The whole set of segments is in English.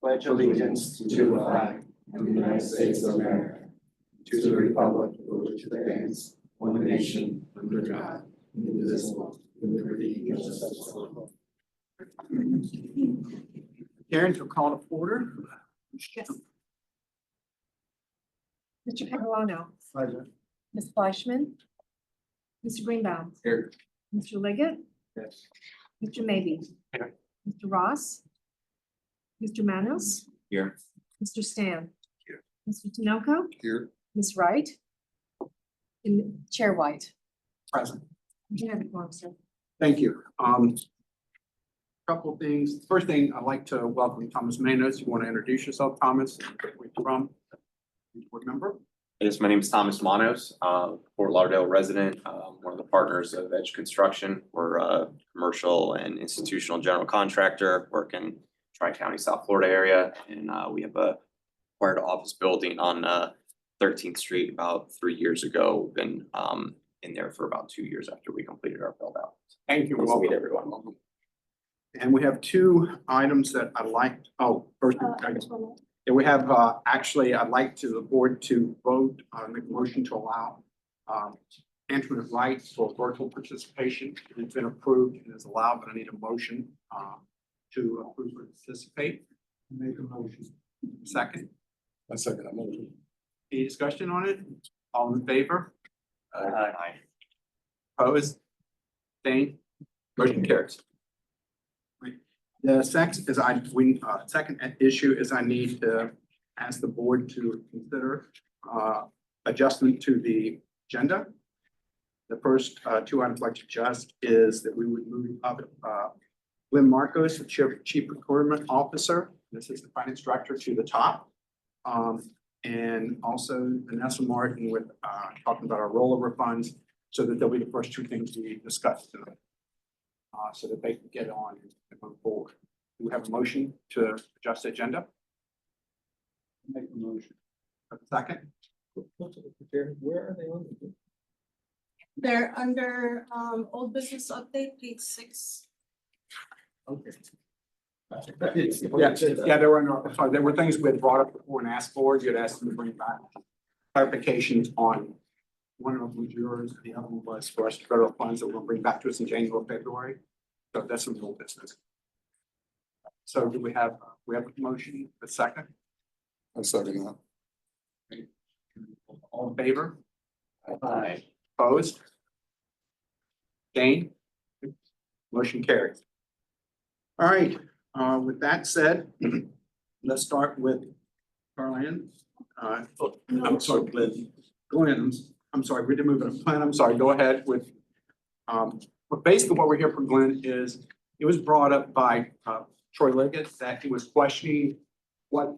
pledge allegiance to the flag of the United States of America, to the republic for which it stands, one nation, under God, indivisible, with liberty and justice for all. Karen, to call to order. Yes. Mr. Catalano, Present. Ms. Fleischman, Mr. Greenbaum, Here. Mr. Leggett, Yes. Mr. Maybe, Here. Mr. Ross, Mr. Manos, Here. Mr. Stan, Here. Mr. Tinoco, Here. Ms. Wright, and Chair White. Present. You have the floor, sir. Thank you. Couple of things. First thing, I'd like to welcome Thomas Manos. You want to introduce yourself, Thomas? Where you're from? Board member? Yes, my name is Thomas Manos, Fort Lauderdale resident, one of the partners of Edge Construction. We're a commercial and institutional general contractor, work in Tri-County, South Florida area. And we have acquired an office building on 13th Street about 3 years ago. We've been in there for about 2 years after we completed our build out. Thank you. Nice to meet Welcome. everyone. And we have two items that I'd like, first, yeah, we have, actually, I'd like the board to vote, make a motion to allow alternate rights for virtual participation. It's been approved and is allowed, but I need a motion to approve or participate. Make a motion. Second. A second, motion. Any discussion on it? All in favor? Aye. Opposed? Abstained? Motion carries. The second issue is I need to ask the board to consider adjustment to the agenda. The first two items I'd like to adjust is that we would move up Lynn Marcos, the Chief Procurement Officer, this is the Finance Director, to the top. And also Vanessa Martin with talking about our rollover funds, so that they'll be the first two things we discussed tonight. So that they can get on and move forward. Do we have a motion to adjust the agenda? Make a motion. A second? Where are they on? They're under old business update, page 6. Okay. Yeah, there were sorry, there were things we had brought up before and asked for. You had asked them to bring back clarifications on. One of them was yours, the other one was for us federal funds that we'll bring back to us in January or February. So that's some old business. So do we have a motion, a second? I'm second that. All in favor? Aye. Opposed? Abstained? Motion carries. All right, with that said, let's start with Carlin. I'm sorry, Glenn. Glenn, I'm sorry, we didn't move it. Glenn, I'm sorry, go ahead with, but basically what we're here for Glenn is, it was brought up by Troy Leggett that he was questioning what,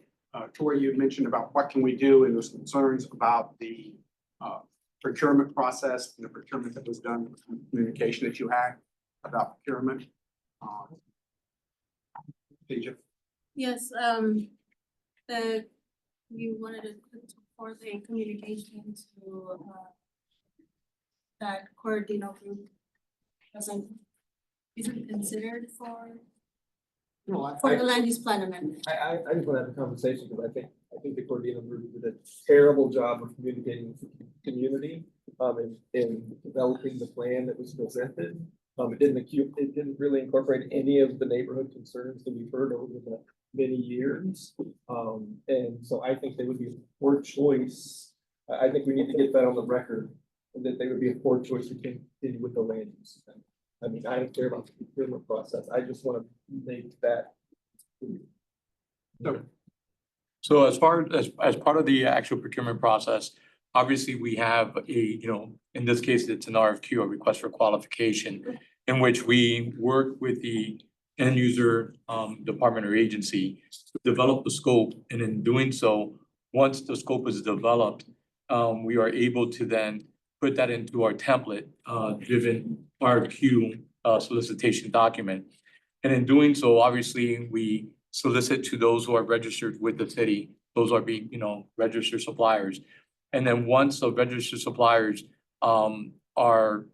Troy, you had mentioned about what can we do, and those concerns about the procurement process and the procurement that was done, communication that you had about procurement. Yes, you wanted to put forth a communication to that Cordino group isn't considered for the land use plan amendment. I just want to have a conversation because I think the Cordino group did a terrible job of communicating with the community in developing the plan that was presented. It didn't really incorporate any of the neighborhood concerns that we've heard over the many years. And so I think they would be a poor choice. I think we need to get that on the record, and that they would be a poor choice to continue with the land use. I mean, I don't care about the procurement process. I just want to make that. So as far as part of the actual procurement process, obviously we have in this case, it's an RFQ, a request for qualification, in which we work with the end user department or agency to develop the scope. And in doing so, once the scope is developed, we are able to then put that into our template driven RFQ solicitation document. And in doing so, obviously, we solicit to those who are registered with the city. Those are being, registered suppliers. And then once the registered suppliers are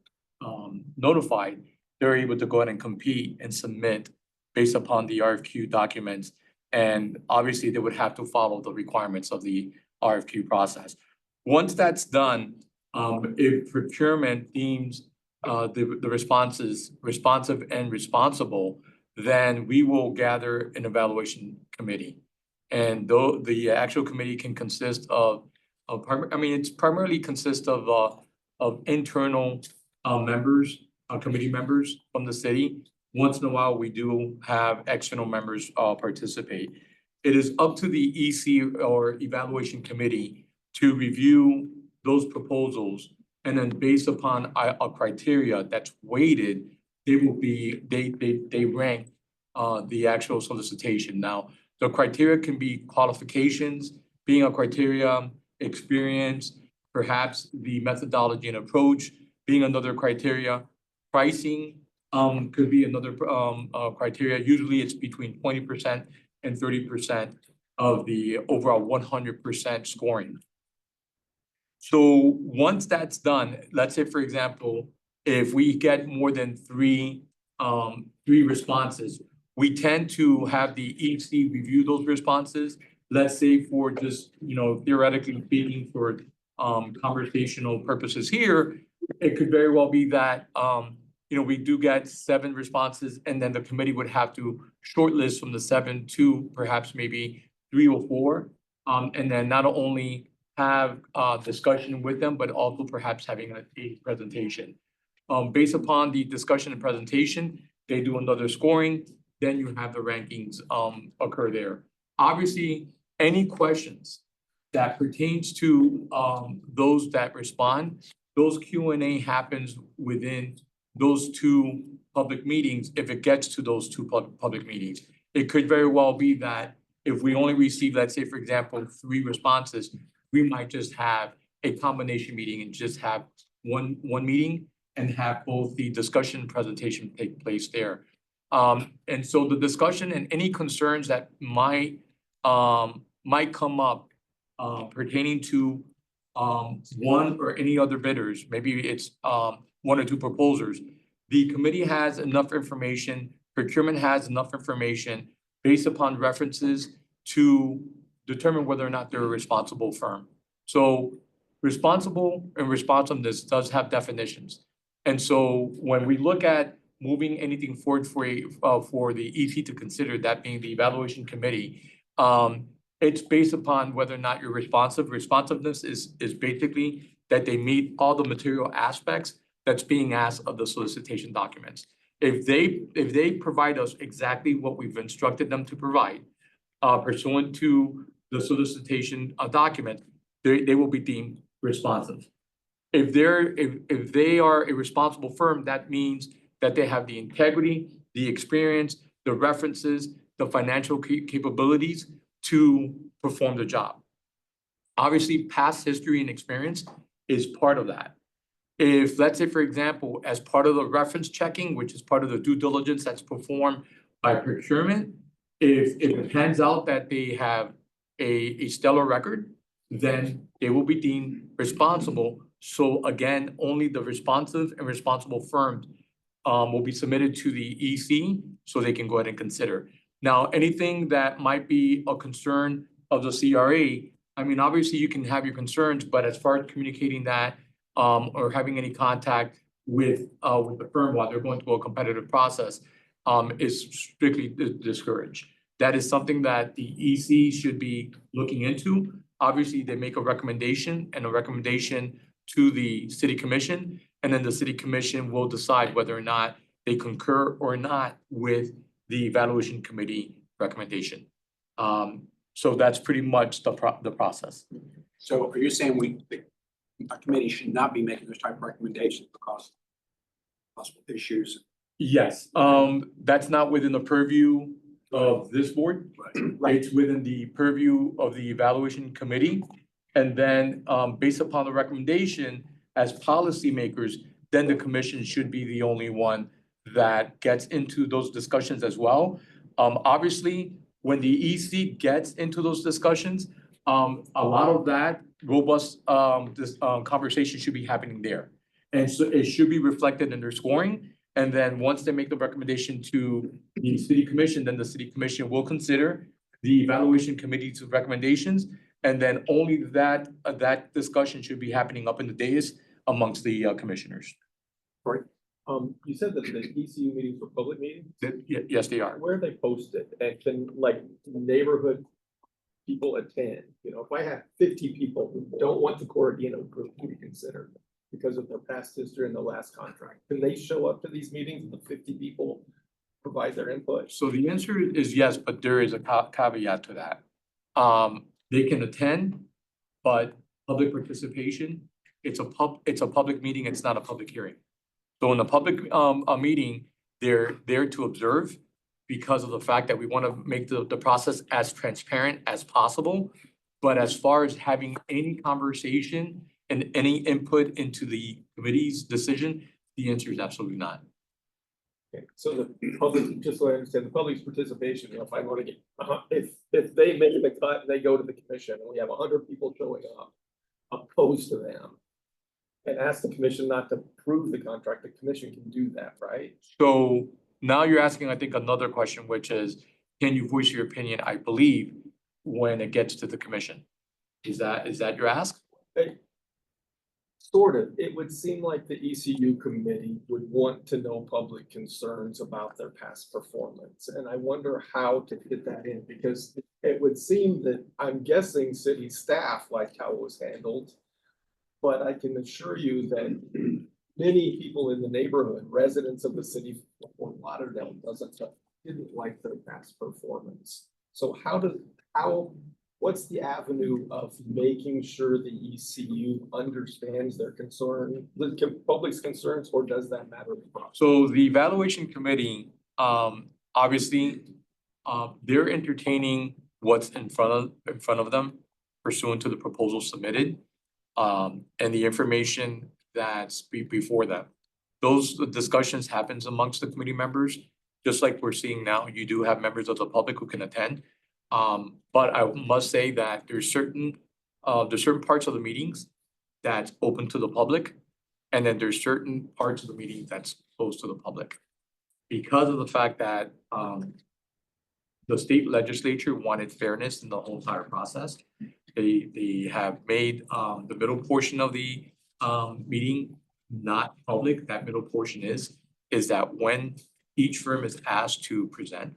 notified, they're able to go ahead and compete and submit based upon the RFQ documents. And obviously, they would have to follow the requirements of the RFQ process. Once that's done, if procurement deems the responses responsive and responsible, then we will gather an evaluation committee. And though the actual committee can consist of it's primarily consists of internal members, committee members from the city. Once in a while, we do have external members participate. It is up to the EC or evaluation committee to review those proposals, and then based upon a criteria that's weighted, they rank the actual solicitation. Now, the criteria can be qualifications, being a criteria, experience, perhaps the methodology and approach being another criteria, pricing could be another criteria. Usually it's between 20% and 30% of the overall 100% scoring. So once that's done, let's say, for example, if we get more than three responses, we tend to have the EC review those responses. Let's say for just, theoretically speaking, for conversational purposes here, it could very well be that, we do get 7 responses, and then the committee would have to shortlist from the 7 to perhaps maybe 3 or 4. And then not only have discussion with them, but also perhaps having a presentation. Based upon the discussion and presentation, they do another scoring, then you have the rankings occur there. Obviously, any questions that pertains to those that respond, those Q&A happens within those 2 public meetings if it gets to those 2 public meetings. It could very well be that if we only receive, let's say, for example, 3 responses, we might just have a combination meeting and just have one meeting and have both the discussion and presentation take place there. And so the discussion and any concerns that might come up pertaining to one or any other bidders, maybe it's 1 or 2 proposers, the committee has enough information, procurement has enough information based upon references to determine whether or not they're a responsible firm. So responsible and responsiveness does have definitions. And so when we look at moving anything forward for the EC to consider, that being the evaluation committee, it's based upon whether or not you're responsive. Responsiveness is basically that they meet all the material aspects that's being asked of the solicitation documents. If they provide us exactly what we've instructed them to provide, pursuant to the solicitation document, they will be deemed responsive. If they are a responsible firm, that means that they have the integrity, the experience, the references, the financial capabilities to perform the job. Obviously, past history and experience is part of that. If, let's say, for example, as part of the reference checking, which is part of the due diligence that's performed by procurement, if it turns out that they have a stellar record, then they will be deemed responsible. So again, only the responsive and responsible firms will be submitted to the EC so they can go ahead and consider. Now, anything that might be a concern of the CRA, obviously you can have your concerns, but as far as communicating that or having any contact with the firm while they're going through a competitive process is strictly discouraged. That is something that the EC should be looking into. Obviously, they make a recommendation to the city commission, and then the city commission will decide whether or not they concur or not with the evaluation committee recommendation. So that's pretty much the process. So are you saying a committee should not be making those type of recommendations because of possible issues? Yes, that's not within the purview of this board. Right. It's within the purview of the evaluation committee. And then based upon the recommendation as policymakers, then the commission should be the only one that gets into those discussions as well. Obviously, when the EC gets into those discussions, a lot of that robust conversation should be happening there. And so it should be reflected in their scoring. And then once they make the recommendation to the city commission, then the city commission will consider. the evaluation committee's recommendations, and then only that, that discussion should be happening up in the dais amongst the commissioners. You said that the ECU meetings were public meetings? Yes, they are. Where are they posted? And can like neighborhood people attend? You know, if I have 50 people who don't want the Corradino group to be considered because of their past history in the last contract, can they show up to these meetings and the 50 people provide their input? So the answer is yes, but there is a caveat to that. They can attend, but public participation, it's a public meeting, it's not a public hearing. So in the public, a meeting, they're there to observe because of the fact that we want to make the process as transparent as possible. But as far as having any conversation and any input into the committee's decision, the answer is absolutely not. Okay, so the public, just so I understand, the public's participation, you know, if I want to get, if they make the cut and they go to the commission and we have 100 people showing up opposed to them and ask the commission not to approve the contract, the commission can do that, right? So now you're asking, I think, another question, which is, can you voice your opinion, I believe, when it gets to the commission? Is that your ask? Sort of. It would seem like the ECU committee would want to know public concerns about their past performance. And I wonder how to fit that in, because it would seem that I'm guessing city staff liked how it was handled. But I can assure you that many people in the neighborhood, residents of the city of Fort Lauderdale, didn't like their past performance. So what's the avenue of making sure the ECU understands their concern, the public's concerns, or does that matter? So the evaluation committee, obviously, they're entertaining what's in front of them pursuant to the proposal submitted, and the information that's before them. Those discussions happens amongst the committee members, just like we're seeing now. You do have members of the public who can attend. But I must say that there's certain parts of the meetings that's open to the public, and then there's certain parts of the meeting that's closed to the public. Because of the fact that the state legislature wanted fairness in the whole entire process, they have made the middle portion of the meeting not public. That middle portion is that when each firm is asked to present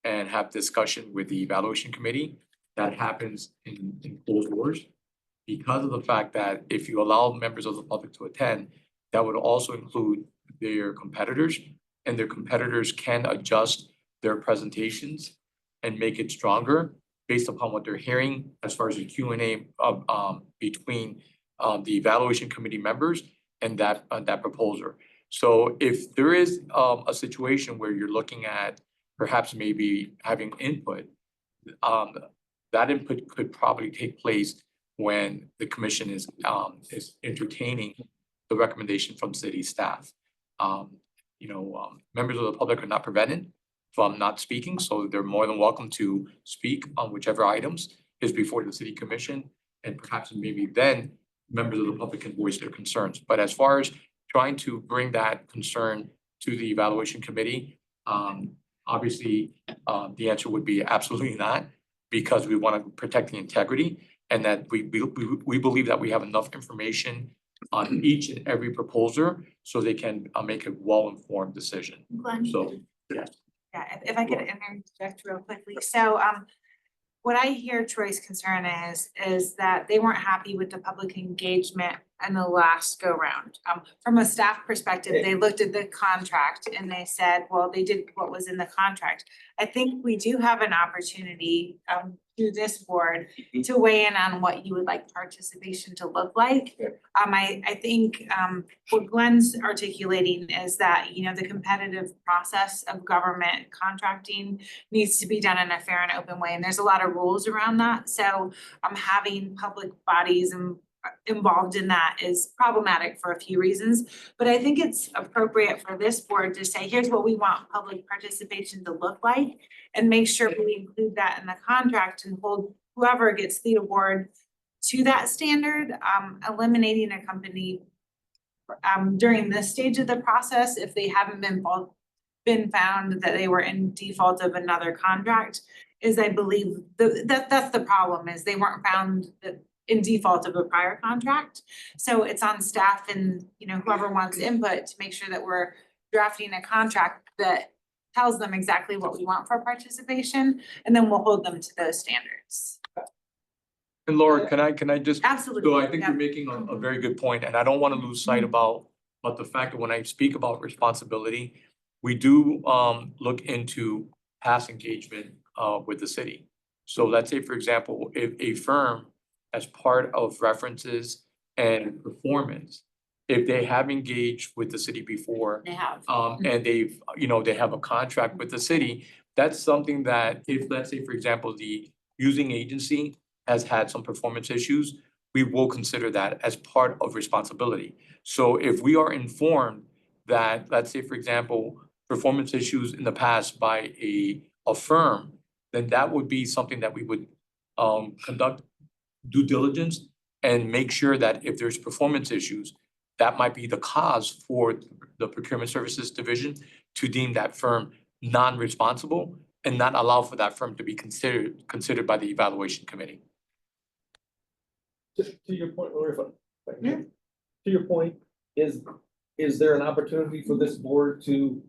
and have discussion with the evaluation committee, that happens in closed doors. Because of the fact that if you allow members of the public to attend, that would also include their competitors, and their competitors can adjust their presentations and make it stronger based upon what they're hearing as far as the Q&A between the evaluation committee members and that proposer. So if there is a situation where you're looking at perhaps maybe having input, that input could probably take place when the commission is entertaining the recommendation from city staff. Members of the public are not prevented from not speaking, so they're more than welcome to speak on whichever items is before the city commission, and perhaps maybe then members of the public can voice their concerns. But as far as trying to bring that concern to the evaluation committee, obviously, the answer would be absolutely not, because we want to protect the integrity, and that we believe that we have enough information on each and every proposer so they can make a well-informed decision. Glenn? So, yes. Yeah, if I could interject real quickly. So, what I hear Troy's concern is that they weren't happy with the public engagement in the last go round. From a staff perspective, they looked at the contract and they said, well, they did what was in the contract. I think we do have an opportunity through this board to weigh in on what you would like participation to look like. I think what Glenn's articulating is that, the competitive process of government contracting needs to be done in a fair and open way. And there's a lot of rules around that. So having public bodies involved in that is problematic for a few reasons. But I think it's appropriate for this board to say, here's what we want public participation to look like, and make sure we include that in the contract and hold whoever gets the award to that standard, eliminating a company during this stage of the process if they haven't been found that they were in default of another contract, is I believe that's the problem, is they weren't found in default of a prior contract. So it's on staff and, you know, whoever wants input to make sure that we're drafting a contract that tells them exactly what we want for participation, and then we'll hold them to those standards. And Laura, can I just, Absolutely. so I think yeah. you're making a very good point, and I don't wanna lose sight about the fact that when I speak about responsibility, we do look into past engagement with the city. So let's say, for example, if a firm, as part of references and performance, if they have engaged with the city before, They have. and they've, you know, they have a contract with the city, that's something that if, let's say, for example, the using agency has had some performance issues, we will consider that as part of responsibility. So if we are informed that, let's say, for example, performance issues in the past by a firm, then that would be something that we would conduct due diligence and make sure that if there's performance issues, that might be the cause for the procurement services division to deem that firm non-responsible and not allow for that firm to be considered by the evaluation committee. To your point, Laura, if I can, to your point, is there an opportunity for this board to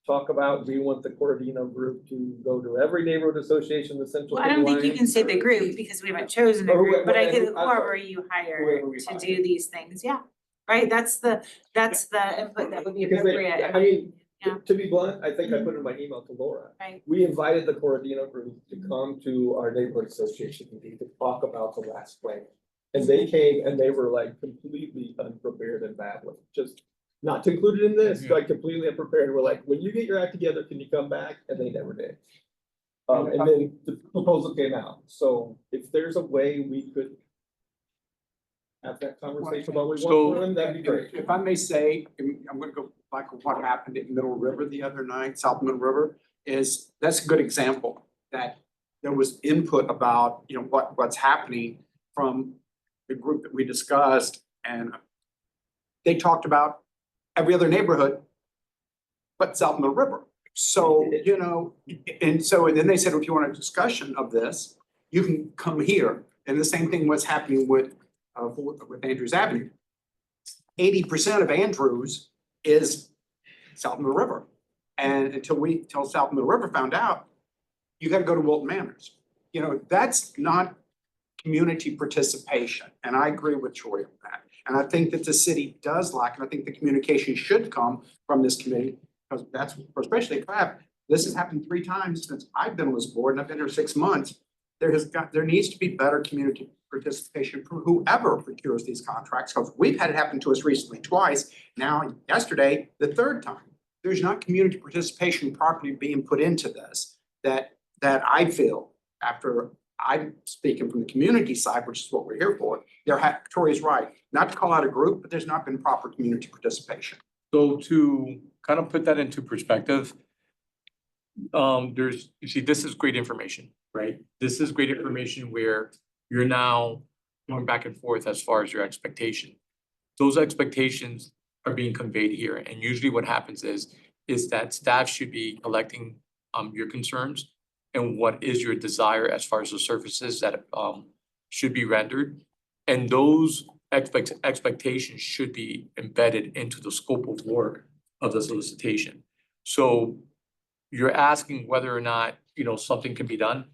talk about, do you want the Cordino group to go to every neighborhood association, the central? Well, I don't think you Alliance, can say the or- group because we haven't chosen a Or group, but I whoever- think I'm whoever sorry. you hire Whoever we to hire. do these things, yeah. Right, that's the input that would be Because they, appropriate. I mean, Yeah. to be blunt, I think I put in my email to Laura. Right. We invited the Cordino group to come to our neighborhood association meeting to talk about the last plan. And they came and they were like completely unprepared and babbling, just not to include it in this, like completely unprepared. We're like, when you get your act together, can you come back? And they never did. And then the proposal came out. So if there's a way we could have that conversation about what we want for them, that'd be great. If I may say, I'm gonna go back to what happened at Middle River the other night, South Middle River, that's a good example that there was input about, you know, what's happening from the group that we discussed, and they talked about every other neighborhood but South Middle River. So, you know, and then they said, if you want a discussion of this, you can come here. And the same thing was happening with Andrews Avenue. 80% of Andrews is South Middle River. And until South Middle River found out, you gotta go to Wilton Manors. You know, that's not community participation. And I agree with Troy on that. And I think that the city does lack, and I think the communication should come from this committee, because that's, especially crap. This has happened 3 times since I've been on this board, and I've been here 6 months. There needs to be better community participation for whoever procures these contracts, because we've had it happen to us recently twice. Now, yesterday, the 3rd time. There's not community participation properly being put into this that I feel, after I'm speaking from the community side, which is what we're here for. Tori's right, not to call out a group, but there's not been proper community participation. So to kind of put that into perspective, you see, this is great information, right? This is great information where you're now going back and forth as far as your expectation. Those expectations are being conveyed here, and usually what happens is that staff should be collecting your concerns and what is your desire as far as the services that should be rendered. And those expectations should be embedded into the scope of work of the solicitation. So you're asking whether or not, you know, something can be done.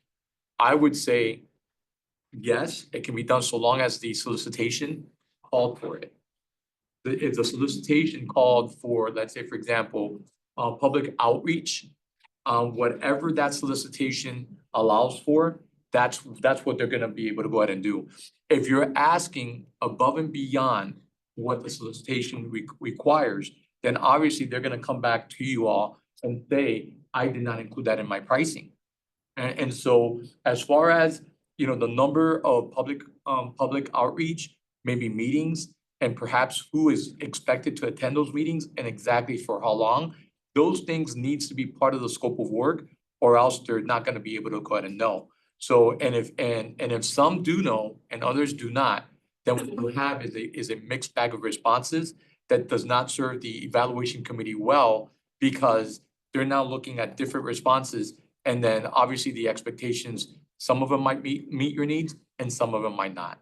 I would say, yes, it can be done so long as the solicitation called for it. If the solicitation called for, let's say, for example, public outreach, whatever that solicitation allows for, that's what they're gonna be able to go ahead and do. If you're asking above and beyond what the solicitation requires, then obviously they're gonna come back to you all and say, I did not include that in my pricing. And so as far as, you know, the number of public outreach, maybe meetings, and perhaps who is expected to attend those meetings and exactly for how long, those things needs to be part of the scope of work, or else they're not gonna be able to go ahead and know. So, and if some do know and others do not, then what we have is a mixed bag of responses that does not serve the evaluation committee well, because they're now looking at different responses And then obviously the expectations, some of them might meet your needs and some of them might not.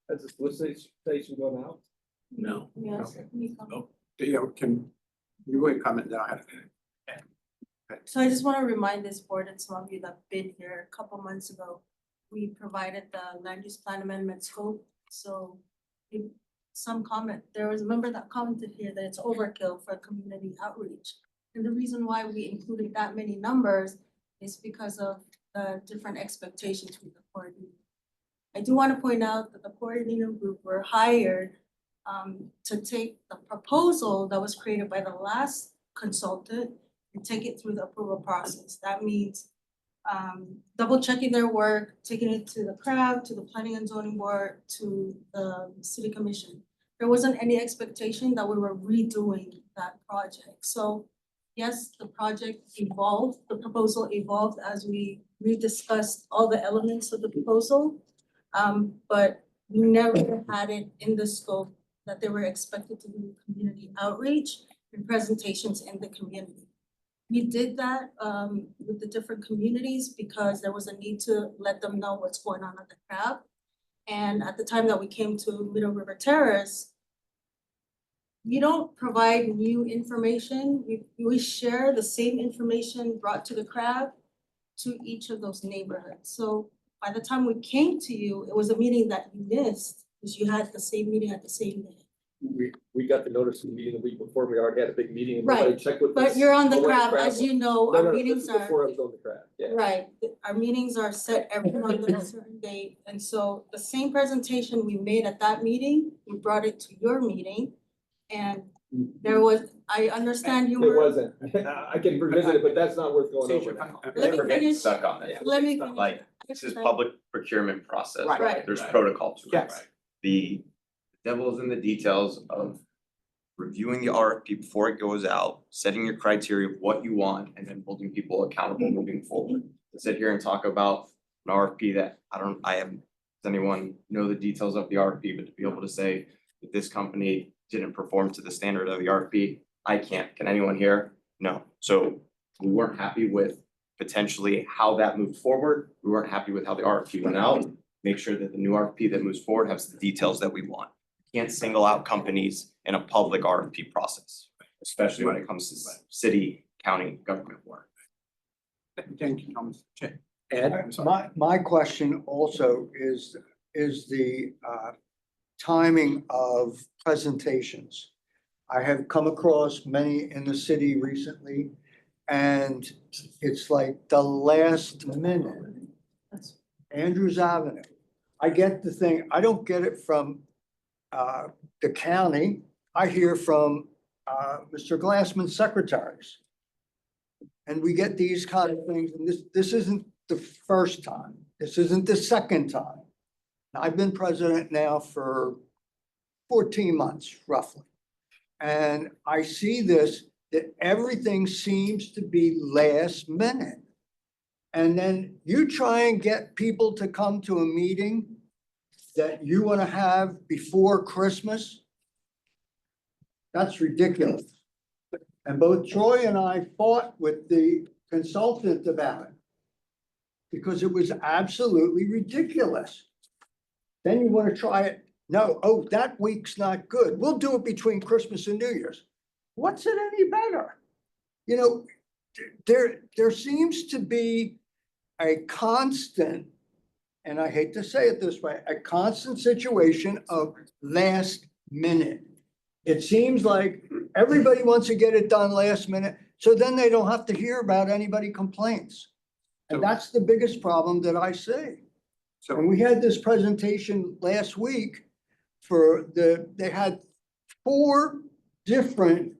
Has the solicitation gone out? No. Yes. Okay. Yeah, can you go ahead and comment now? So I just want to remind this board and some of you that've been here a couple months ago, we provided the land use plan amendment scope. So if some comment, there was a member that commented here that it's overkill for community outreach. And the reason why we included that many numbers is because of the different expectations with the coordinator. I do want to point out that the coordinator group were hired to take the proposal that was created by the last consultant and take it through the approval process. That means double checking their work, taking it to the CRAB, to the Planning and Zoning Board, to the City Commission. There wasn't any expectation that we were redoing that project. So yes, the project evolved, the proposal evolved as we rediscussed all the elements of the proposal. But we never had it in the scope that they were expected to do community outreach and presentations in the community. We did that with the different communities because there was a need to let them know what's going on at the CRAB. And at the time that we came to Middle River Terrace, we don't provide new information. We share the same information brought to the CRAB to each of those neighborhoods. So by the time we came to you, it was a meeting that you missed because you had the same meeting at the same day. We got the notice of the meeting the week before, we already had a big meeting and nobody Right, checked with us. But you're on the Oh, wait, CRAB, as you know, No, our no, meetings this is are. before I was on the CRAB, yeah. Right, our meetings are set every month on a certain date, and so the same presentation we made at that meeting, we brought it to your meeting. And there was, I understand you It were, wasn't, I can revisit it, but that's not worth going over now. Let me Never get finish. stuck on this. let me It's not finish. like, this is public procurement process, Right. Right. There's protocol to it. Yes. The devil is in the details of reviewing the RFP before it goes out, setting your criteria of what you want, and then holding people accountable moving forward. To sit here and talk about an RFP that does anyone know the details of the RFP, but to be able to say that this company didn't perform to the standard of the RFP, I can't. Can anyone here? No. So we weren't happy with potentially how that moved forward. We weren't happy with how the RFP went out. Make sure that the new RFP that moves forward has the details that we want. Can't single out companies in a public RFP process, especially when it comes to city, county government work. Thank you, Thomas. Ed? I'm sorry. My question also is the timing of presentations. I have come across many in the city recently, and it's like the last minute. Andrews Avenue. I get the thing, I don't get it from the county. I hear from Mr. Glassman's secretaries. And we get these kind of things, and this isn't the first time. This isn't the second time. I've been president now for 14 months, roughly. And I see this, that everything seems to be last minute. And then you try and get people to come to a meeting that you want to have before Christmas. That's ridiculous. And both Troy and I fought with the consultant about it because it was absolutely ridiculous. Then you want to try it. No, oh, that week's not good. We'll do it between Christmas and New Year's. What's it any better? You know, there seems to be a constant, and I hate to say it this way, a constant situation of last minute. It seems like everybody wants to get it done last minute, so then they don't have to hear about anybody complaints. And that's the biggest problem that I see. So And we had this presentation last week they had 4 different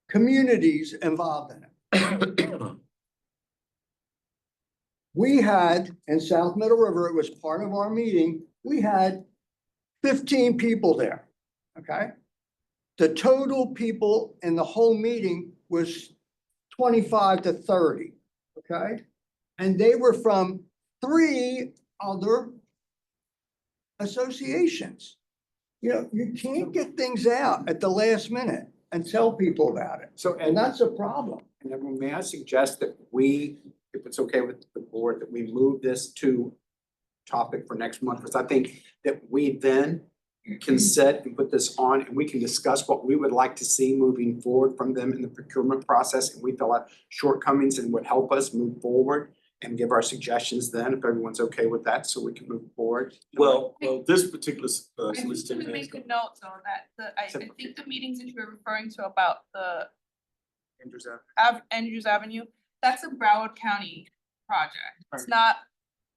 communities involved in it. We had, in South Middle River, it was part of our meeting, we had 15 people there, okay? The total people in the whole meeting was 25 to 30, okay? And they were from 3 other associations. You know, you can't get things out at the last minute and tell people about it. So, And that's a problem. and then may I suggest that we if it's okay with the board, that we move this to topic for next month, because I think that we then can set and put this on, and we can discuss what we would like to see moving forward from them in the procurement process, and we feel like shortcomings and would help us move forward and give our suggestions then, if everyone's okay with that, so we can move forward. Well, this particular I just solicitation want to has make a note though that I think the meetings that you were referring to about the Andrew's out. Andrews Avenue, that's a Broward County project. It's not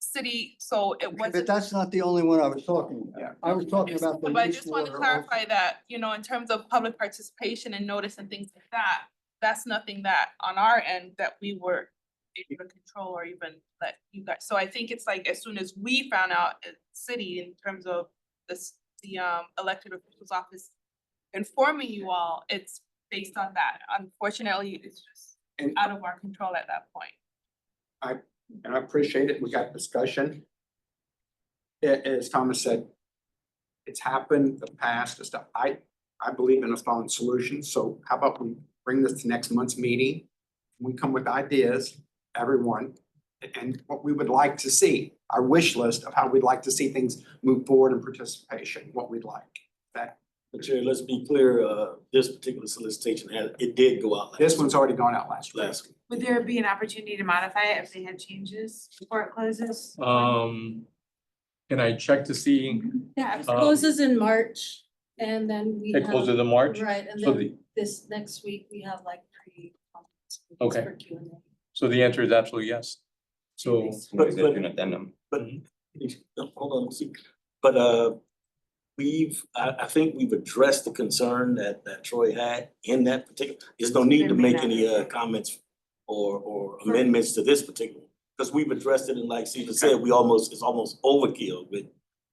city, so it But wasn't. that's not the only one I was talking Yeah. about. I was talking about the But I just want to wastewater clarify that, you know, in terms of public participation and notice and things like that, that's nothing that on our end that we were able to control or even let you guys. So I think it's like as soon as we found out at city in terms of this, the elected officials office informing you all, it's based on that. Unfortunately, it's just And out of our control at that point. and I appreciate it, we got discussion. As Thomas said, it's happened, the past, the stuff, I believe in a found solution, so how about we bring this to next month's meeting? We come with ideas, everyone, and what we would like to see, our wish list of how we'd like to see things move forward in participation, what we'd like. That, But Chair, let's be clear, this particular solicitation it did go out. this one's already gone out last week. Last week. Would there be an opportunity to modify it if they had changes before it closes? Can I check to see, Yeah, it Um, closes in March and then we it have. closes in March? Right, and So then this next week, we have like Okay. for Q and A. So the answer is absolutely yes. So, But- There's an addendum. But, hold on, see, but, I think we've addressed the concern that Troy had in that particular, there's no need to make any, comments or amendments to this particular, because we've addressed it, and like Stephen said, it's almost overkill with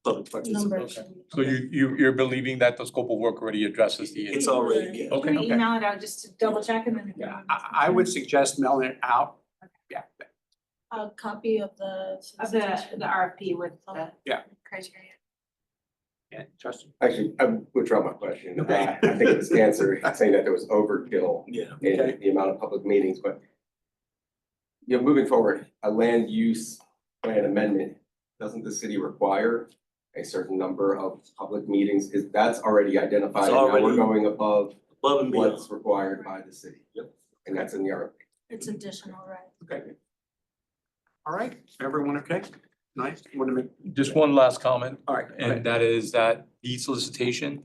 public participation. so you're believing that the scope of work already addresses the issue? It's already, yeah. Okay, Can we okay. email it out just to double check and then? Yeah, I would suggest mailing it out. Yeah, A copy of the. Of the RFP with the. Yeah. Criteria. yeah, Justin. Actually, I withdraw my question. Okay. I think it's answer saying that there was overkill Yeah. Okay. in the amount of public meetings, but you know, moving forward, a land use plan amendment, doesn't the city require a certain number of public meetings? Is that's already identified, It's and now we're already- going above Above and beyond. what's required by the city. Yep. And that's in the RFP. It's additional, right? Okay. All right, everyone okay? Nice, want to make, Just one last comment, all right, and that is that the solicitation,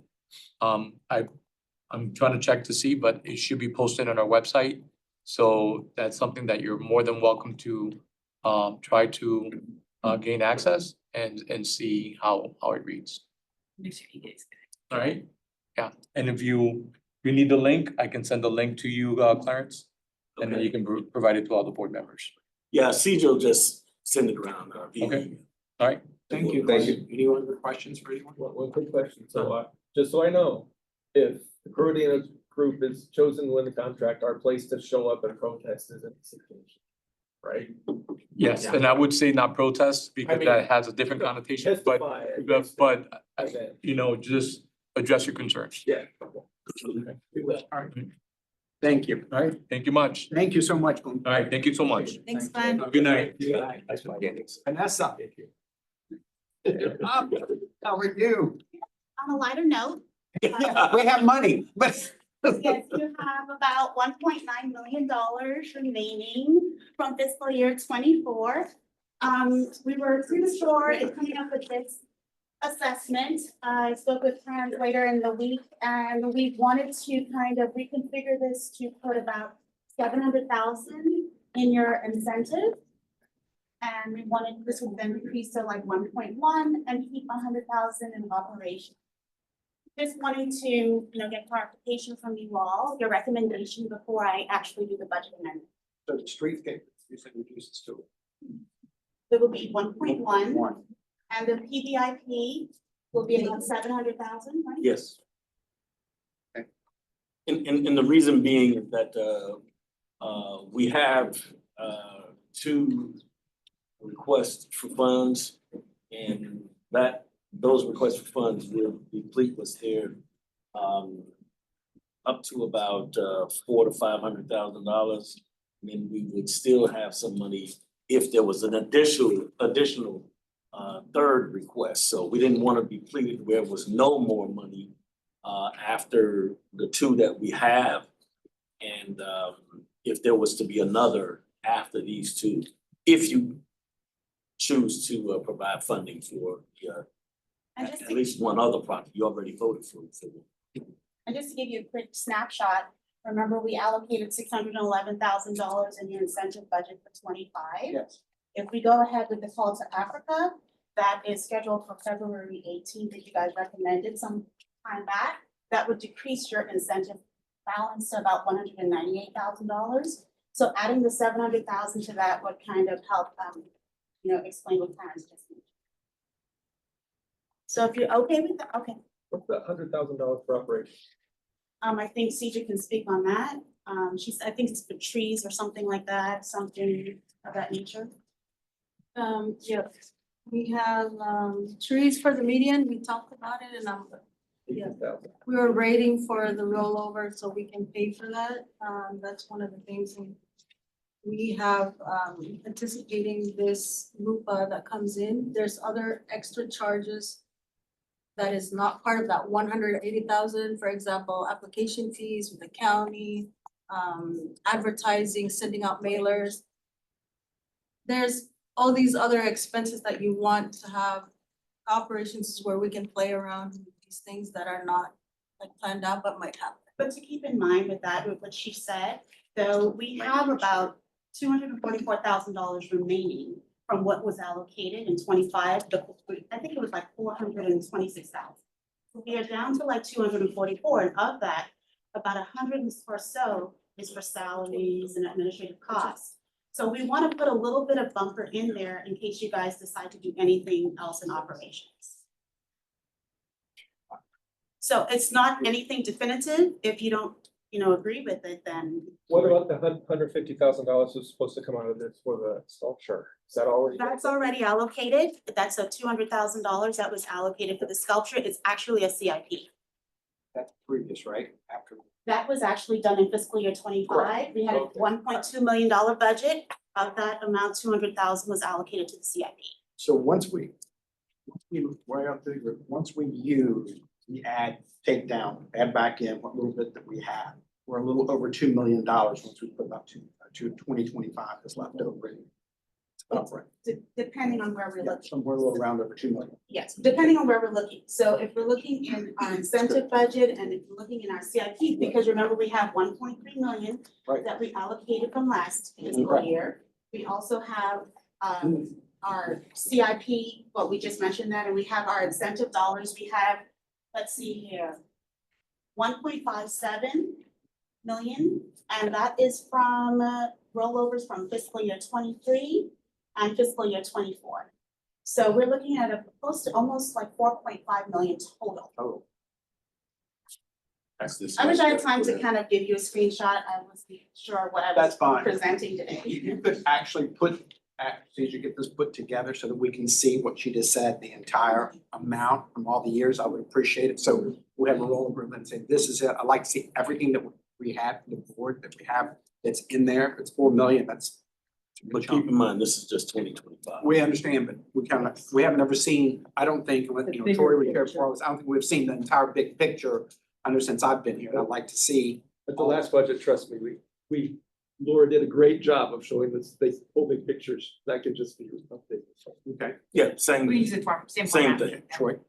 I'm trying to check to see, but it should be posted on our website. So that's something that you're more than welcome to try to gain access and see how it reads. Make sure you guys. All right? Yeah, and if you need the link, I can send the link to you, Clarence, and then Okay. you can provide it to all the board members. Yeah, CJ just send it around. Via Okay. email. All right? thank you. Thank you. Any other questions for anyone? One quick question, so just so I know, if the Corodiana group is chosen to win the contract, our place to show up and protest is in the situation, right? Yes, and I would say not protest because mean, that has a different connotation, but, Testify. you know, just address your concerns. Yeah. We will. All right. Thank you. All right, thank you much. Thank you so much. All right, thank you so much. Thanks, Glenn. Have a good night. Vanessa. How are you? On a lighter note, We have money, but. yes, you have about $1.9 million remaining from fiscal year 24. We were premature in coming up with this assessment. I spoke with Franz later in the week, and we wanted to kind of reconfigure this to put about 700,000 in your incentive. And we wanted, this would then increase to like 1.1 and keep 100,000 in operation. Just wanting to, get clarification from you all, your recommendation before I actually do the budget amendment. So the streetscape, you said reduces to. It will be 1.1 1.1. and the PBIP will be about 700,000, right? Yes. And the reason being is that, we have, two requests for funds, and those requests for funds will deplete what's there, up to about, $400,000 to $500,000. then we would still have some money if there was an additional third request. So we didn't want to be pleaded where there was no more money after the two that we have. And if there was to be another after these two, if you choose to provide funding for And just at to, least one other project, you already voted for. and just to give you a quick snapshot, remember we allocated $611,000 in your incentive budget for 25. Yes. If we go ahead with the call to Africa, that is scheduled for February 18th, that you guys recommended some time back, that would decrease your incentive balance to about $198,000. So adding the 700,000 to that would kind of help, explain what Karen's just mentioned. So if you're okay with that, okay. What's that $100,000 for operation? I think CJ can speak on that. I think it's for trees or something like that, something of that nature. Yeah, we have, trees for the median, we talked about it, and Yeah. 18,000. we were waiting for the rollover so we can pay for that. That's one of the things. And we have, anticipating this LUPA that comes in, there's other extra charges that is not part of that 180,000, for example, application fees with the county, advertising, sending out mailers. There's all these other expenses that you want to have. Operations is where we can play around with these things that are not like planned out but might happen. But to keep in mind with that, with what she said, though, we have about $244,000 remaining from what was allocated in 25. I think it was like 426,000. We are down to like 244, and of that, about 100 or so is for salaries and administrative costs. So we want to put a little bit of bumper in there in case you guys decide to do anything else in operations. So it's not anything definitive. If you don't, agree with it, then. What about the $150,000 was supposed to come out of this for the sculpture? Is that already? That's already allocated. That's a $200,000 that was allocated for the sculpture. It's actually a CIP. That's previous, right? After. That was actually done in fiscal year 25. We had a Okay. $1.2 million budget. Of that amount, 200,000 was allocated to the CIP. So once we use the take down, add back in what little bit that we have, we're a little over $2 million once we put up to 2025 is left over. It's about right. Depending on where we're Yeah, looking. somewhere a little around over 2 million. Yes, depending on where we're looking. So if we're looking in our incentive budget and if we're looking in our CIP, because remember, we have 1.3 million Right. that we allocated from last fiscal Right. year. We also have our CIP, what we just mentioned that, and we have our incentive dollars. We have, let's see here, 1.57 million, and that is from rollovers from fiscal year 23 and fiscal year 24. So we're looking at a close to almost like 4.5 million total. Oh. That's this. I wish I had time to kind of give you a screenshot. I wasn't sure what I That's was fine. presenting today. You could actually get this put together so that we can see what she just said, the entire amount from all the years. I would appreciate it. So we have a rollover and say, this is it. I like to see everything that we have, the board that we have that's in there. If it's 4 million, that's. But keep in mind, this is just 2025. We understand, but we haven't ever seen, I don't think, Tori was here before us, I don't think we've seen the entire big picture. I know since I've been here, and I'd like to see. At the last budget, trust me, Laura did a great job of showing this, whole big pictures. That could just be updated. Okay, Yeah, same. We use it for same Same format. thing. Troy.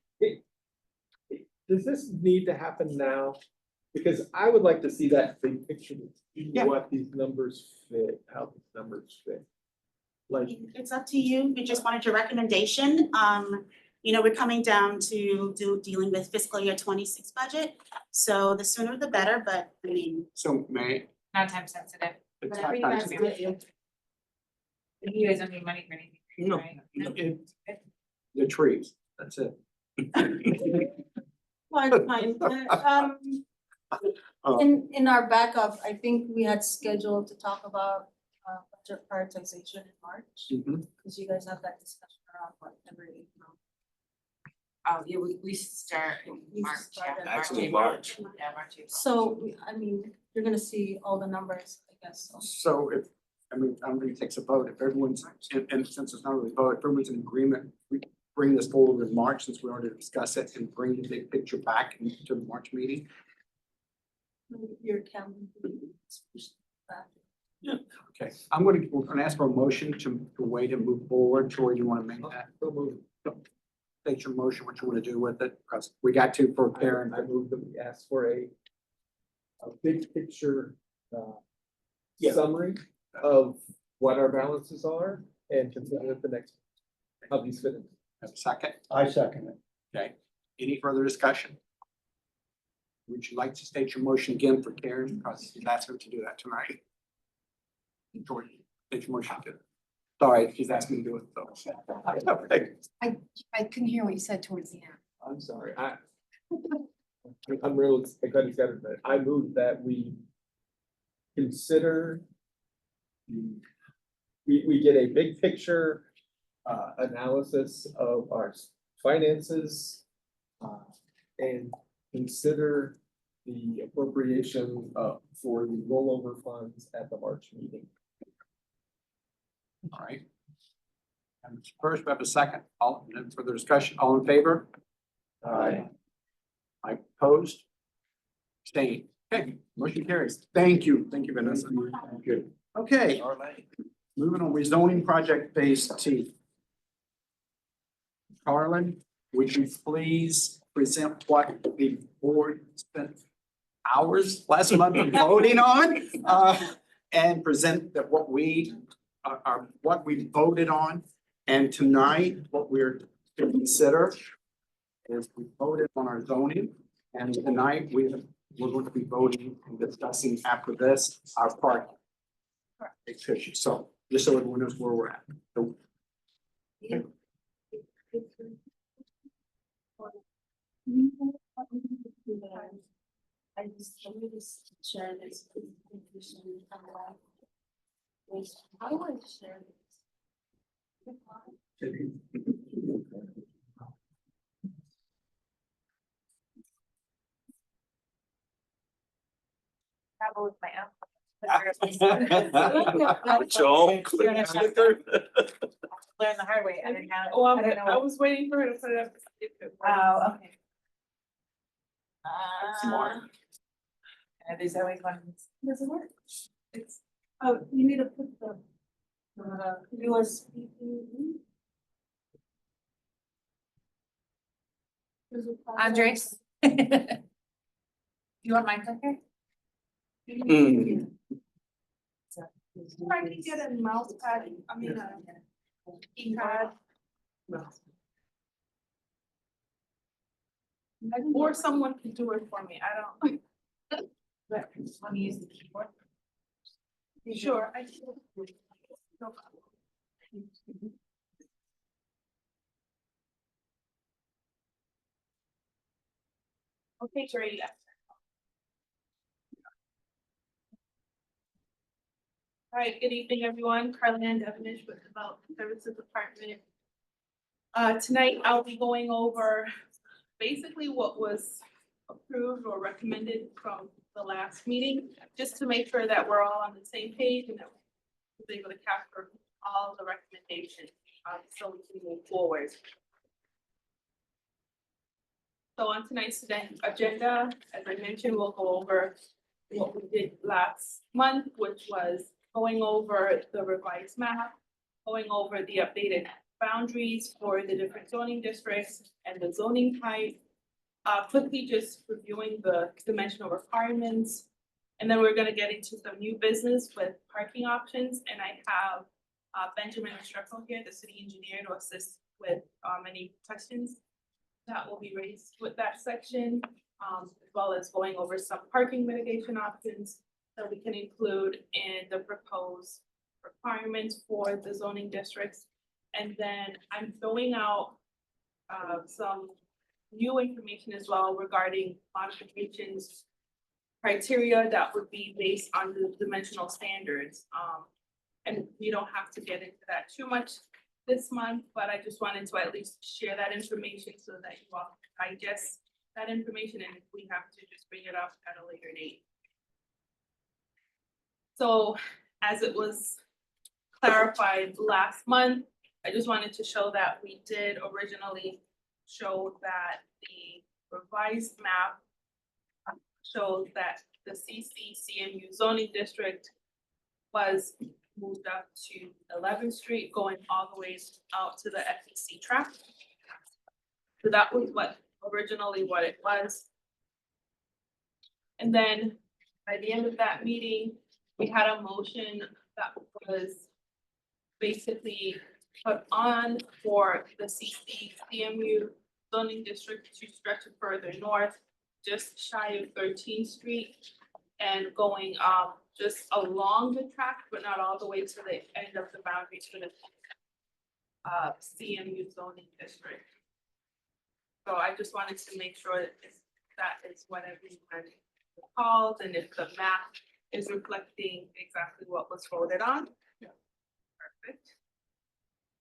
Does this need to happen now? Because I would like to see that big picture, Yeah. what these numbers fit, how these numbers fit. Like, It's up to you. We just wanted your recommendation. We're coming down to dealing with fiscal year 26 budget. So the sooner the better, but I mean. So May. Not time sensitive. It's whatever you not guys time do. You guys don't need money for anything, No. right? The trees, that's it. Fine. In our backup, I think we had scheduled to talk about budget prioritization in March, because you guys have that discussion around every April. Oh, yeah, we start in We March, start yeah. in Actually, April. March. Yeah, March, April. So, you're gonna see all the numbers, I guess, so. So if I mean, I'm gonna take a vote, if everyone's, and since it's not really a vote, if everyone's in agreement, we bring this forward in March, since we already discussed it, and bring the big picture back into the March meeting. Your calendar. Okay, we're gonna ask for a motion to wait and move forward. Troy, do you wanna make that? State your motion, what you wanna do with it, because we got to for Karen. I move that we ask for a big picture, Yeah. summary of what our balances are and consider it the next, how these fit in. Have a second? I second it. Okay, any further discussion? Would you like to state your motion again for Karen, because you've asked her to do that tonight? George, state your motion again. Sorry, she's asking me to do it, so. Okay. I couldn't hear what you said towards the end. I'm sorry, I'm real, I got excited, but I move that we consider we get a big picture analysis of our finances and consider the appropriation for the rollover funds at the March meeting. All right. And first, we have a second. All, no further discussion, all in favor? I opposed? Abstained. Okay, motion carries. Thank you, Vanessa. Thank you. Okay, moving on, rezoning project phase T. Carlin, would you please present what the board spent hours last month voting on? And present that what we are, what we voted on. And tonight, what we're to consider is we voted on our zoning. And tonight, we're going to be voting and discussing after this, our parking. Issue. So just so everyone knows where we're at. So, I just share this information. How do I share this? Travel with my own. With your own click. Learn the hard way. I didn't know. Oh, I didn't know. I was waiting for her to put it up. Oh, okay. Smart. There's always one. Does it work? It's, oh, you need to put the USB. Andres? You want my clicker? Mm. I can get a mouse pad, I mean, keypad. Or someone can do it for me, I don't. But want to use the keyboard? Sure, I should. No problem. Okay, great. All right, good evening, everyone. Carlin Devonish with Development Services Department. Tonight I'll be going over basically what was approved or recommended from the last meeting, just to make sure that we're all on the same page and that we're able to capture all the recommendations, so we can move forward. So on tonight's agenda, as I mentioned, we'll go over what we did last month, which was going over the revised map, going over the updated boundaries for the different zoning districts and the zoning type. Quickly just reviewing the dimensional requirements. And then we're gonna get into some new business with parking options. And I have Benjamin Restrepo here, the city engineer, to assist with any questions that will be raised with that section, as well as going over some parking mitigation options that we can include in the proposed requirements for the zoning districts. And then I'm throwing out some new information as well regarding modifications criteria that would be based on the dimensional standards. And we don't have to get into that too much this month, but I just wanted to at least share that information so that you all can digest that information, and if we have to just bring it up at a later date. So as it was clarified last month. I just wanted to show that we did originally show that the revised map shows that the CMU zoning district was moved up to 11th Street, going all the way out to the FEC track. So that was originally what it was. And then by the end of that meeting, we had a motion that was basically put on for the CMU zoning district to stretch it further north, just shy of 13th Street, and going just along the track, but not all the way to the end of the boundary to the CMU zoning district. So I just wanted to make sure that is what everyone recalls, and if the map is reflecting exactly what was voted on. Yeah. Perfect.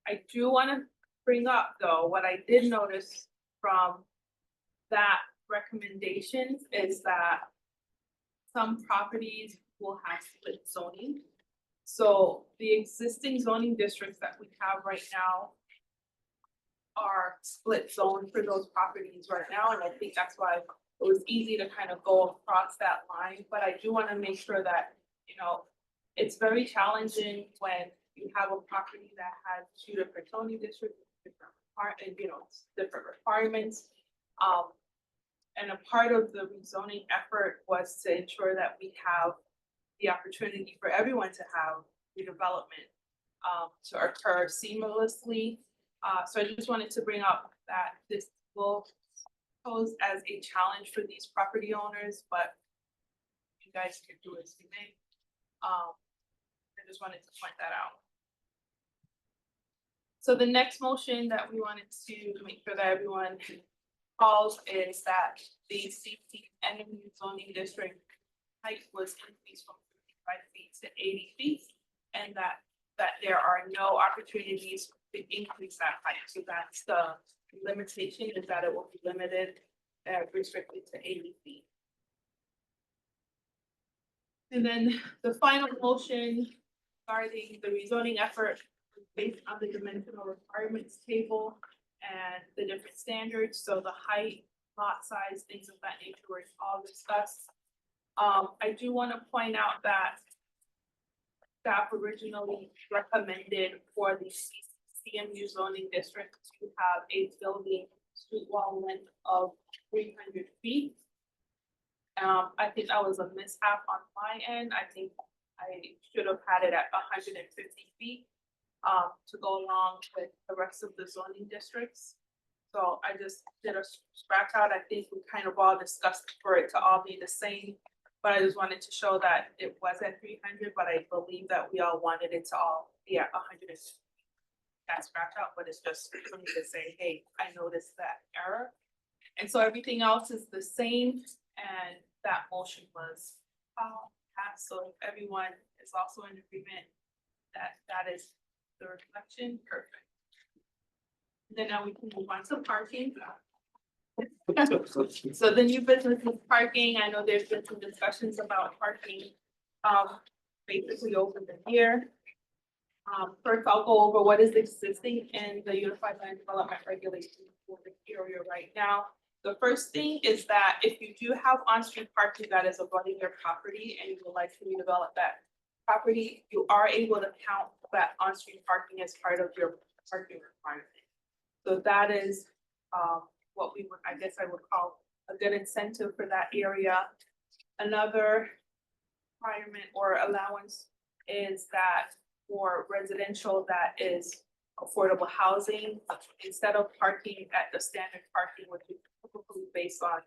I do want to bring up, though, what I did notice from that recommendations is that some properties will have split zoning. So the existing zoning districts that we have right now are split zone for those properties right now, and I think that's why it was easy to kind of go across that line. But I do want to make sure that, you know, it's very challenging when you have a property that has two different zoning districts, different requirements. And a part of the rezoning effort was to ensure that we have the opportunity for everyone to have redevelopment to occur seamlessly. So I just wanted to bring up that this will pose as a challenge for these property owners, but you guys can do as you may. I just wanted to point that out. So the next motion that we wanted to make sure that everyone calls is that the CMU zoning district height was increased from 55 feet to 80 feet, and that there are no opportunities to increase that height. So that's the limitation, is that it will be limited, restricted to 80 feet. And then the final motion regarding the rezoning effort based on the dimensional requirements table and the different standards. So the height, lot size, things of that nature were all discussed. I do want to point out that staff originally recommended for the CMU zoning district to have a building street wall length of 300 feet. I think that was a mishap on my end. I think I should have had it at 150 feet to go along with the rest of the zoning districts. So I just did a scratch out. I think we kind of all discussed for it to all be the same, but I just wanted to show that it was at 300, but I believe that we all wanted it to all be at 150. That scratch out, but it's just for me to say, hey, I noticed that error. And so everything else is the same, and that motion was passed. So if everyone is also in agreement that that is the reflection, perfect. Then now we can move on to parking. So the new business is parking. I know there's been some discussions about parking basically over the year. First, I'll go over what is existing in the Unified Land Development Regulation for the area right now. The first thing is that if you do have on-street parking that is abutting your property and you would like to redevelop that property, you are able to count that on-street parking as part of your parking requirement. So that is what we would, I guess I would call a good incentive for that area. Another requirement or allowance is that for residential that is affordable housing, instead of parking at the standard parking, which is typically based on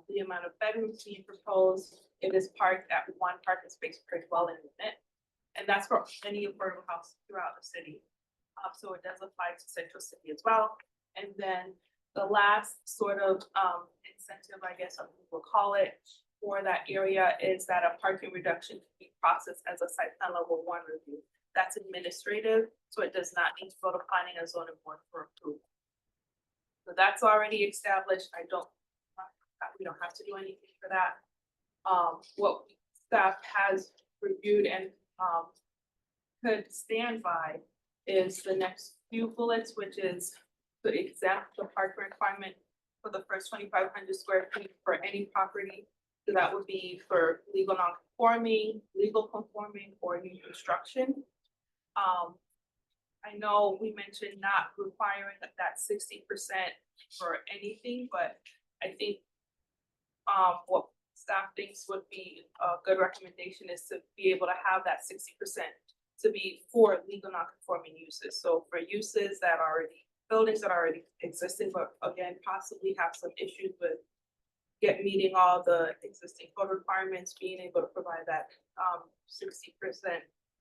the amount of bedrooms being proposed, it is parked at one parking space per dwelling unit. And that's for any affordable house throughout the city. So it does apply to Central City as well. And then the last sort of incentive, I guess we'll call it, for that area is that a parking reduction can be processed as a site plan level 1 review. That's administrative, so it does not need to go to planning and zoning board for approval. So that's already established. We don't have to do anything for that. What staff has reviewed and could stand by is the next few bullets, which is to exempt the parking requirement for the first 2,500 square feet for any property. So that would be for legal non-conforming, legal conforming, or new construction. I know we mentioned not requiring that 60% for anything, but I think what staff thinks would be a good recommendation is to be able to have that 60% to be for legal non-conforming uses. So for uses that are already, buildings that are already existing, but again, possibly have some issues with meeting all the existing code requirements, being able to provide that 60%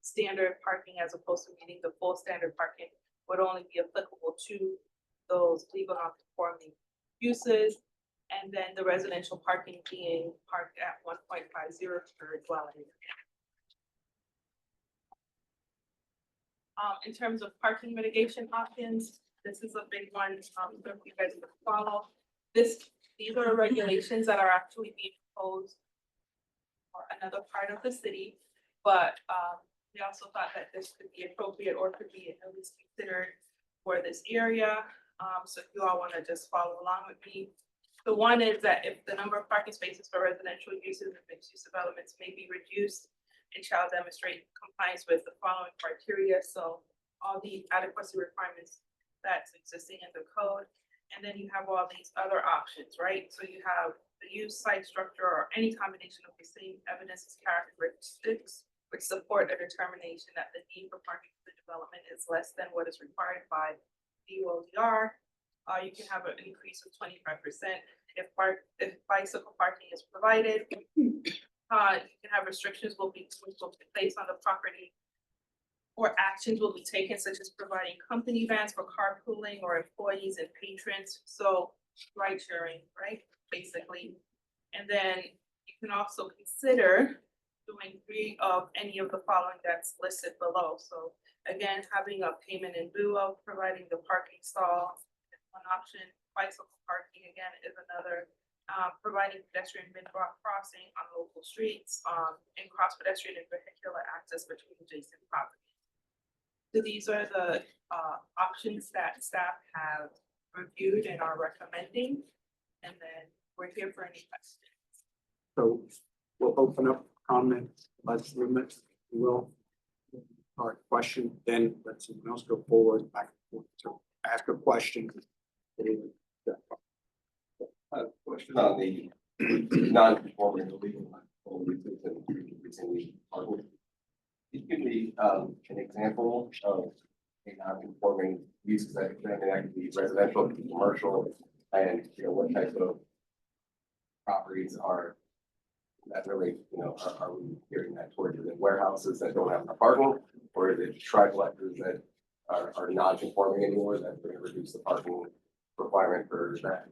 standard parking as opposed to meeting the full standard parking would only be applicable to those legal non-conforming uses. And then the residential parking being parked at 1.50 per dwelling. In terms of parking mitigation options, this is a big one, for you guys to follow. These are regulations that are actually being proposed for another part of the city, but we also thought that this could be appropriate or could be at least considered for this area. So if you all want to just follow along with me. The one is that if the number of parking spaces for residential uses and mixed use developments may be reduced and shall demonstrate compliance with the following criteria. So all the adequacy requirements that's existing in the code. And then you have all these other options, right? So you have the use, site structure, or any combination of the same evidences, characteristics, which support a determination that the need for parking for the development is less than what is required by DODR. You can have an increase of 25% if bicycle parking is provided. You can have restrictions will be placed on the property, or actions will be taken, such as providing company vans for carpooling or employees and patrons. So ride sharing, right? Basically. And then you can also consider doing 3 of any of the following that's listed below. So again, having a payment in lieu of providing the parking stall is one option. Bicycle parking again is another. Providing pedestrian mid-block crossing on local streets, and cross pedestrian and vehicular access between adjacent properties. So these are the options that staff have reviewed and are recommending. And then we're here for any questions. So we'll open up comments, let's limit, we'll start question, then let someone else go forward, back and forth to ask a question. Question on the non-conforming illegal uses and recently. Can you give me an example of a non-conforming uses that could be residential, commercial, and what type of properties are that really, are we hearing that towards the warehouses that don't have enough parking, or is it triplexes that are non-conforming anymore that's going to reduce the parking requirement for that?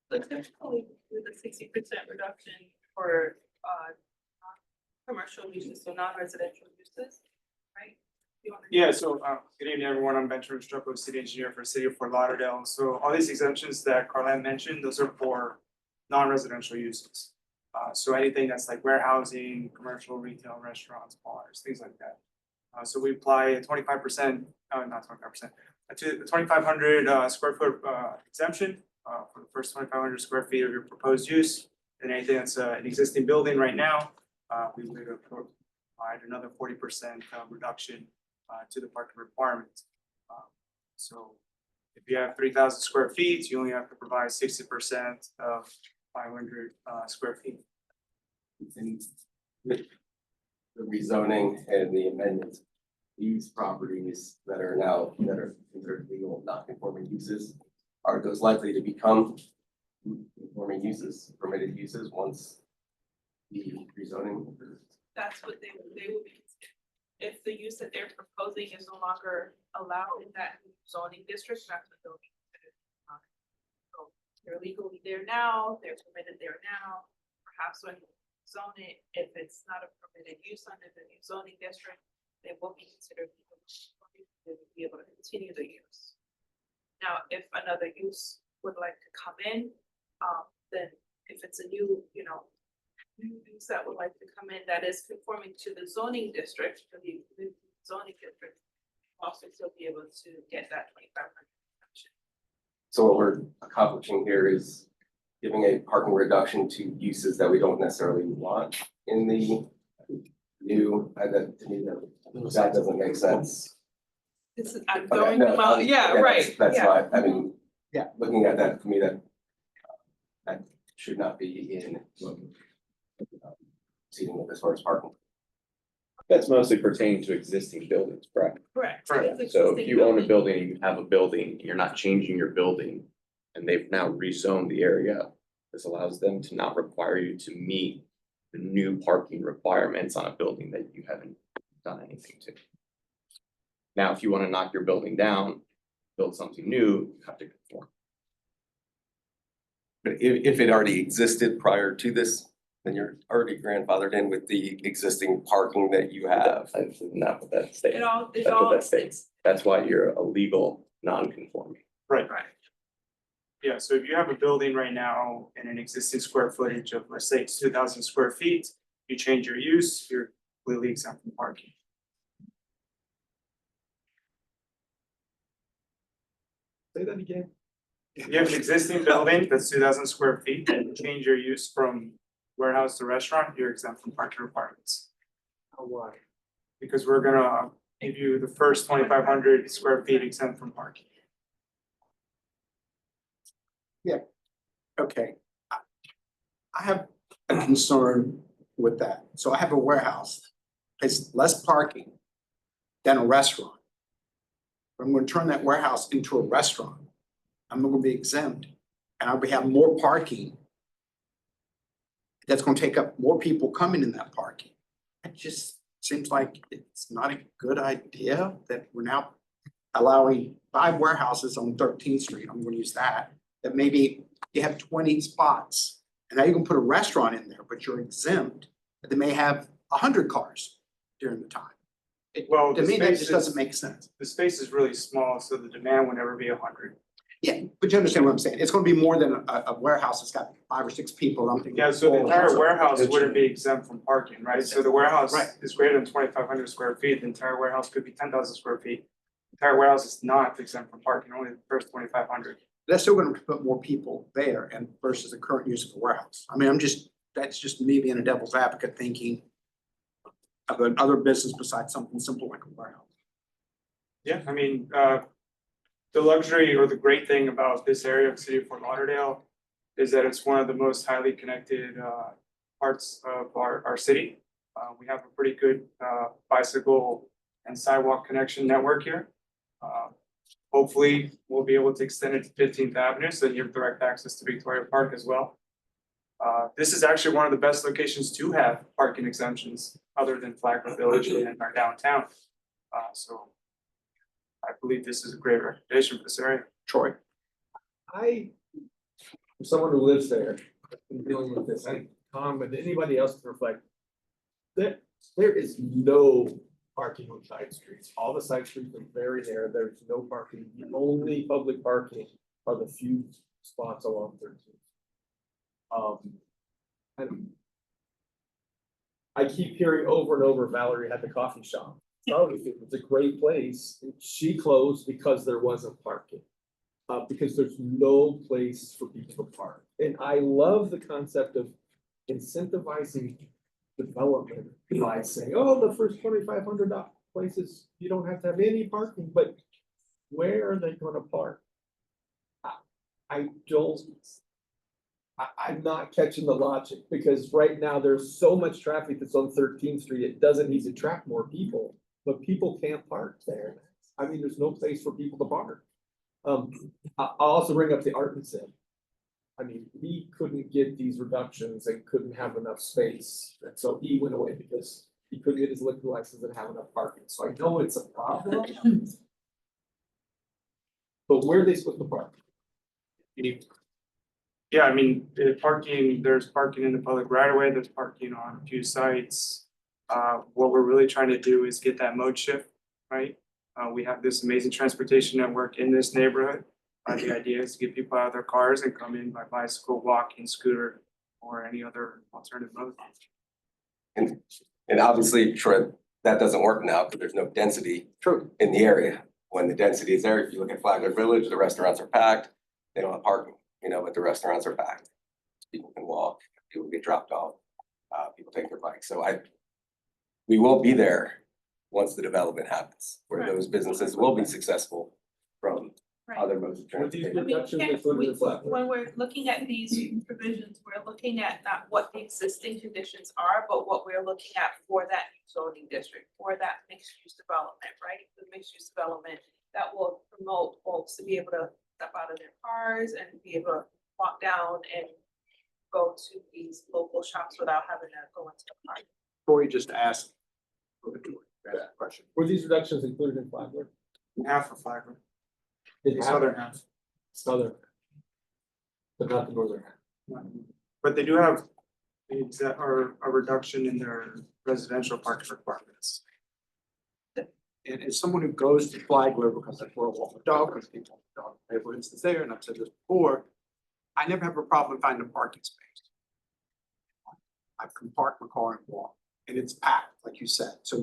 So typically with a 60% reduction for commercial uses, so non-residential uses, right? Yeah, so good evening, everyone. I'm Benjamin Strucco, city engineer for City of Fort Lauderdale. So all these exemptions that Carlene mentioned, those are for non-residential uses. So anything that's like warehousing, commercial, retail, restaurants, bars, things like that. So we apply a 25%, not 25%, to the 2,500 square foot exemption for the first 2,500 square feet of your proposed use. And anything that's an existing building right now, we would provide another 40% reduction to the parking requirements. So if you have 3,000 square feet, you only have to provide 60% of 500 square feet. And with the rezoning and the amendments, these properties that are considered legal non-conforming uses, are those likely to become conforming uses, permitted uses once the rezoning? That's what they will be considered. If the use that they're proposing is no longer allowed in that zoning district, that's what they'll be considered. So they're legally there now, they're permitted there now. Perhaps when you zone it, if it's not a permitted use under the new zoning district, they will be considered legal. They will be able to continue the use. Now, if another use would like to come in, then if it's a new, new use that would like to come in that is conforming to the zoning district, for the zoning district also still be able to get that 2,500. So what we're accomplishing here is giving a parking reduction to uses that we don't necessarily want in the new, that, to me, that doesn't make sense. This is, I'm Okay, going no, about, yeah, that's- right, That's yeah. why, I mean, Yeah. looking at that, for me, that should not be in seating as far as parking. That's mostly pertaining to existing buildings, correct? Correct. Correct. It's So if existing you own a building. building, you have a building, you're not changing your building, and they've now rezoned the area. This allows them to not require you to meet the new parking requirements on a building that you haven't done anything to. Now, if you wanna knock your building down, build something new, you have to conform. But if it already existed prior to this, then you're already grandfathered in with the existing parking that you have. That's not what that states. It all, That's what that states. That's why you're a legal non-conforming. Right. Right. Yeah, so if you have a building right now in an existing square footage of, let's say, it's 2,000 square feet, you change your use, you're completely exempt from parking. Say that again. If you have an existing building that's 2,000 square feet and you change your use from warehouse to restaurant, you're exempt from parking requirements. Why? Because we're gonna give you the first 2,500 square feet exempt from parking. Okay. I have a concern with that. So I have a warehouse. It's less parking than a restaurant. I'm gonna turn that warehouse into a restaurant. I'm gonna be exempt and I'll be having more parking. That's gonna take up more people coming in that parking. It just seems like it's not a good idea that we're now allowing 5 warehouses on 13th Street. I'm gonna use that maybe you have 20 spots. And now you can put a restaurant in there, but you're exempt. They may have 100 cars during the time. Well, To the me, that space just is- doesn't make sense. The space is really small, so the demand would never be 100. Yeah, but you understand what I'm saying? It's gonna be more than a warehouse that's got 5 or 6 people. I'm thinking. Yeah, so the entire Oh, warehouse wouldn't be exempt from parking, right? So the warehouse Right. is greater than 2,500 square feet, the entire warehouse could be 10,000 square feet. The entire warehouse is not exempt from parking, only the first 2,500. That's still gonna put more people there and versus the current use of a warehouse. I mean, that's just me being a devil's advocate thinking of another business besides something simple like a warehouse. Yeah, I mean, the luxury or the great thing about this area of the city of Fort Lauderdale is that it's one of the most highly connected parts of our city. We have a pretty good bicycle and sidewalk connection network here. Hopefully, we'll be able to extend it to 15th Avenue, so you have direct access to Victoria Park as well. This is actually one of the best locations to have parking exemptions, other than Flagler Village and our downtown. So I believe this is a great recommendation for this area. Troy? I'm someone who lives there, been dealing with this, and Tom and anybody else can reflect. That there is no parking on side streets. All the side streets are very narrow. There's no parking. The only public parking are the few spots along 13th. And I keep hearing over and over, Valerie had the coffee shop. Oh, it's a great place. She closed because there wasn't parking. Because there's no place for people to park. And I love the concept of incentivizing development by saying, oh, the first 2,500 places, you don't have to have any parking, but where are they gonna park? I'm not catching the logic, because right now there's so much traffic that's on 13th Street, it doesn't need to attract more people, but people can't park there. I mean, there's no place for people to park. I'll also bring up the art museum. I mean, he couldn't get these reductions and couldn't have enough space, and so he went away because he couldn't get his liquor license and have enough parking, so I know it's a problem. But where are they supposed to park? Yeah, I mean, there's parking in the public right of way, there's parking on a few sites. What we're really trying to do is get that mode shift, right? We have this amazing transportation network in this neighborhood. The idea is to get people out of their cars and come in by bicycle, walking, scooter, or any other alternative mode. And obviously, Troy, that doesn't work now because there's no density True. in the area. When the density is there, if you look at Flagler Village, the restaurants are packed. They don't have parking, but the restaurants are packed. People can walk, people get dropped off, people take their bikes. So we will be there once the development happens, where Right. those businesses will be successful from Right. other modes of With these transportation. reductions can't- included in we- Flagler. When we're looking at these provisions, we're looking at not what the existing conditions are, but what we're looking at for that zoning district, for that mixed use development, right? The mixed use development that will promote folks to be able to step out of their cars and be able to walk down and go to these local shops without having to go into the park. Corey just asked. That question. Were these reductions included in Flagler? Half of Flagler, In the half? southern half. Southern. But not the northern half. But they do have a reduction in their residential parking requirements. And as someone who goes to Flagler because that's where I walk the dog, because people walk the dog, for instance, there, and I've said this before, I never have a problem finding a parking space. I can park my car and walk, and it's packed, like you said. So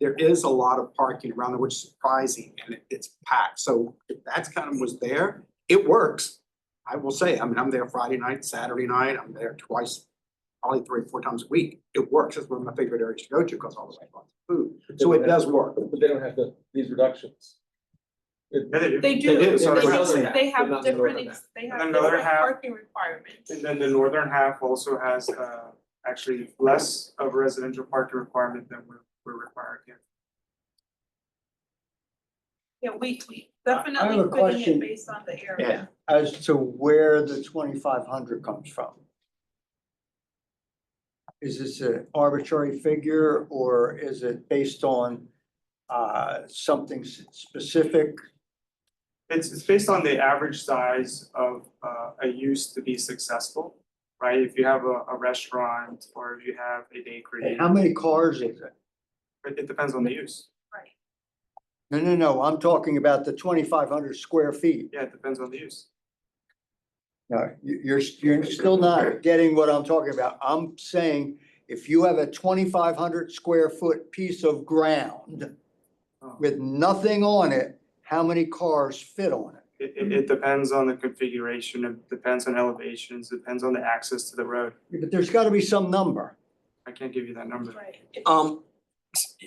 there is a lot of parking around there, which is surprising, and it's packed. So if that's kind of was there, it works. I will say, I mean, I'm there Friday night, Saturday night, I'm there twice, probably 3 or 4 times a week. It works. It's one of my favorite areas to go to because all the restaurants have food. So it does work. But they don't have these reductions. Yeah, they do. They do, They do, so they it's have, southern half, they but have not the different, northern half. they And have then the other different half- parking requirements. And then the northern half also has actually less of a residential parking requirement than we're required here. Yeah, we I have definitely a putting question. it based on the area. As to where the 2,500 comes from. Is this an arbitrary figure or is it based on something specific? It's based on the average size of a use to be successful, right? If you have a restaurant or if you have a bakery, And how many cars is it? it depends on the use. Right. No, I'm talking about the 2,500 square feet. Yeah, it depends on the use. No, you're still not getting what I'm talking about. I'm saying if you have a 2,500 square foot piece of ground with nothing on it, how many cars fit on it? It depends on the configuration, it depends on elevations, it depends on the access to the road. But there's gotta be some number. I can't give you that number. Right.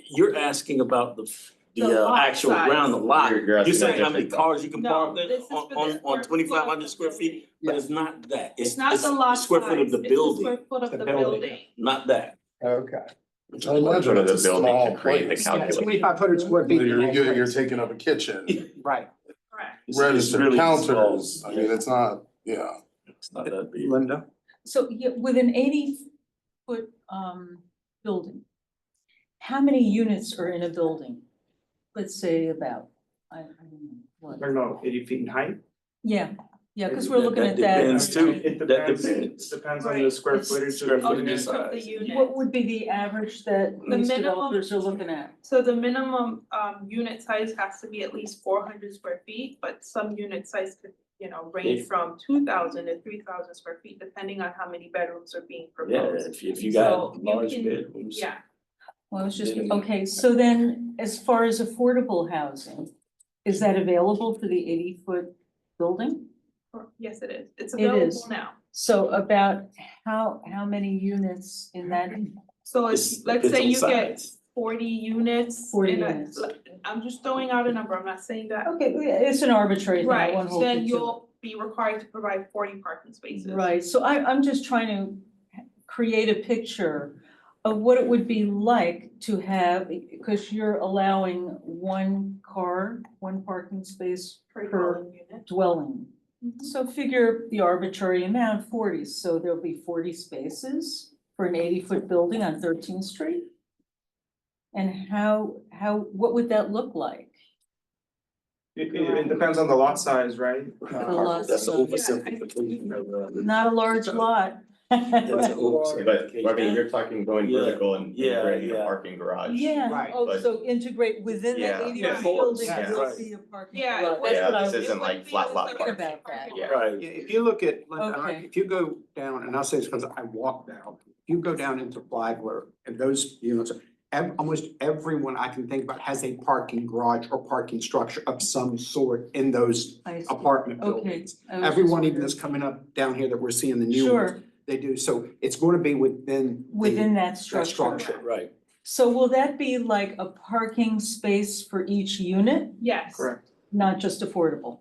You're asking about the The lot actual size. ground, the lot. You're asking You're saying about how many different- cars you can No, park there this is for the on square foot 2,500 of square the feet? But it's not that. It's not the lot square foot of size, the it's building, square foot of The the building. building. not that. Okay. I imagine it's a building to create the Yeah, calculation. 2,500 square feet. You're taking up a kitchen, Right. Correct. It's registered really counters, small. I mean, it's not, yeah. It's not that big. Linda? So yeah, with an 80-foot building, how many units are in a building? Let's say about, I don't know, I what? don't know, 80 feet in height? Yeah, because we're looking at that. depends too. It That depends, depends. it depends on the Right. square It's footage of square the Of footage the, unit. of the unit. What would be the average that The these minimum- developers are looking at? So the minimum unit size has to be at least 400 square feet, but some unit size could, range from 2,000 to 3,000 square feet, depending on how many bedrooms are being Yeah, proposed. if you So got you large can- bedrooms. Yeah, Well, it's just, Then- okay, so then as far as affordable housing, is that available for the 80-foot building? yes, it is. It's It available is. now. So about how many units in that? So It's- let's depends say on you get size. 40 units. 40 in a- units. I'm just throwing out a number, I'm not saying that. Okay, it's an arbitrary thing, I Right, won't hold you to then it. you'll be required to provide 40 parking spaces. Right, so I'm just trying to create a picture of what it would be like to have, because you're allowing one parking space Per per dwelling unit. dwelling. Mhm. So figure the arbitrary amount, 40, so there'll be 40 spaces for an 80-foot building on 13th Street? And what would that look like? It depends on the lot size, right? The lot That's size. an oversimplification of Not a large lot. That's an But, I oversimplification. mean, you're talking going Yeah, vertical and yeah, integrating a yeah. parking garage. Yeah, Right. oh, so integrate within the Yeah, 80 yeah. building, Yeah. will be a parking Yeah, garage. it That's Yeah, what I this was isn't like flat lot thinking parking. about that. Yeah. Right. Yeah, if you look at, Okay. if you go down, and I'll say this because I walk down, if you go down into Flagler and those units, almost everyone I can think about has a parking garage or parking structure of some sort in those I see. apartment Okay. buildings. I was just Everyone even wondering. that's coming up down here that we're seeing the new ones, Sure, they do. So it's going to be within within that that structure. structure. Right. So will that be like a parking space for each unit, Yes. Correct. not just affordable?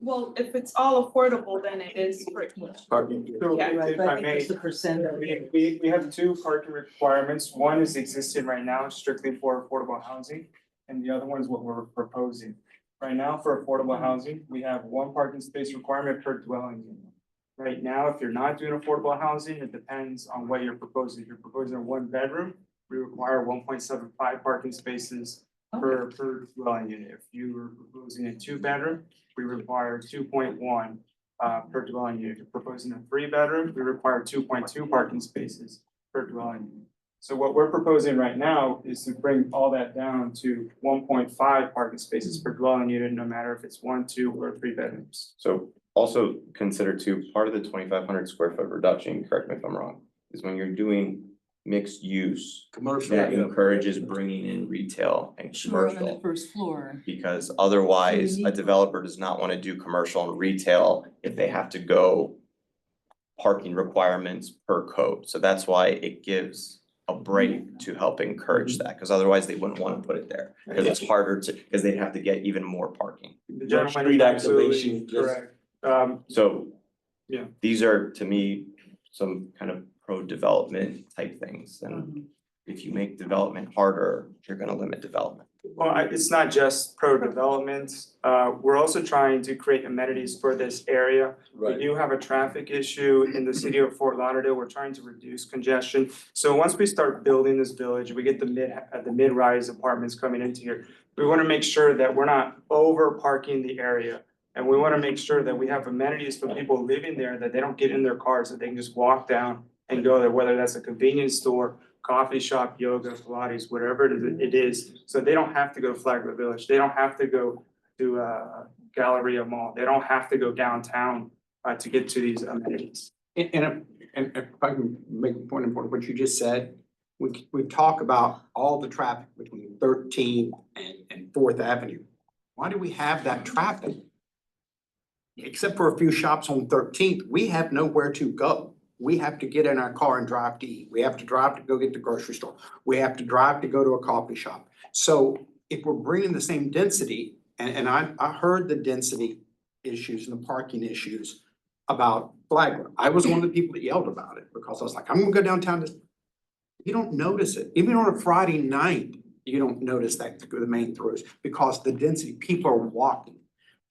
Well, if it's all affordable, then it is for each. Parking. So Yeah, if I may, It's a percent of it. we have two parking requirements. One is existing right now strictly for affordable housing. And the other one is what we're proposing. Right now for affordable housing, we have one parking space requirement per dwelling unit. Right now, if you're not doing affordable housing, it depends on what you're proposing. If you're proposing a 1-bedroom, we require 1.75 parking spaces per dwelling unit. If you were proposing a 2-bedroom, we require 2.1 per dwelling unit. If you're proposing a 3-bedroom, we require 2.2 parking spaces per dwelling unit. So what we're proposing right now is to bring all that down to 1.5 parking spaces per dwelling unit, no matter if it's 1, 2, or 3 bedrooms. So also consider too, part of the 2,500 square foot reduction, correct me if I'm wrong, is when you're doing mixed use. Commercial. That encourages bringing in retail and Sure, on the commercial. first floor. Because otherwise, So you a need- developer does not want to do commercial and retail if they have to go parking requirements per code. So that's why it gives a break to help encourage that, because otherwise they wouldn't want to put it there. Because it's harder to, because they'd have to get even more parking. The gentleman street is absolutely activation, just- correct. So Yeah. these are, to me, some kind of pro-development type things. And if you make development harder, you're gonna limit development. Well, it's not just pro-development. We're also trying to create amenities for this area. We do have a traffic issue in the city of Fort Lauderdale. We're trying to reduce congestion. So once we start building this village, we get the mid-rise apartments coming into here. We want to make sure that we're not over parking the area. And we want to make sure that we have amenities for people living there, that they don't get in their cars, that they can just walk down and go there, whether that's a convenience store, coffee shop, yoga, Pilates, whatever it is. So they don't have to go to Flagler Village. They don't have to go to Galleria Mall. They don't have to go downtown to get to these amenities. And if I can make a point important, what you just said, we talk about all the traffic between 13th and 4th Avenue. Why do we have that traffic? Except for a few shops on 13th, we have nowhere to go. We have to get in our car and drive to eat. We have to drive to go get to the grocery store. We have to drive to go to a coffee shop. So if we're bringing the same density, and I heard the density issues and the parking issues about Flagler. I was one of the people that yelled about it because I was like, I'm gonna go downtown. You don't notice it. Even on a Friday night, you don't notice that to go the main throughs because the density, people are walking.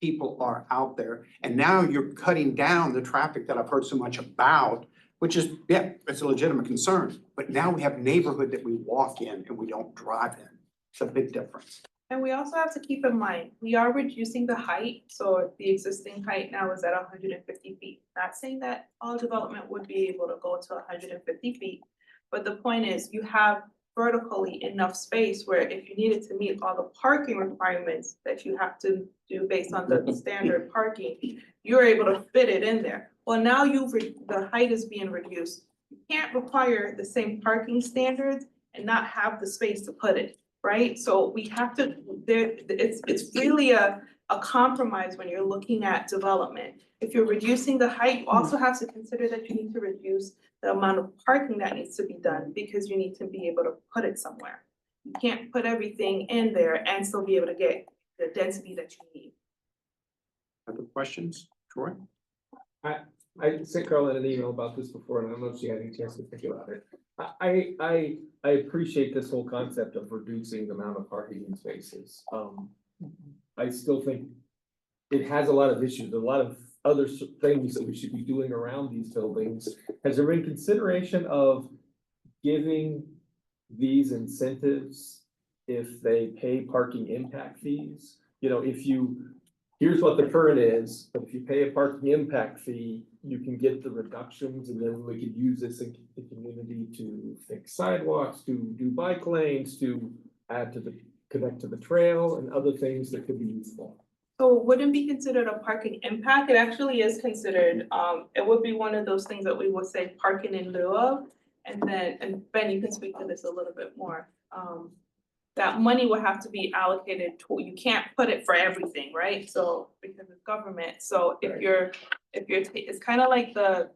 People are out there. And now you're cutting down the traffic that I've heard so much about, which is, yeah, it's a legitimate concern. But now we have neighborhood that we walk in and we don't drive in. It's a big difference. And we also have to keep in mind, we are reducing the height, so the existing height now is at 150 feet. Not saying that all development would be able to go to 150 feet, but the point is, you have vertically enough space where if you needed to meet all the parking requirements that you have to do based on the standard parking, you're able to fit it in there. Well, now the height is being reduced. You can't require the same parking standards and not have the space to put it, right? So we have to, it's really a compromise when you're looking at development. If you're reducing the height, you also have to consider that you need to reduce the amount of parking that needs to be done because you need to be able to put it somewhere. You can't put everything in there and still be able to get the density that you need. Other questions, Troy? I sent Carla an email about this before, and I don't know if she had any chance to think about it. I appreciate this whole concept of reducing the amount of parking spaces. I still think it has a lot of issues, a lot of other things that we should be doing around these buildings. Has there been consideration of giving these incentives if they pay parking impact fees? You know, here's what the current is, but if you pay a parking impact fee, you can get the reductions, and then we could use this in the community to fix sidewalks, to do bike lanes, to add to connect to the trail and other things that could be useful. So it wouldn't be considered a parking impact. It actually is considered, it would be one of those things that we would say parking in lieu of. And then, and Ben, you can speak to this a little bit more. That money will have to be allocated to, you can't put it for everything, right? So, because it's government, so if you're, it's kind of like the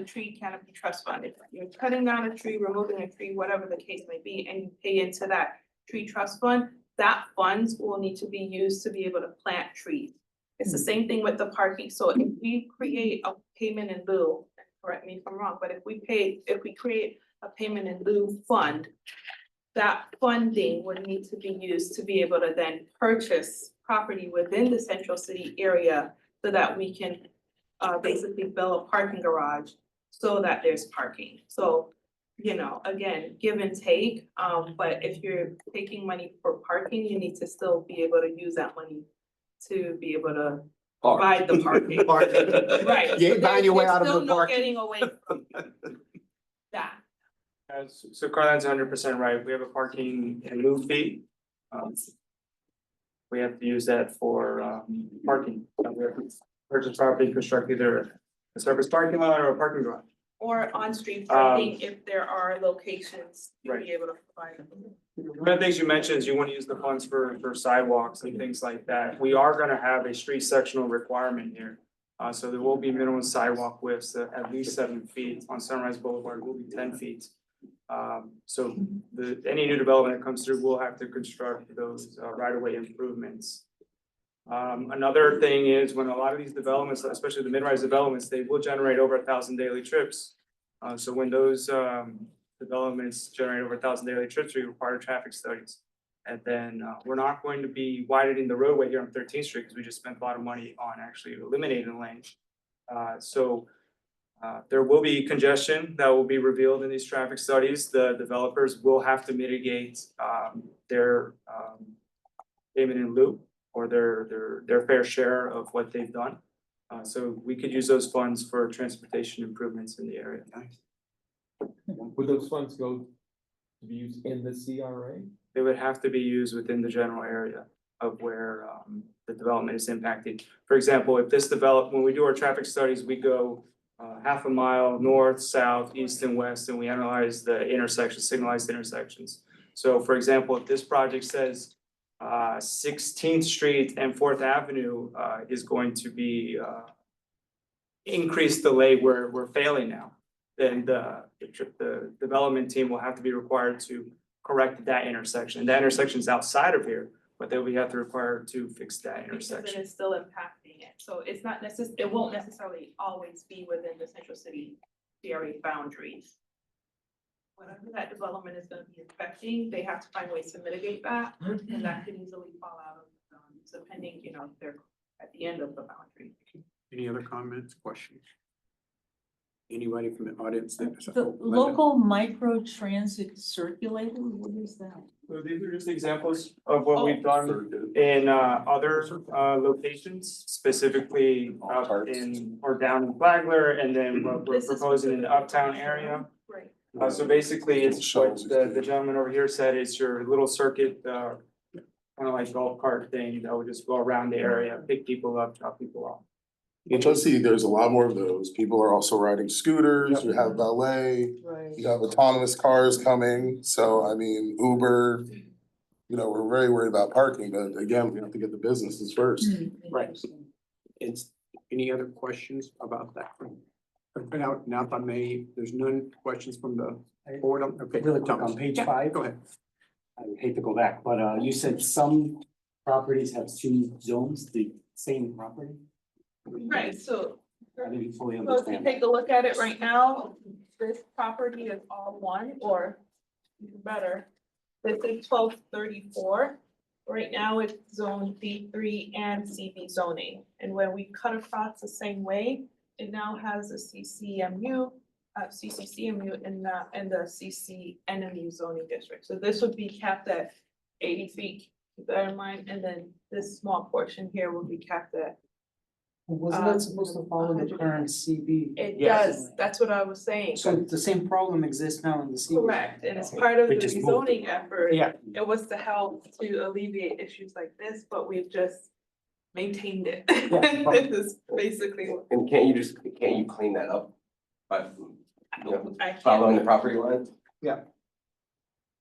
tree canopy trust fund. If you're cutting down a tree, removing a tree, whatever the case may be, and you pay into that tree trust fund, that funds will need to be used to be able to plant trees. It's the same thing with the parking. So if we create a payment in lieu, correct me if I'm wrong, but if we create a payment in lieu fund, that funding would need to be used to be able to then purchase property within the central city area so that we can basically build a parking garage so that there's parking. So, you know, again, give and take, but if you're taking money for parking, you need to still be able to use that money to be able to provide the parking. Right. You ain't buying your way out of There's the still no parking. getting away from that. So Carline's 100% right. We have a parking in lieu fee. We have to use that for parking. We have to purchase property, construct either a surface parking lot or a parking garage. Or on-street parking if there are locations to Right. be able to provide. One of the things you mentioned is you want to use the funds for sidewalks and things like that. We are gonna have a street sectional requirement here. So there will be minimum sidewalk widths at least 7 feet. On Sunrise Boulevard will be 10 feet. So any new development that comes through will have to construct those right-of-way improvements. Another thing is when a lot of these developments, especially the mid-rise developments, they will generate over 1,000 daily trips. So when those developments generate over 1,000 daily trips, we require traffic studies. And then we're not going to be widening the roadway here on 13th Street because we just spent a lot of money on actually eliminating lanes. So there will be congestion that will be revealed in these traffic studies. The developers will have to mitigate their payment in lieu or their fair share of what they've done. So we could use those funds for transportation improvements in the area. Would those funds go to be used in the CRA? They would have to be used within the general area of where the development is impacted. For example, if this when we do our traffic studies, we go half a mile north, south, east, and west, and we analyze the intersections, signalized intersections. So for example, if this project says 16th Street and 4th Avenue is going to be increased delay, we're failing now, then the development team will have to be required to correct that intersection. That intersection is outside of here, but then we have to require to fix that Because intersection. it is still impacting it, so it's not it won't necessarily always be within the central city CRA boundaries. Whatever that development is gonna be affecting, they have to find ways to mitigate that, and that could easily fall out of, depending, you know, if they're at the end of the boundary. Any other comments, questions? Anybody from the audience? The local micro transit circulator, what is that? So these are just examples of what we've done in other locations, specifically up in or down in Flagler, and then what we're This is proposing in the uptown area. Right. So basically, it's what the gentleman over here said, it's your little circuit, kind of like golf cart thing that would just go around the area, pick people up, drop people off. Which I see, there's a lot more of those. People are also riding scooters, you have valet, Right. you have autonomous cars coming, so I mean, Uber. You know, we're very worried about parking, but again, we have to get the businesses first. Right. It's, any other questions about that? Now, if I may, there's none questions from the board, okay. Really quick, Thomas. on page Yeah, 5. Go ahead. I hate to go back, but you said some properties have 2 zones, the same property? Right, so I didn't fully if you understand. take a look at it right now, this property is all one, or even better, this is 1234. Right now it's zone B3 and CB zoning, and when we cut across the same way, it now has a CCMU, CCCMU and the CCNMU zoning district. So this would be capped at 80 feet, keep that in mind, and then this small portion here will be capped at. Wasn't that supposed to follow the current CB? It Yes. does, that's what I was saying. So the same problem exists now in the CB? Correct, and it's part of the We just moved rezoning effort. Yeah. It was to help to alleviate issues like this, but we've just maintained it. Yeah. This is basically, And can't you clean that up? But I can't. Following the property line?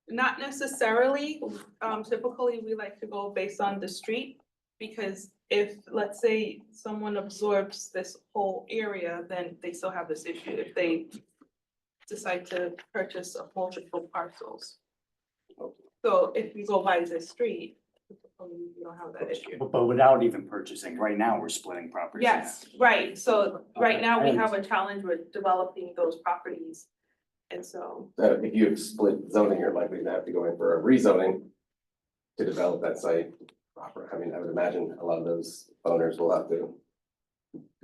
Not necessarily, typically we like to go based on the street. Because if, let's say, someone absorbs this whole area, then they still have this issue if they decide to purchase multiple parcels. So if you go by the street, typically you don't have that issue. But without even purchasing, right now, we're splitting properties. Yes, right, so right now we Okay. have a challenge with developing those properties. And so, If you have split zoning, you're likely to have to go in for a rezoning to develop that site proper. I mean, I would imagine a lot of those owners will have to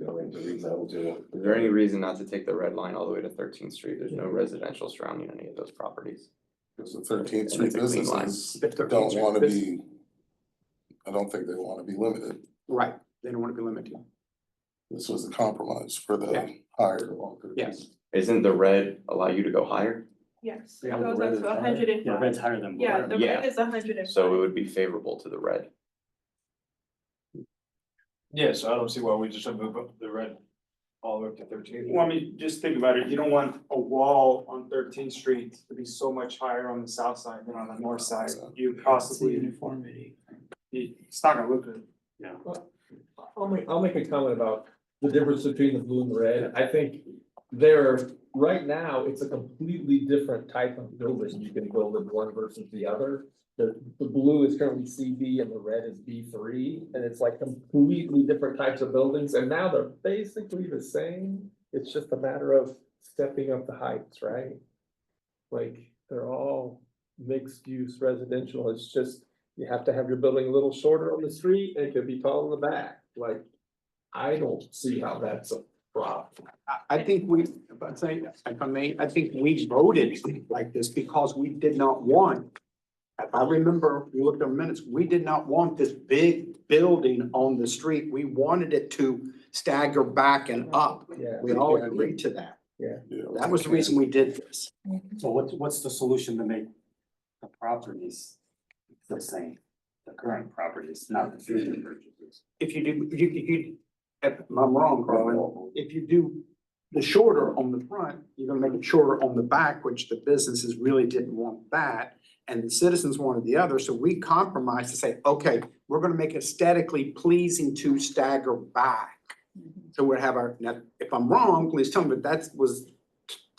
go into rezone to. Is there any reason not to take the red line all the way to 13th Street? There's no residential surrounding any of those properties. Because the 13th And Street it's a clean line. businesses The 13th don't Street wanna business- be, I don't think they wanna be limited. Right, they don't want to be limited. This was a compromise for Yeah. the higher. Yes. Isn't the red allow you to go higher? yes, Yeah, it the goes red up is to higher. 105. Yeah, red's higher than blue. Yeah, the Yeah. red is 105. So it would be favorable to the red. Yeah, so I don't see why we just move up the red all the way up to 13. Well, I mean, just think about it, you don't want a wall on 13th Street to be so much higher on the south side than on the north side. You possibly, uniformity. it's not gonna look good. Yeah. I'll make a comment about the difference between the blue and the red. I think right now, it's a completely different type of building you can build in one versus the other. The blue is currently CB and the red is B3, and it's like completely different types of buildings, and now they're basically the same. It's just a matter of stepping up the heights, right? Like, they're all mixed use residential. It's just, you have to have your building a little shorter on the street and it could be tall in the back. Like, I don't see how that's a problem. I think if I may, I think we voted like this because we did not want. If I remember, you looked at the minutes, we did not want this big building on the street. We wanted it to stagger back and up. Yeah. We all agreed to that. Yeah, That was the reason we did this. So what's the solution to make the properties the same, the current properties, not the future purchases? If you do, if I'm wrong, Carlin, if you do the shorter on the front, you're gonna make it shorter on the back, which the businesses really didn't want that. And the citizens wanted the other, so we compromised to say, okay, we're gonna make it aesthetically pleasing to stagger back. So we'll have our, now, if I'm wrong, please tell me, but that was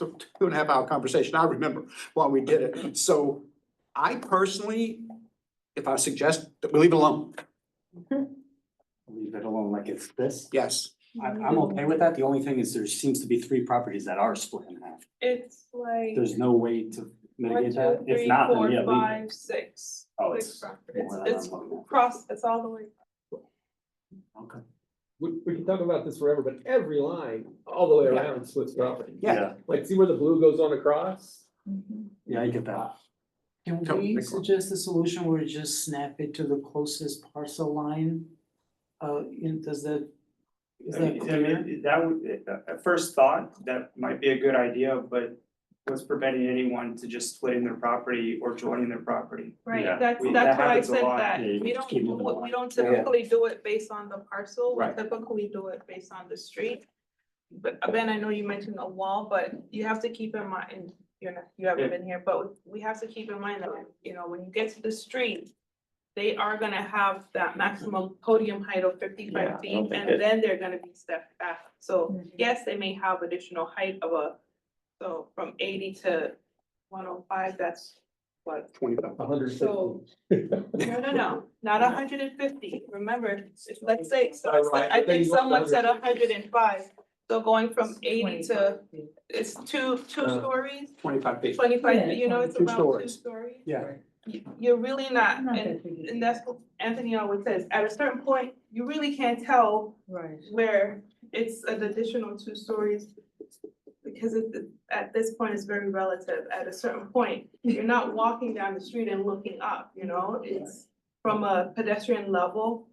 2.5 hour conversation, I remember while we did it. So I personally, if I suggest that we leave it alone, Leave it alone like it's this? yes. I'm okay with that. The only thing is there seems to be 3 properties that are split in half. It's like There's no way to 1, mitigate 2, that? 3, If not, then 4, yeah, leave 5, it. 6. Oh, Six it's properties. more than It's I'm looking at. cross, it's all the way. Okay. We can talk about this forever, but every line, all the way around splits property. Yeah. Like, see where the blue goes on across? Yeah, I get that. Tell Can we Nick. suggest a solution where we just snap it to the closest parcel line? Does that, is that clear? That would, at first thought, that might be a good idea, but what's preventing anyone to just splitting their property or joining their property? Right, Yeah. that's That why I happens a said lot. that, Yeah, you we just don't, keep moving we along. don't typically do it based on the parcel, we Right. typically do it based on the street. But Ben, I know you mentioned a wall, but you have to keep in mind, you haven't been here, but we have to keep in mind that, when you get to the street, they are gonna have that maximum podium height of Yeah, I 55 don't feet, think and it- then they're gonna be stepped back. So yes, they may have additional height so from 80 to 105, that's what? 25. 150. So- No, not 150. Remember, let's say, Right, I but then think you go up to someone said 150. 105. So going from 80 to, it's two stories, 25 feet. 25, Yeah, it's two about 2 stories. stories. Yeah. You're really not, Not and that big. and that's what Anthony always says, at a certain point, you really can't tell Right. where it's an additional 2 stories. Because at this point, it's very relative. At a certain point, you're not walking down the street and looking up, it's from a pedestrian level.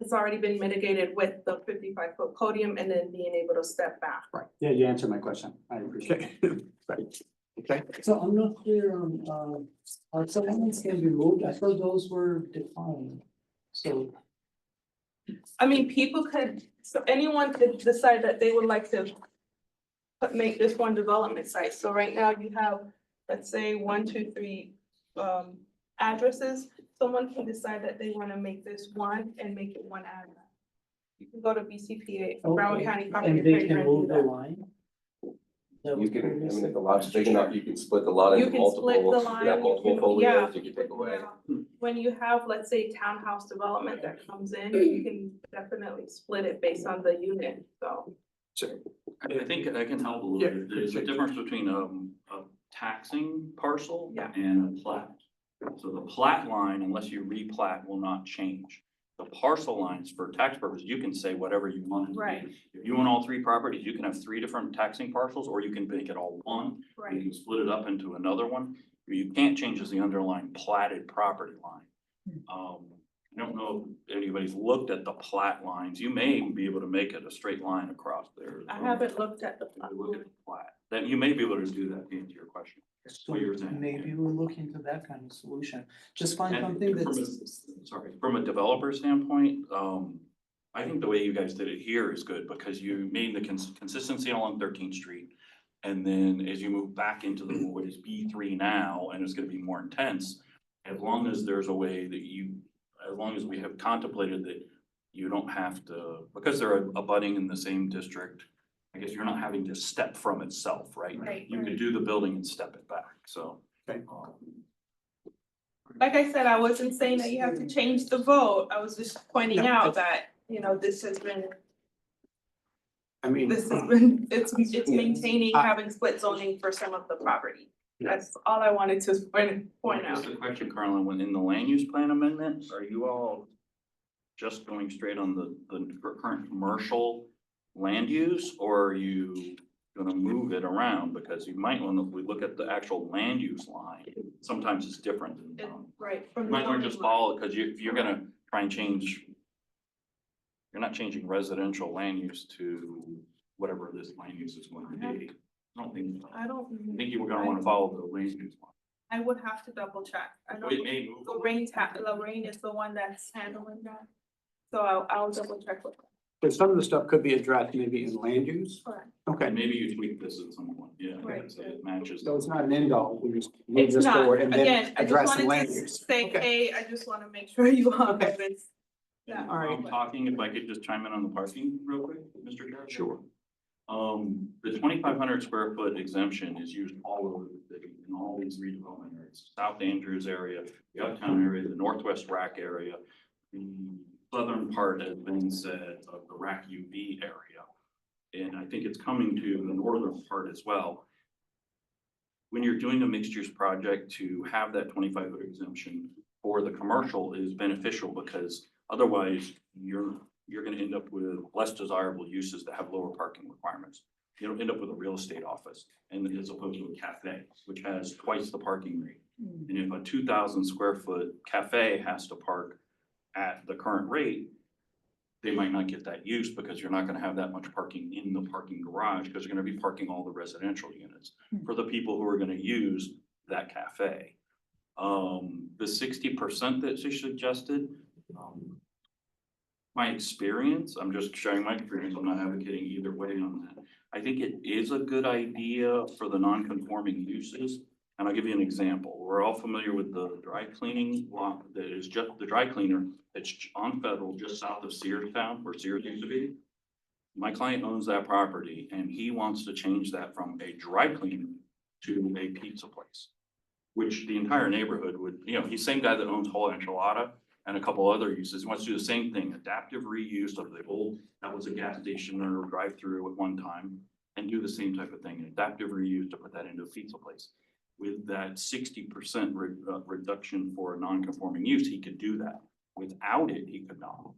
It's already been mitigated with the 55-foot podium and then being able to step back. Yeah, you answered my question. I appreciate it. Okay. Okay, So I'm not clear on, are some lines can be moved? I thought those were defined. So, I mean, anyone could decide that they would like to make this one development site. So right now you have, let's say, 1, 2, 3 addresses. Someone can decide that they wanna make this one and make it one address. You can go to BCPA, Broward Okay, County Property and they Appraiser, can and do move the that. line? That You was can, I mean, previously- if the lot's big enough, you can split the lot You into can split multiple, the you can line, have you multiple can- yeah. folios, you can take away. When you have, let's say, townhouse development that comes in, you can definitely split it based on the unit, so. I think I can help a little bit. There's a difference between a taxing parcel Yeah. and a plat. So the plat line, unless you replat, will not change. The parcel lines for tax purposes, you can say whatever you want it to be. Right. If you own all 3 properties, you can have 3 different taxing parcels, or you can make it all one. You Right. can split it up into another one. What you can't change is the underlying platted property line. I don't know if anybody's looked at the plat lines. You may be able to make it a straight line across there. I haven't looked at the If you look at the plat, then you may be able to do that, to answer your question. So What you were saying. maybe we'll look into that kind of solution. Just find And something from that's. Sorry, from a developer standpoint, I think the way you guys did it here is good because you made the consistency along 13th Street. And then as you move back into the what is B3 now, and it's gonna be more intense, as long as there's a way that as long as we have contemplated that you don't have to, because they're abutting in the same district, I guess you're not having to step from itself, right? Right, You could do the building and step it back, so. Okay. Like I said, I wasn't saying that you have to change the vote. I was just pointing No, out it's- that, this has been, I mean. it's maintaining having split zoning for some of the property. That's all I wanted to point out. Just a question, Carolyn, when in the land use plan amendment, are you all just going straight on the current commercial land use? Or are you gonna move it around? Because you might want to, if we look at the actual land use line, sometimes it's different. Right. You might want to just follow it, because if you're gonna try and change, you're not changing residential land use to whatever this land use is going to be. I think you were gonna want to follow the land use line. I would have to double check. I know It may move. Lorraine is the one that's handling that. So I'll double check with her. But some of the stuff could be addressed maybe in land use. Correct. Okay. And maybe you tweak this at some point, yeah, Right. so it matches. So it's not an end all, we just move It's this not, forward and then again, I just address the wanted land to use. say, Okay. hey, I just wanna make sure you are, Okay. it's, yeah. All right. I'm talking, if I could just chime in on the parking real quick, Mr. Chair? Sure. The 2,500 square foot exemption is used all over the city in all these redevelopment areas, South Andrews area, the Uptown area, the Northwest Rack area. The southern part has been said of the Rack UV area. And I think it's coming to the northern part as well. When you're doing a mixed use project, to have that 25-foot exemption for the commercial is beneficial, because otherwise you're gonna end up with less desirable uses that have lower parking requirements. You'll end up with a real estate office, and as opposed to a cafe, which has twice the parking rate. And if a 2,000 square foot cafe has to park at the current rate, they might not get that use, because you're not gonna have that much parking in the parking garage, because you're gonna be parking all the residential units for the people who are gonna use that cafe. The 60% that she suggested, my experience, I'm just sharing my experience, I'm not advocating either way on that. I think it is a good idea for the non-conforming uses. And I'll give you an example. We're all familiar with the dry cleaning lot that is just the dry cleaner that's on Federal, just south of Searstown, where Sears used to be. My client owns that property, and he wants to change that from a dry cleaner to a pizza place, which the entire neighborhood would, he's the same guy that owns Whole Enchilada and a couple other uses. He wants to do the same thing, adaptive reuse of the old, that was a gas station or drive-through at one time, and do the same type of thing, adaptive reuse to put that into a pizza place. With that 60% reduction for a non-conforming use, he could do that. Without it, he could not.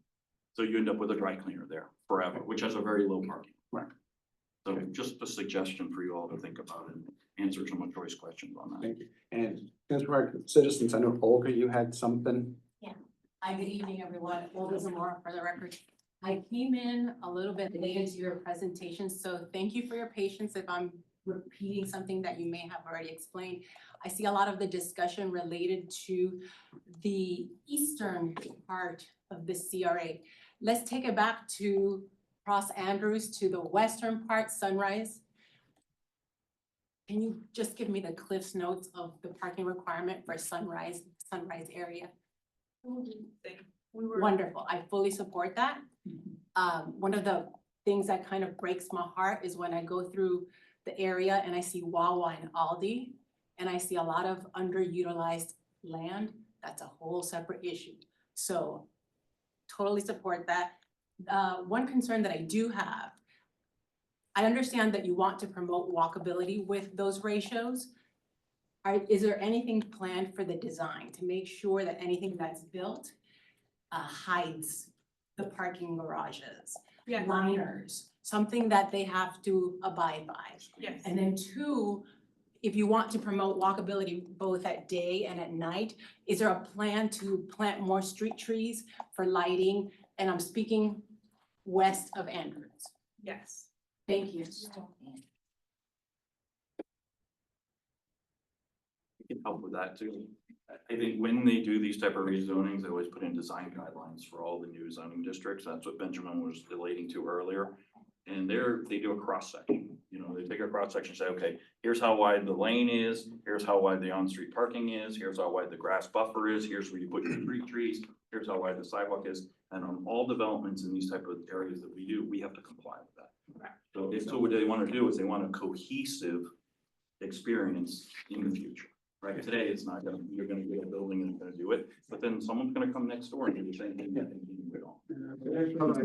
So you end up with a dry cleaner there forever, which has a very low parking. Right. So just a suggestion for you all to think about and answer some of Joyce's questions on that. Thank you. And since we're citizens, I know Olga, you had something. Hi, good evening, everyone. Olga Zamora for the record. I came in a little bit late into your presentation, so thank you for your patience if I'm repeating something that you may have already explained. I see a lot of the discussion related to the eastern part of the CRA. Let's take it back to Cross Andrews, to the western part, Sunrise. Can you just give me the Cliff's Notes of the parking requirement for sunrise area? We were. Wonderful, I fully support that. One of the things that kind of breaks my heart is when I go through the area and I see Wawa and Aldi, and I see a lot of underutilized land. That's a whole separate issue. So totally support that. One concern that I do have, I understand that you want to promote walkability with those ratios. Is there anything planned for the design to make sure that anything that's built hides the parking garages, Yeah. liners, something that they have to abide by? Yes. And then two, if you want to promote walkability both at day and at night, is there a plan to plant more street trees for lighting? And I'm speaking west of Andrews. Yes. Thank you. We can help with that too. I think when they do these type of rezonings, they always put in design guidelines for all the new zoning districts. That's what Benjamin was relating to earlier. And they do a cross section, you know, they take a cross section, say, okay, here's how wide the lane is, here's how wide the on-street parking is, here's how wide the grass buffer is, here's where you put your street trees, here's how wide the sidewalk is. And on all developments in these type of areas that we do, we have to comply with that. So what they want to do is they want a cohesive experience in the future. Right, today it's not gonna, you're gonna get a building and it's gonna do it, but then someone's gonna come next door and do the same thing and continue it on.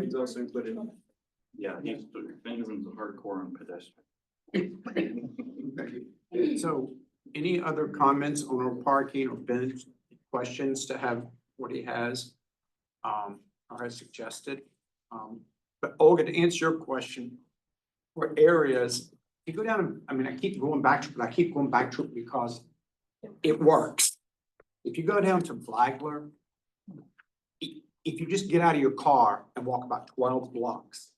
It's also included. Yeah, Benjamin's a hardcore on pedestrian. So any other comments on our parking or Ben's questions to have what he has or has suggested? But Olga, to answer your question, for areas, you go down, I mean, I keep going back to it because it works. If you go down to Flagler, if you just get out of your car and walk about 12 blocks,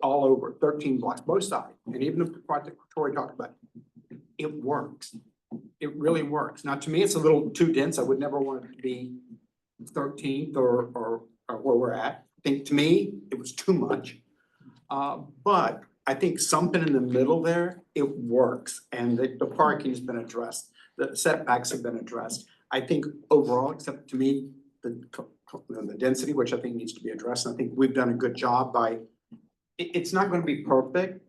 all over, 13 blocks, both sides, and even the part that Troy talked about, it works. It really works. Now, to me, it's a little too dense. I would never want it to be 13th or where we're at. I think to me, it was too much. But I think something in the middle there, it works, and the parking has been addressed. The setbacks have been addressed. I think overall, except to me, the density, which I think needs to be addressed, and I think we've done a good job by, it's not gonna be perfect,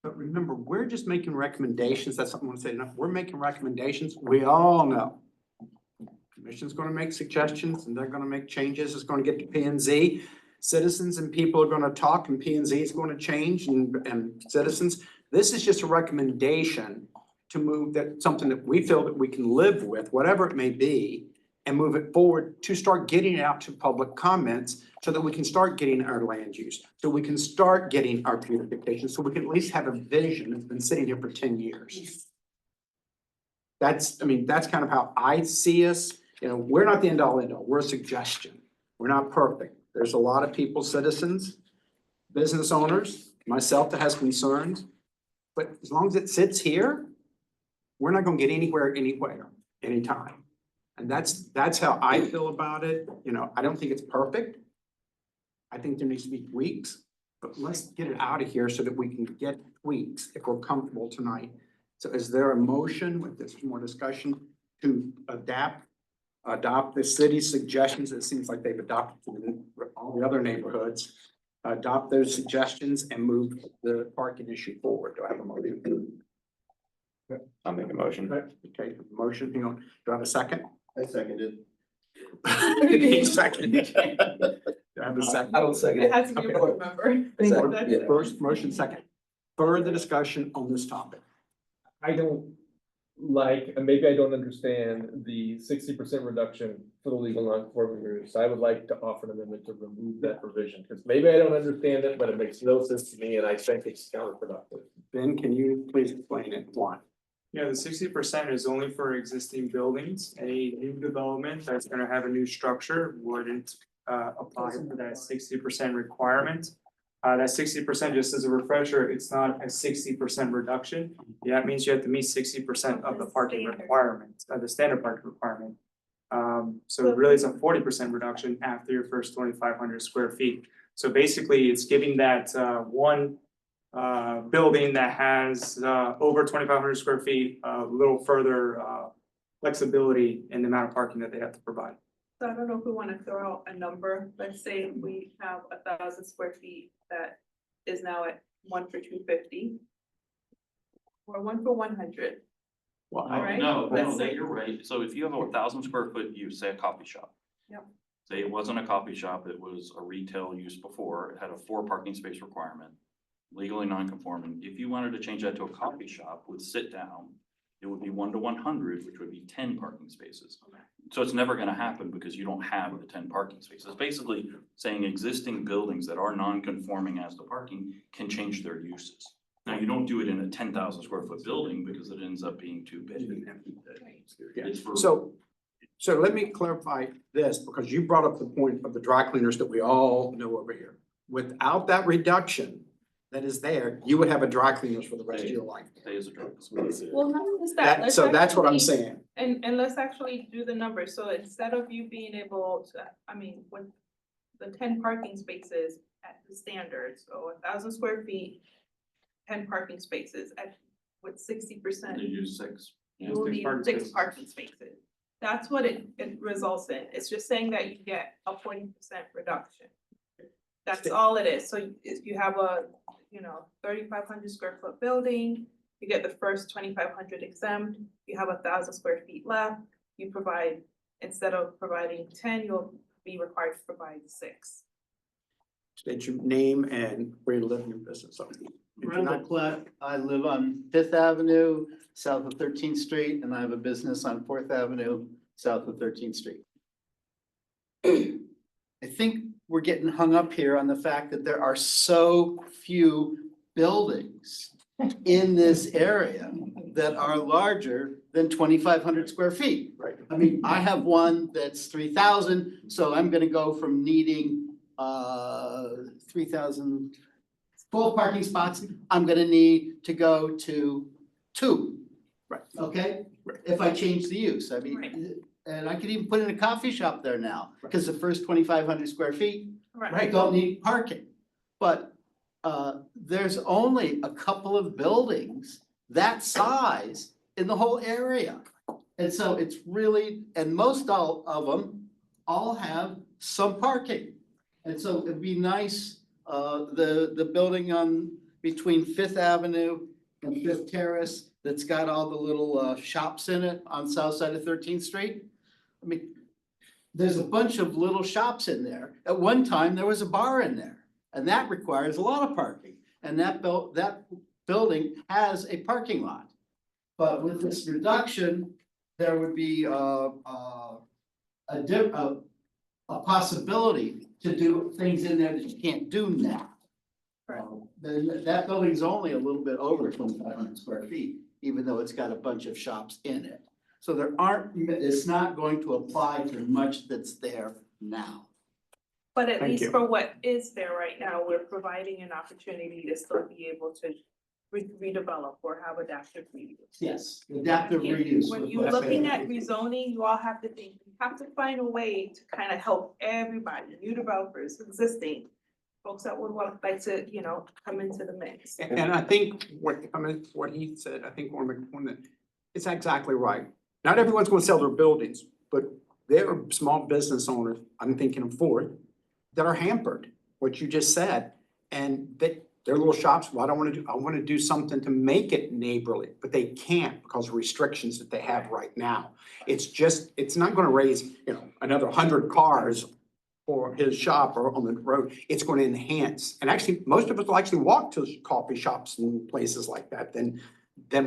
but remember, we're just making recommendations. That's something I want to say enough. We're making recommendations. We all know. Commission's gonna make suggestions and they're gonna make changes. It's gonna get to P and Z. Citizens and people are gonna talk and P and Z is gonna change and citizens. This is just a recommendation to move that, something that we feel that we can live with, whatever it may be, and move it forward to start getting it out to public comments so that we can start getting our land use, so we can start getting our beautification, so we can at least have a vision that's been sitting here for 10 years. That's, I mean, that's kind of how I see us. You know, we're not the end all end all. We're a suggestion. We're not perfect. There's a lot of people, citizens, business owners, myself that has concerns. But as long as it sits here, we're not gonna get anywhere, anytime. And that's how I feel about it. You know, I don't think it's perfect. I think there needs to be tweaks, but let's get it out of here so that we can get tweaks if we're comfortable tonight. So is there a motion with this more discussion to adopt the city's suggestions? It seems like they've adopted all the other neighborhoods. Adopt those suggestions and move the parking issue forward. Do I have a motion? I'll make a motion. Okay, motion, hang on. Do I have a second? I seconded. Second. Do I have a second? I don't second It has to be a board member. That's it. First, motion second. Further discussion on this topic. I don't like, and maybe I don't understand the 60% reduction for the legal non-conforming use. I would like to offer an amendment to remove that provision, because maybe I don't understand it, but it makes no sense to me, and I think it's counterproductive. Ben, can you please explain it? Why? Yeah, the 60% is only for existing buildings. Any new development that's gonna have a new structure wouldn't apply for that 60% requirement. That 60%, just as a refresher, it's not a 60% reduction. Yeah, it means you have to meet 60% of the parking requirement, the standard parking requirement. So really it's a 40% reduction after your first 2,500 square feet. So basically, it's giving that one building that has over 2,500 square feet, a little further flexibility in the amount of parking that they have to provide. So I don't know if we wanna throw out a number, let's say we have 1,000 square feet that is now at 1 for 250. Or 1 for 100. Well, Alright, no, let's no, say- you're right. So if you have a 1,000 square foot use, say a coffee shop. Yep. Say it wasn't a coffee shop, it was a retail use before, it had a 4 parking space requirement, legally non-conforming. If you wanted to change that to a coffee shop with sit down, it would be 1 to 100, which would be 10 parking spaces. So it's never gonna happen because you don't have the 10 parking spaces. Basically saying existing buildings that are non-conforming as to parking can change their uses. Now, you don't do it in a 10,000 square foot building because it ends up being too big. It's for- So let me clarify this, because you brought up the point of the dry cleaners that we all know over here. Without that reduction that is there, you would have a dry cleaners for the rest of your life. Stay as a drug. Well, not just that. Let's So that's what I'm actually- saying. And let's actually do the numbers, so instead of you being able to, I mean, with the 10 parking spaces at the standard, so 1,000 square feet. 10 parking spaces at, with 60%. They use 6. You will need 6 parking spaces. That's what it results in, it's just saying that you get a 40% reduction. That's all it is, so if you have a, 3,500 square foot building, you get the first 2,500 exempt, you have 1,000 square feet left, you provide, instead of providing 10, you'll be required to provide 6. State your name and where you live in your business. Randall Platt, I live on Fifth Avenue, south of 13th Street, and I have a business on Fourth Avenue, south of 13th Street. I think we're getting hung up here on the fact that there are so few buildings in this area that are larger than 2,500 square feet. Right. I mean, I have one that's 3,000, so I'm gonna go from needing 3,000 full parking spots, I'm gonna need to go to 2. Right. Okay? Right. If I change the use, I mean, and I could even put in a coffee shop there now, because the first 2,500 square feet, I don't need parking. But there's only a couple of buildings that size in the whole area. And so it's really, and most all of them all have some parking. And so it'd be nice, the building on between Fifth Avenue and Fifth Terrace that's got all the little shops in it on south side of 13th Street. I mean, there's a bunch of little shops in there. At one time, there was a bar in there, and that requires a lot of parking. And that building has a parking lot. But with this reduction, there would be a possibility to do things in there that you can't do now. That building's only a little bit over 2,500 square feet, even though it's got a bunch of shops in it. So it's not going to apply to much that's there now. But at Thank least you. for what is there right now, we're providing an opportunity to still be able to redevelop or have adaptive reuse. Yes, adaptive reuse. When you're looking at rezoning, you all have to think, you have to find a way to kind of help everybody, new developers, existing. Folks that would like to, come into the mix. And I think what he said, I think it's exactly right. Not everyone's gonna sell their buildings, but there are small business owners, I'm thinking of Ford, that are hampered, what you just said. And their little shops, well, I wanna do something to make it neighborly, but they can't because of restrictions that they have right now. It's not gonna raise, another 100 cars for his shop or on the road. It's gonna enhance. And actually, most of us will actually walk to coffee shops and places like that than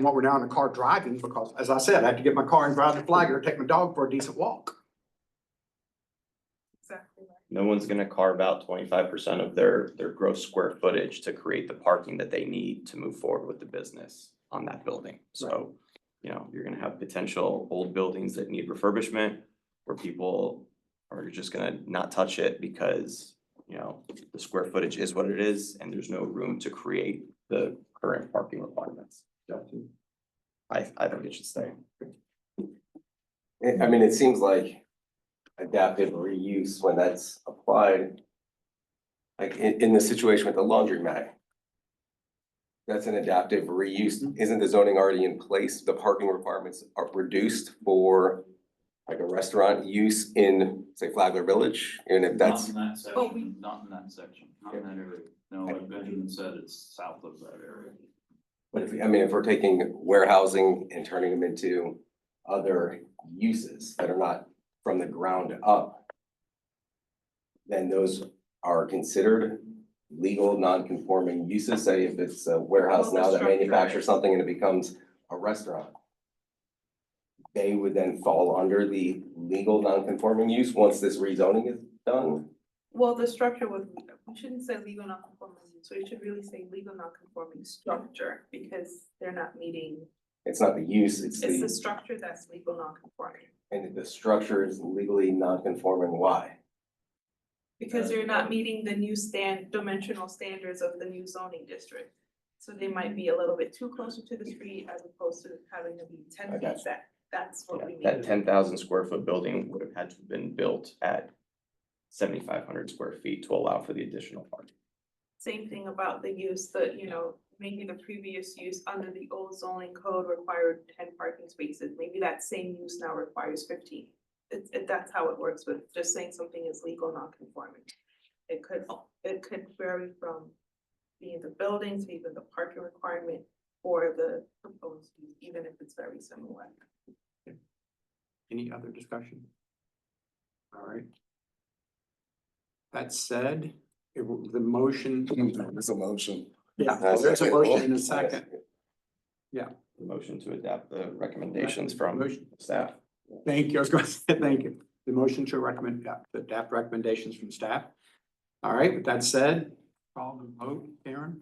what we're now in a car driving, because as I said, I have to get my car and drive the flagger, take my dog for a decent walk. Exactly right. No one's gonna carve out 25% of their gross square footage to create the parking that they need to move forward with the business on that building. So, you're gonna have potential old buildings that need refurbishment, where people are just gonna not touch it because, the square footage is what it is, and there's no room to create the current parking requirements. I think it should stay. I mean, it seems like adaptive reuse, when that's applied, like in the situation with the laundromat, That's an adaptive reuse. Isn't the zoning already in place? The parking requirements are reduced for like a restaurant use in, say, Flagler Village, and if that's. Not in that section, not in that section, not in that area. No, like Benjamin said, it's south of that area. But if, I mean, if we're taking warehousing and turning them into other uses that are not from the ground up, then those are considered legal non-conforming uses. Say if it's a warehouse now that manufactures something and it becomes a restaurant, they would then fall under the legal non-conforming use once this rezoning is done. Well, the structure was, we shouldn't say legal non-conforming, so you should really say legal non-conforming structure, because they're not meeting. It's not the use, it's It's the the, structure that's legal non-conforming, and the structure is legally non-conforming. Why? because they're not meeting the new dimensional standards of the new zoning district. So they might be a little bit too closer to the street as opposed to having to be 10 feet back. That's what we mean. That 10,000 square foot building would have had to have been built at 7,500 square feet to allow for the additional parking. Same thing about the use, maybe the previous use under the old zoning code required 10 parking spaces. Maybe that same use now requires 15. That's how it works with just saying something is legal non-conforming. It could vary from being the buildings, even the parking requirement, or the proposed use, even if it's very similar. Any other discussion? All right. That said, the motion. There's a motion. Yeah, there's a motion in a second. Yeah. The motion to adapt the recommendations from staff. Thank you. I was going to say, thank you. The motion to recommend, to adapt recommendations from staff. All right, with that said, call the vote, Karen?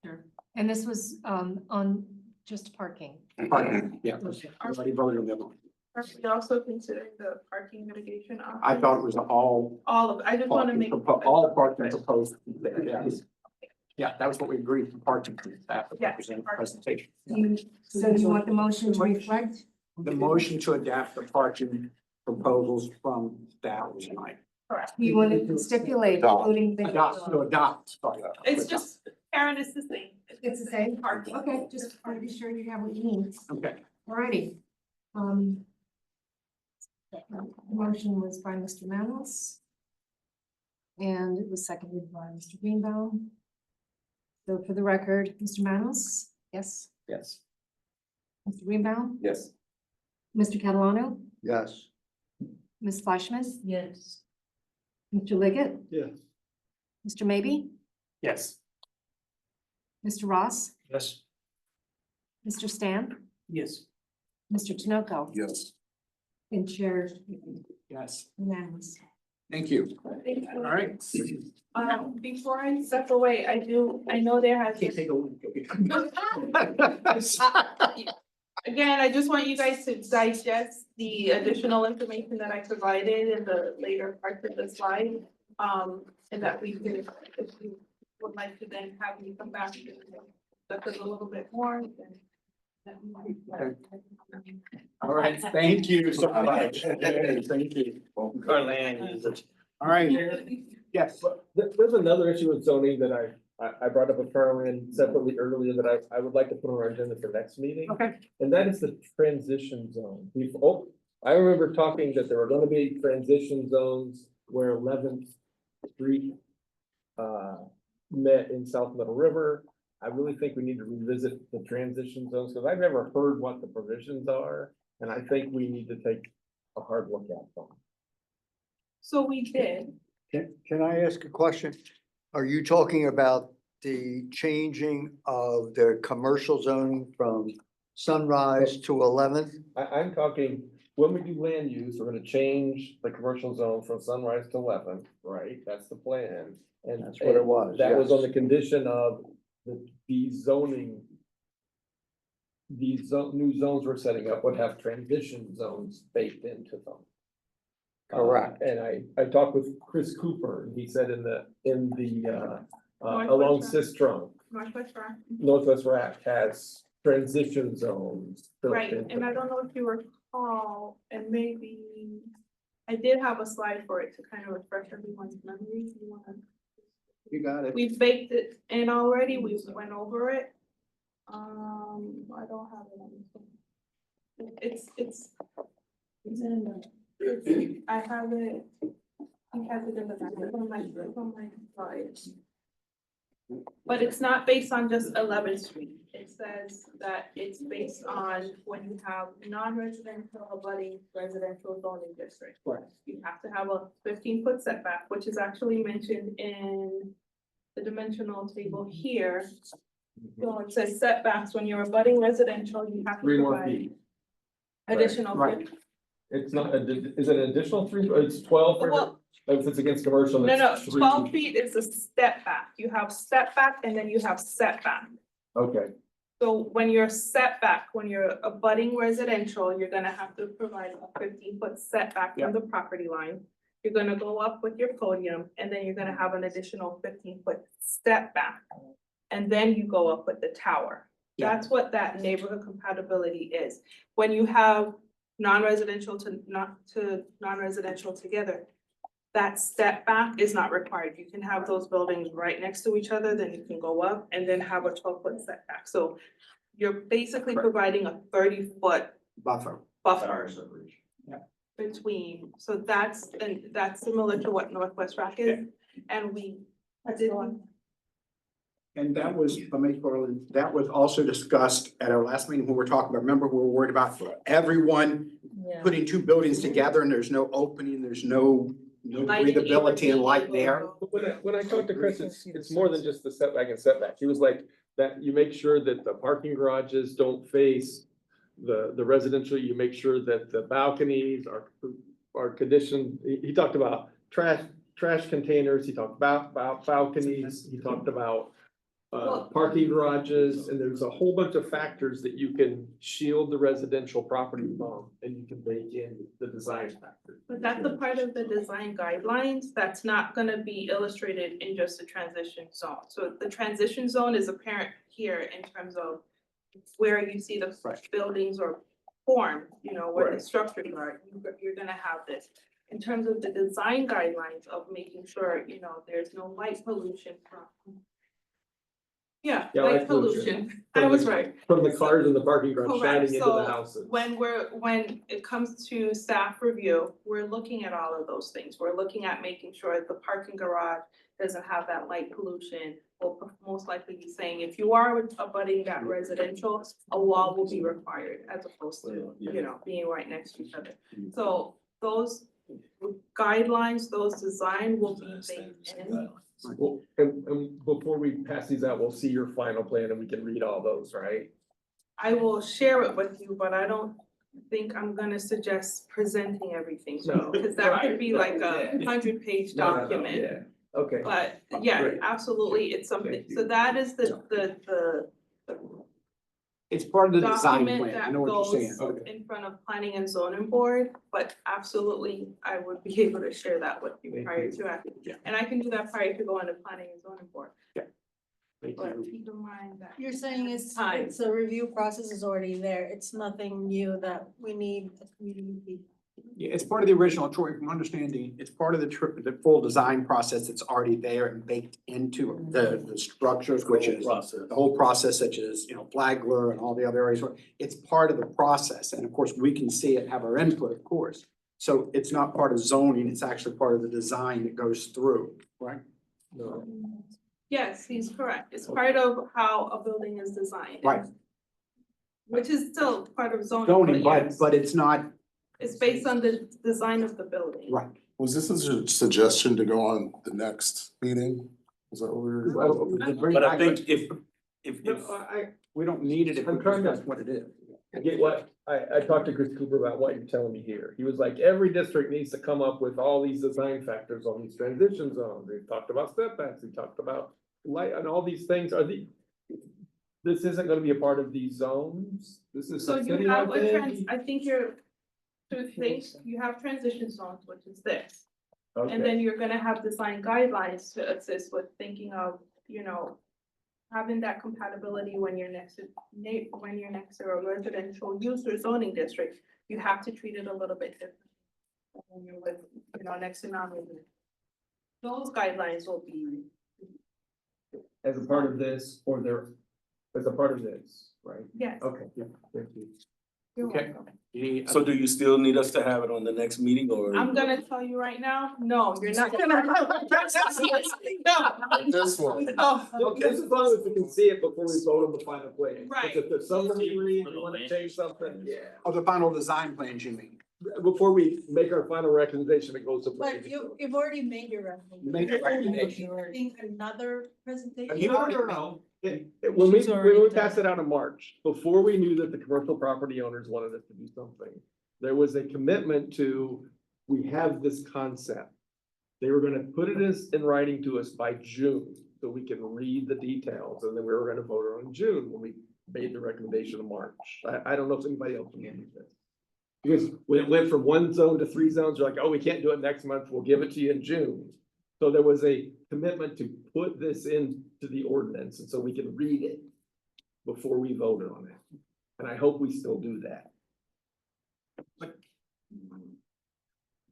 Sure. And this was on just parking. Parking, yeah. Everybody voted on that one. Are we also considering the parking mitigation option? I thought it was all. All of it. I just want to make. All parking proposed, yes. Yeah, that was what we agreed for parking for staff to represent the presentation. So you want the motion to reflect? The motion to adapt the parking proposals from staff tonight. Correct. You want to stipulate, including the. Adopt, sorry. It's just, Karen, it's the same. It's the same? Parking. Okay, just want to be sure you have what you need. Okay. Alrighty. The motion was by Mr. Manos. And it was seconded by Mr. Greenbaum. So for the record, Mr. Manos, yes? Yes. Mr. Greenbaum? Yes. Mr. Catalano? Yes. Ms. Fleischman? Yes. Mr. Liggett? Yes. Mr. Maybe? Yes. Mr. Ross? Yes. Mr. Stan? Yes. Mr. Tinoco? Yes. And Chair Yes. unanimous. Thank you. Thank you. All right. Before I step away, I know there has been. Take a look. Again, I just want you guys to digest the additional information that I provided in the later parts of the slide. And that we can, if you would like to then have me come back and discuss it a little bit more, then. All right, thank you so much. Thank you. All right, yes. There's another issue with zoning that I brought up with Carolyn separately earlier that I would like to put on our agenda for next meeting. Okay. And that is the transition zone. I remember talking that there were gonna be transition zones where 11th Street met in South Middle River. I really think we need to revisit the transition zones, because I've never heard what the provisions are, and I think we need to take a hard look at them. So we did. Can I ask a question? Are you talking about the changing of the commercial zoning from Sunrise to 11th? I'm talking, when we do land use, we're gonna change the commercial zone from Sunrise to 11th, right? That's the plan. And That's what it was, that was on yes. the condition of the zoning. These new zones we're setting up would have transition zones baked into them. Correct. And I talked with Chris Cooper, and he said along Sistrunk, Northwest Rack has transition zones. built Right, into and I them. don't know if you recall, and maybe I did have a slide for it to kind of refresh everyone's memory. You wanna? You got it. We baked it in already, we went over it. I don't have it on this one. It's in the, I have it in the back, it's on my slides. But it's not based on just 11th Street. It says that it's based on when you have non-residential abutting residential zoning district. Right. You have to have a 15-foot setback, which is actually mentioned in the dimensional table here. So it says setbacks, when you're abutting residential, you have to 3 more provide feet. additional. Right. It's not, is it an additional 3, it's 12 for, Well, if it's against commercial, no, it's 3. 12 feet is a step back. You have step back and then you have setback. Okay, So when you're setback, when you're abutting residential, you're gonna have to provide a 15-foot setback from the property line. You're gonna go up with your podium and then you're gonna have an additional 15-foot step back. And then you go up with the tower. Yeah. That's what that neighborhood compatibility is. When you have non-residential to non-residential together, that step back is not required. You can have those buildings right next to each other, then you can go up and then have a 12-foot setback. So you're basically providing a 30-foot Buffer. buffer between, so that's similar to what Northwest Rack is. And we did one. And that was, that was also discussed at our last meeting when we were talking about, remember, we were worried about everyone Yeah. putting 2 buildings together and there's no opening, there's no Lighting, breathability and light there. but when I talked to Chris, it's more than just the setback and setback. He was like, that you make sure that the parking garages don't face the residential, you make sure that the balconies are conditioned. He talked about trash containers, he talked about balconies, he talked about parking garages, and there's a whole bunch of factors that you can shield the residential property from, and you can bake in the design factor. But that's a part of the design guidelines that's not gonna be illustrated in just the transition zone. So the transition zone is apparent here in terms of where you see the buildings or formed, you know, where the structures are, you're gonna have this. In terms of the design guidelines of making sure, you know, there's no light pollution from. Yeah, light pollution, I was right. From the cars in the parking garage shining into the So houses. when it comes to staff review, we're looking at all of those things. We're looking at making sure the parking garage doesn't have that light pollution. We'll most likely be saying, if you are abutting that residential, a wall will be required as opposed to, you know, being right next to each other. So those guidelines, those design will be baked in. Well, and before we pass these out, we'll see your final plan and we can read all those, right? I will share it with you, but I don't think I'm gonna suggest presenting everything, No, because that could be like right, a 100-page No, document. yeah, okay. But yeah, Great. absolutely, it's something, Thank you. so that is the It's part of the design document plan, I that know what you're saying. goes in front of planning and zoning board, but absolutely, I would be able to share that with you Thank prior you. to it. Yeah. And I can do that prior to going to planning and zoning board, Thank but you. keep in mind that. You're saying it's Time. it's a review process is already there. It's nothing new that we need the community. Yeah, it's part of the original, Troy, from understanding, it's part of the full design process that's already there and baked into the structures, which is the whole process, such as, you know, Flagler and all the other areas. It's part of the process, and of course, we can see it, have our input, of course. So it's not part of zoning, it's actually part of the design that goes through, right? No. Yes, he's correct. It's part of how a building is designed. Right. Which is still part of zoning. Zoning, yes. but it's not, It's based on the design of the building. right. Was this a suggestion to go on the next meeting? Is that what we were? But I think if We don't need it if I'm we trying to- discuss what it is. I get what, I talked to Chris Cooper about what you're telling me here. He was like, every district needs to come up with all these design factors on these transition zones. We talked about setbacks, we talked about light and all these things. This isn't gonna be a part of these zones? This is So a you city have like this? I think you're, two things, you have transition zones, which is this. And Okay, then you're gonna have design guidelines to assist with thinking of, you know, having that compatibility when you're next to a residential use or zoning district, you have to treat it a little bit different. When you're with, you know, next to non-resident. Those guidelines will be, as a part of this, or as a part of this, right? Yes. Okay, yeah, thank you. You're Okay. welcome. So do you still need us to have it on the next meeting or? I'm gonna tell you right now, no, you're not gonna. No. This one. Oh, Well, just as long as we can see it before we vote on the final plan. 'Cause Right. If there's some reason you wanna change something, yeah. Oh, the final design plans, you mean? Before we make our final recommendation, it goes to. But you've already made your recommendation. Made your recommendation. I think another presentation. No. When She's already we done passed it out in March, before we knew that the commercial property owners wanted us to do something, there was a commitment to, we have this concept. They were gonna put it in writing to us by June, so we can read the details, and then we were gonna vote on June when we made the recommendation in March. I don't know if anybody else remembers this. Because when it went from 1 zone to 3 zones, you're like, oh, we can't do it next month, we'll give it to you in June. So there was a commitment to put this into the ordinance, and so we can read it before we voted on it. And I hope we still do that.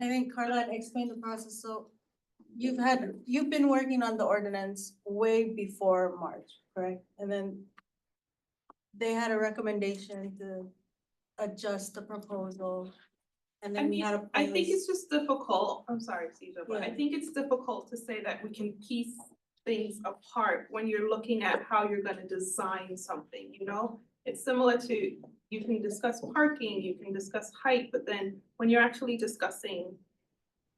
I think Carla explained the process, so you've been working on the ordinance way before March, correct? And then they had a recommendation to adjust the proposal. And I then we mean, had a. I think it's just difficult, I'm sorry, Caesar, but I Yeah. think it's difficult to say that we can piece things apart when you're looking at how you're gonna design something, you know? It's similar to, you can discuss parking, you can discuss height, but then when you're actually discussing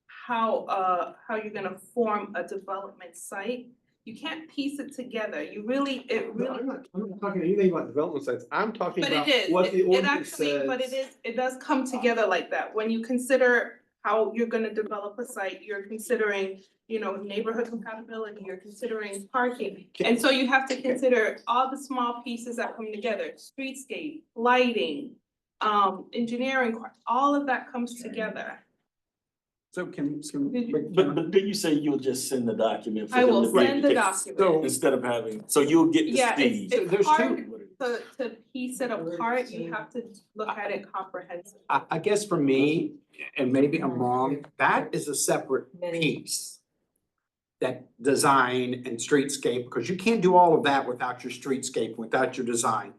how you're gonna form a development site, you can't piece it together, it No, really. I'm not talking anything about development sites, I'm talking But about it is, what the it ordinance actually, says. but it does come together like that, when you consider how you're gonna develop a site, you're considering, you know, neighborhood compatibility, you're considering parking. And so you have to consider all the small pieces that come together, streetscape, lighting, engineering, all of that comes together. So can. But did you say you'll just send the document? for I them will to read? send the document. So- Instead of having, so you'll get the Yeah, speed. it's There's hard two. to piece it apart, you have to look at it comprehensively. I guess for me, and maybe I'm wrong, that is a separate piece. That design and streetscape, because you can't do all of that without your streetscape, without your design.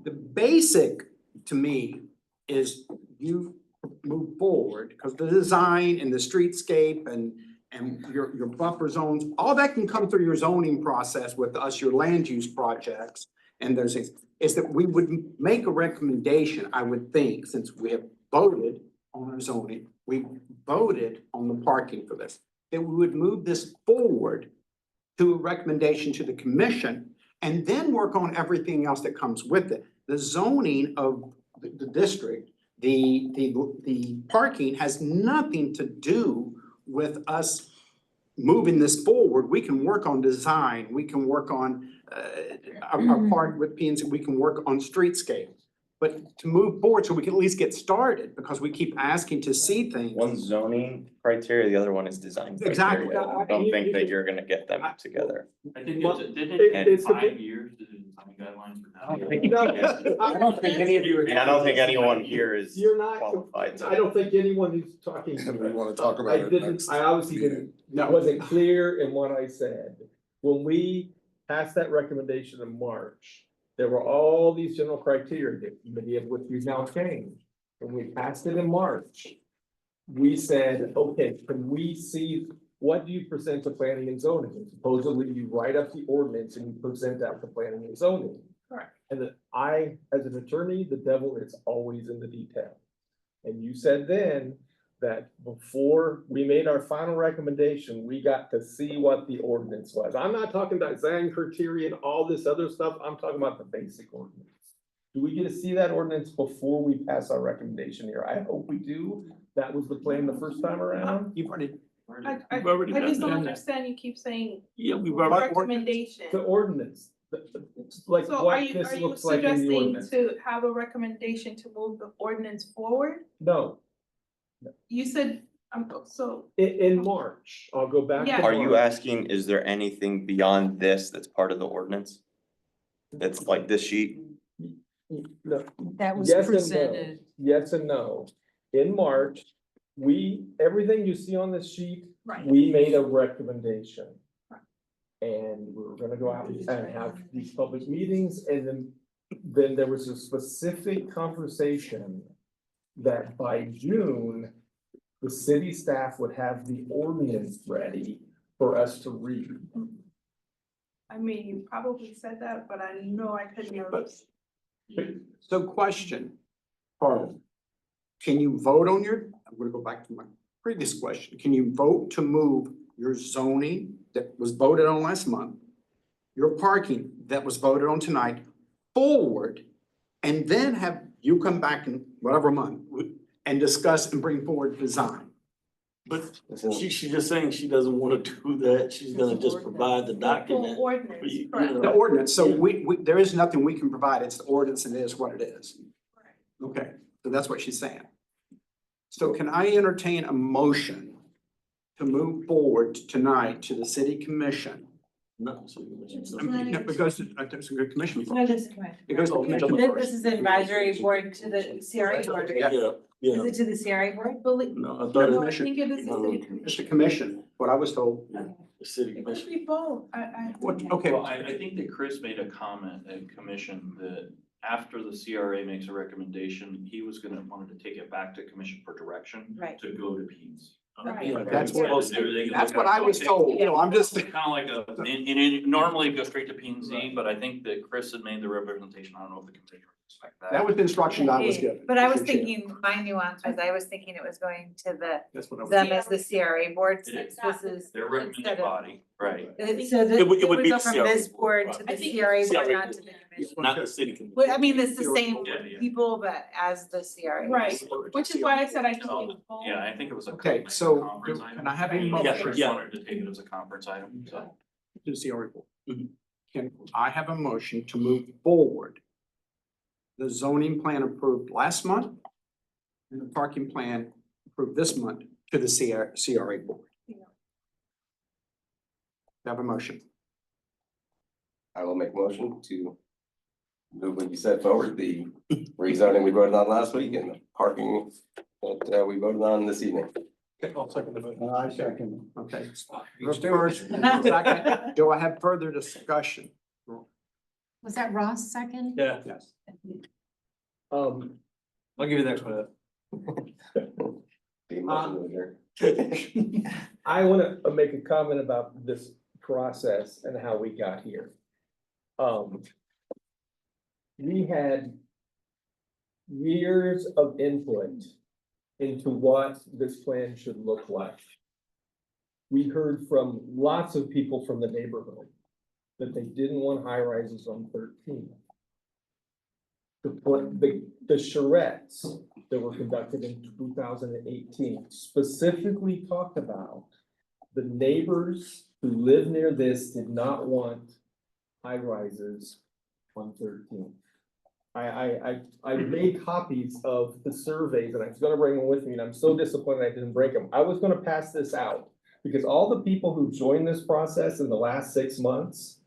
The basic, to me, is you move forward, because the design and the streetscape and your buffer zones, all that can come through your zoning process with us, your land use projects. And there's things, is that we would make a recommendation, I would think, since we have voted on our zoning, we voted on the parking for this, that we would move this forward to a recommendation to the commission and then work on everything else that comes with it. The zoning of the district, the parking has nothing to do with us moving this forward. We can work on design, we can work on our part with P and Z, we can work on streetscape. But to move forward, so we can at least get started, because we keep asking to see things. One's zoning criteria, the other one is design criteria. Exactly. I don't think that you're gonna get them together. I think Well, didn't it take it's a 5 bit- years to do design guidelines for that? I don't think any of you are. And I don't think anyone here is You're not, qualified to. I don't think anyone who's talking. And we wanna talk about I it didn't, next I obviously didn't, No. wasn't clear in what I said. When we passed that recommendation in March, there were all these general criteria, that many of which we've now changed. When we passed it in March, we said, okay, can we see, what do you present to planning and zoning? And supposedly you write up the ordinance and you present that to planning and zoning. Correct. And that I, as an attorney, the devil is always in the detail. And you said then that before we made our final recommendation, we got to see what the ordinance was. I'm not talking about design criteria and all this other stuff. I'm talking about the basic ordinance. Do we get to see that ordinance before we pass our recommendation here? I hope we do. That was the plan the first time around. You've already. I We've already just don't done that. understand, you keep saying Yeah, we've already. recommendation. The ordinance, like So are what you this looks like in the suggesting ordinance. to have a recommendation to move the ordinance forward? No, You said, so, in March, I'll go back. to Yeah. Are you March. asking, is there anything beyond this that's part of the ordinance? That's like this sheet? No. That was Yes and no. presented. Yes and no. In March, everything you see on this sheet, right, we made a recommendation. And we were gonna go out and have these public meetings, and then there was a specific conversation that by June, the city staff would have the ordinance ready for us to read. I mean, you probably said that, but I know I couldn't have. So question, Carl, can you vote on your, I'm gonna go back to my previous question. Can you vote to move your zoning that was voted on last month, your parking that was voted on tonight forward, and then have you come back in whatever month and discuss and bring forward design? But she's just saying she doesn't wanna do that, she's gonna just provide the document. Ordinance, You correct. know. The ordinance, so there is nothing we can provide, it's the ordinance and it is what it is. Okay, so that's what she's saying. So can I entertain a motion to move forward tonight to the city commission? No, No, it goes to, there's a good commission. No, this is correct. It goes to the commission This first. is advisory board to the CRA board. Yeah. Yeah, Is it to the CRA board? Believe. no, I The thought commission. think it is the city It's the commission, what I was told. the city It commission. could be both. I. Okay, Well, I think that Chris made a comment at commission that after the CRA makes a recommendation, he was wanted to take it back to commission for direction. Right. To go to P's. Right. Yeah, that's what I was told, you know, I'm just. Kind of like normally it goes straight to P and Z, but I think that Chris had made the representation, I don't know if the commission respect that. That was the instruction I was given. But I was thinking, my nuance was, I was thinking it was going to That's what I was. them as the CRA board, It since is. this is. Their recommending instead of- body, right. So It would it would be go the from CRA this board board. to I the think CRA board, CRA not to the commission. Not the city commission. Well, I mean, it's the same Yeah. people, but as the CRA. Right, which is why I said I think it was both. Yeah, I think it was a. Okay, like a so conference item. can I have a Yeah, motion? Chris wanted to take it as a conference item, so. To see our report. Can I have a motion to move forward? The zoning plan approved last month and the parking plan approved this month to the CRA board. Have a motion. I will make a motion to move what you said forward, the rezoning we voted on last week and the parking that we voted on this evening. Okay, I'll second the vote. I second. Okay. First, second, do I have further discussion? Was that Ross second? Yeah, Yes. I'll give you that credit. The motion was there. I wanna make a comment about this process and how we got here. We had years of input into what this plan should look like. We heard from lots of people from the neighborhood that they didn't want high rises on 13. The charrettes that were conducted in 2018 specifically talked about the neighbors who live near this did not want high rises on 13. I made copies of the surveys and I was gonna bring them with me, and I'm so disappointed I didn't break them. I was gonna pass this out because all the people who joined this process in the last 6 months,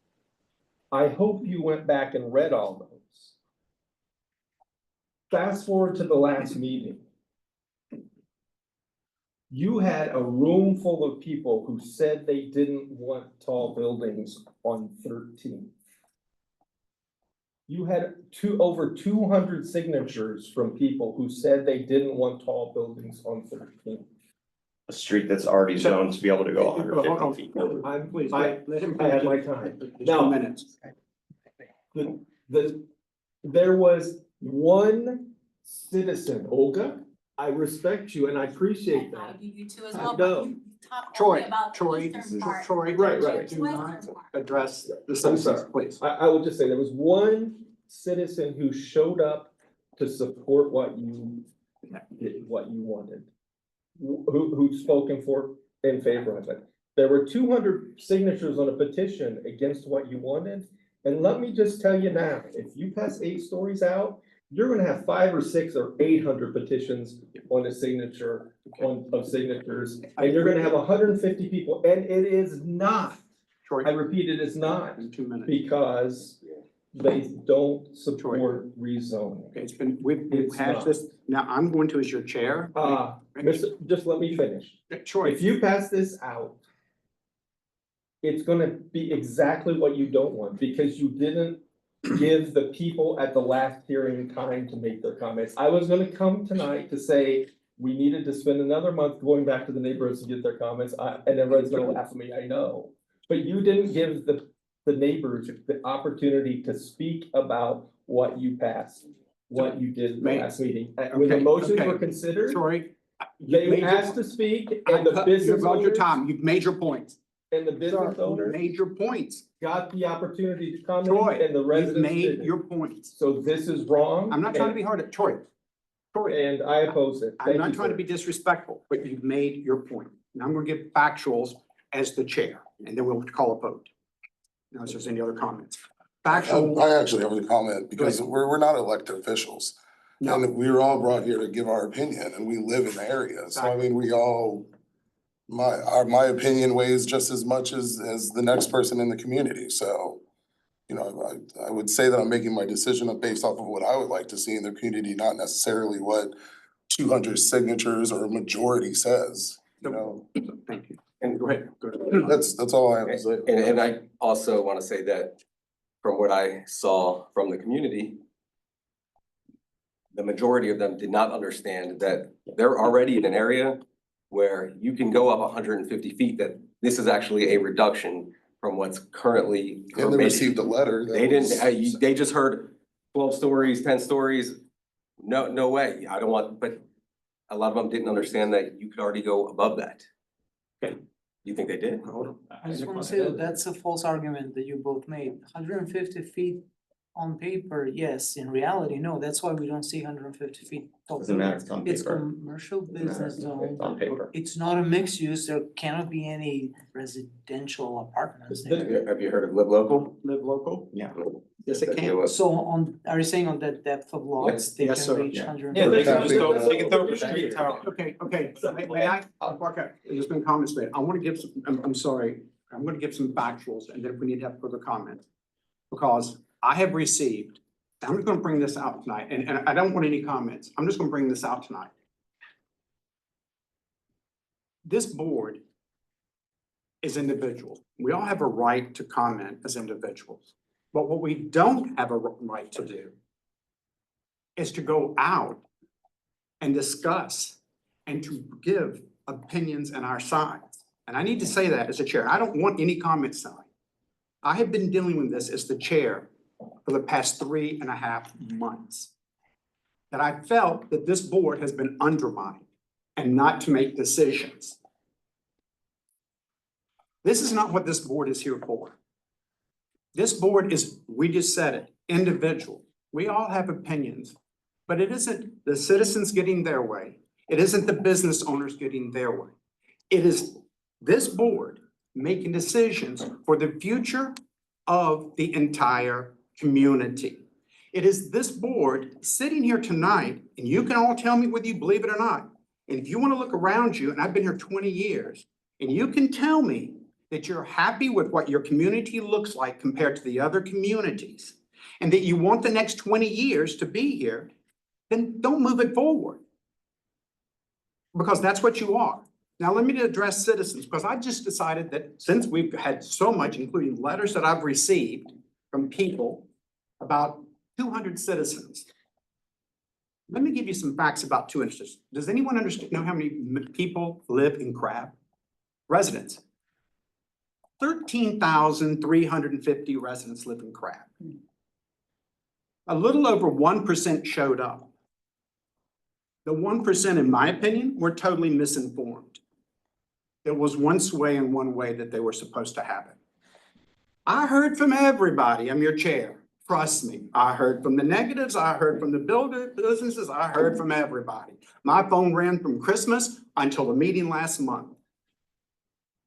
I hope you went back and read all those. Fast forward to the last meeting. You had a room full of people who said they didn't want tall buildings on 13. You had over 200 signatures from people who said they didn't want tall buildings on 13. A street that's already zoned to be able to go Hold on. 150 feet. Please, I let him had my finish. time. Just 2 Now, minutes. there was one citizen, Olga, I respect you and I appreciate I that. do you too as I well, know. but you talk Troy, only about the Troy, eastern part. Troy, Right. do not Western part. address the I'm citizens, sorry. please. I will just say, there was one citizen who showed up to support what you wanted. Who spoke in favor of it. There were 200 signatures on a petition against what you wanted. And let me just tell you now, if you pass 8 stories out, you're gonna have 500 or 600 or 800 petitions on a signature, of signatures. And you're gonna have 150 people, and it is not, I repeat, it is not In 2 minutes. because they don't support rezoning. Okay, we've It's hashed not. this, now I'm going to as your chair. Just let me finish. Troy, If you pass this out, it's gonna be exactly what you don't want, because you didn't give the people at the last hearing time to make their comments. I was gonna come tonight to say, we needed to spend another month going back to the neighborhoods to get their comments, and everyone's gonna laugh at me, I know. But you didn't give the neighbors the opportunity to speak about what you passed, what you did in the last meeting. When the Okay, motions okay. were considered, Troy, they made your asked point. to speak, and the You've business got your owners, time, you've made your points. and the business You owners made your points. got the opportunity to comment, Troy, and the you've residents made didn't. your points. So this is wrong. I'm not trying to be hard at Troy. And I oppose it. I'm Thank not you, trying to sir. be disrespectful, but you've made your point. Now I'm gonna give factuals as the chair, and then we'll call a vote. Unless there's any other comments. Factual, I actually have a comment because we're not elected officials. no, And we were all brought here to give our opinion and we live in the area. So I mean, we all, my opinion weighs just as much as the next person in the community. So, you know, I would say that I'm making my decision based off of what I would like to see in the community, not necessarily what 200 signatures or a majority says, you know? thank you. And Go ahead, go ahead. That's all I have to say. And I also wanna say that from what I saw from the community, the majority of them did not understand that they're already in an area where you can go up 150 feet, that this is actually a reduction from what's currently And they permitted. received a letter. They didn't, they just heard 12 stories, 10 stories. No way. I don't want, but a lot of them didn't understand that you could already go above that. Okay. You think they did? Hold on. I just wanna say that that's a false argument that you both made. 150 feet on paper, yes, in reality, no, that's why we don't see 150 feet. tall Doesn't matter, buildings. it's on It's paper. commercial business zone. It's on paper. It's not a mixed use, there cannot be any residential apartments there. Have you heard of Live Local? Live local? Yeah. Yes, it can. So are you saying on that depth of lots, they Yes, can sir. reach Yeah. 150? Okay, may I, there's been comments made, I wanna give some, I'm sorry, I'm gonna give some factuals, and then if we need to have further comment. Because I have received, I'm just gonna bring this out tonight, and I don't want any comments, I'm just gonna bring this out tonight. This board is individual, we all have a right to comment as individuals. But what we don't have a right to do is to go out and discuss and to give opinions on our sides. And I need to say that as a chair, I don't want any comments tonight. I have been dealing with this as the chair for the past 3.5 months. That I felt that this board has been undermined and not to make decisions. This is not what this board is here for. This board is, we just said it, individual. We all have opinions, but it isn't the citizens getting their way. It isn't the business owners getting their way. It is this board making decisions for the future of the entire community. It is this board sitting here tonight, and you can all tell me whether you believe it or not. And if you want to look around you, and I've been here 20 years, and you can tell me that you're happy with what your community looks like compared to the other communities, and that you want the next 20 years to be here, then don't move it forward. Because that's what you are. Now, let me address citizens, because I just decided that since we've had so much, including letters that I've received from people, about 200 citizens. Let me give you some facts about 200 citizens. Does anyone know how many people live in Crab? Residents. 13,350 residents live in Crab. A little over 1% showed up. The 1%, in my opinion, were totally misinformed. There was one way and one way that they were supposed to have it. I heard from everybody. I'm your chair. Trust me. I heard from the negatives. I heard from the businesses. I heard from everybody. My phone ran from Christmas until the meeting last month.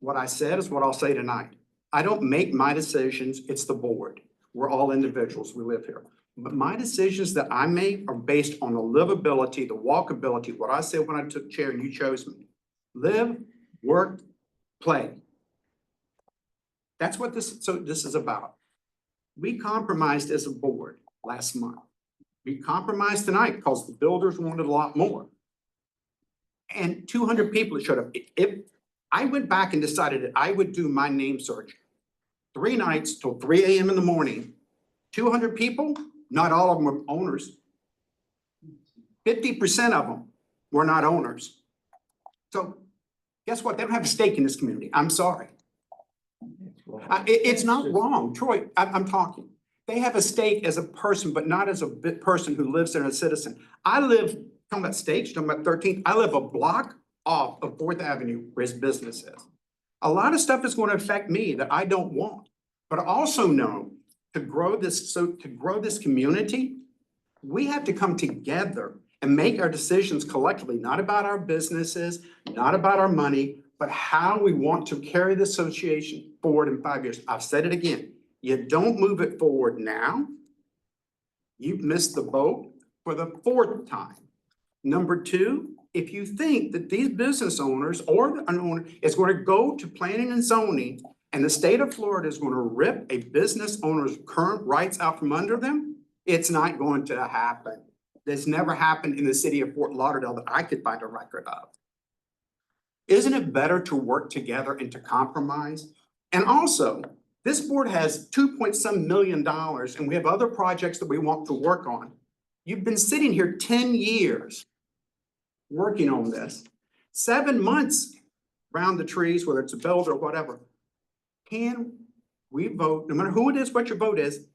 What I said is what I'll say tonight. I don't make my decisions. It's the board. We're all individuals. We live here. But my decisions that I make are based on the livability, the walkability, what I said when I took chair and you chose me. Live, work, play. That's what this is about. We compromised as a board last month. We compromised tonight because the builders wanted a lot more. And 200 people showed up. If I went back and decided that I would do my name search 3 nights till 3 AM in the morning. 200 people, not all of them were owners. 50% of them were not owners. So guess what? They don't have a stake in this community. I'm sorry. It's not wrong. Troy, I'm talking. They have a stake as a person, but not as a person who lives there and a citizen. I live, talking about stakes, talking about 13th, I live a block off of 4th Avenue where his business is. A lot of stuff is going to affect me that I don't want. But I also know to grow this community, we have to come together and make our decisions collectively, not about our businesses, not about our money, but how we want to carry the association forward in 5 years. I've said it again. You don't move it forward now, you've missed the boat for the 4th time. Number 2, if you think that these business owners or an owner is going to go to planning and zoning and the state of Florida is going to rip a business owner's current rights out from under them, it's not going to happen. This never happened in the city of Fort Lauderdale that I could find a record of. Isn't it better to work together and to compromise? And also, this board has $2.some million and we have other projects that we want to work on. You've been sitting here 10 years working on this. 7 months around the trees, whether it's a build or whatever. Can we vote, no matter who it is, what your vote is,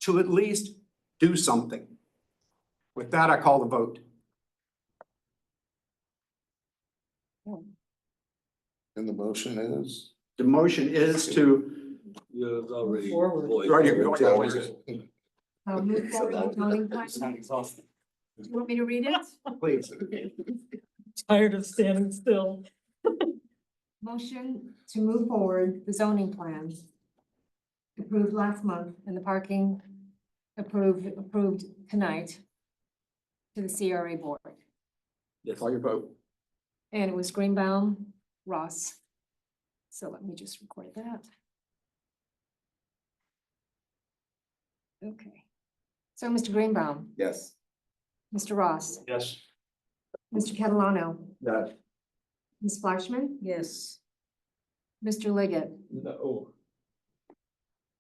to at least do something? With that, I call the vote. And the motion is? The motion is to. Yeah, it's already. Forward. voiced. Right, Move Move forward with zoning plan. Sound exhausting. Do you want me to read it? Please. Tired of standing still. Motion to move forward the zoning plan approved last month and the parking approved tonight to the CRA board. Yes, call your vote. And it was Greenbaum, Ross. So let me just record that. Okay. So Mr. Greenbaum, Yes. Mr. Ross, Yes. Mr. Catalano, Yes. Ms. Fleischman, Yes. Mr. Liggett, No.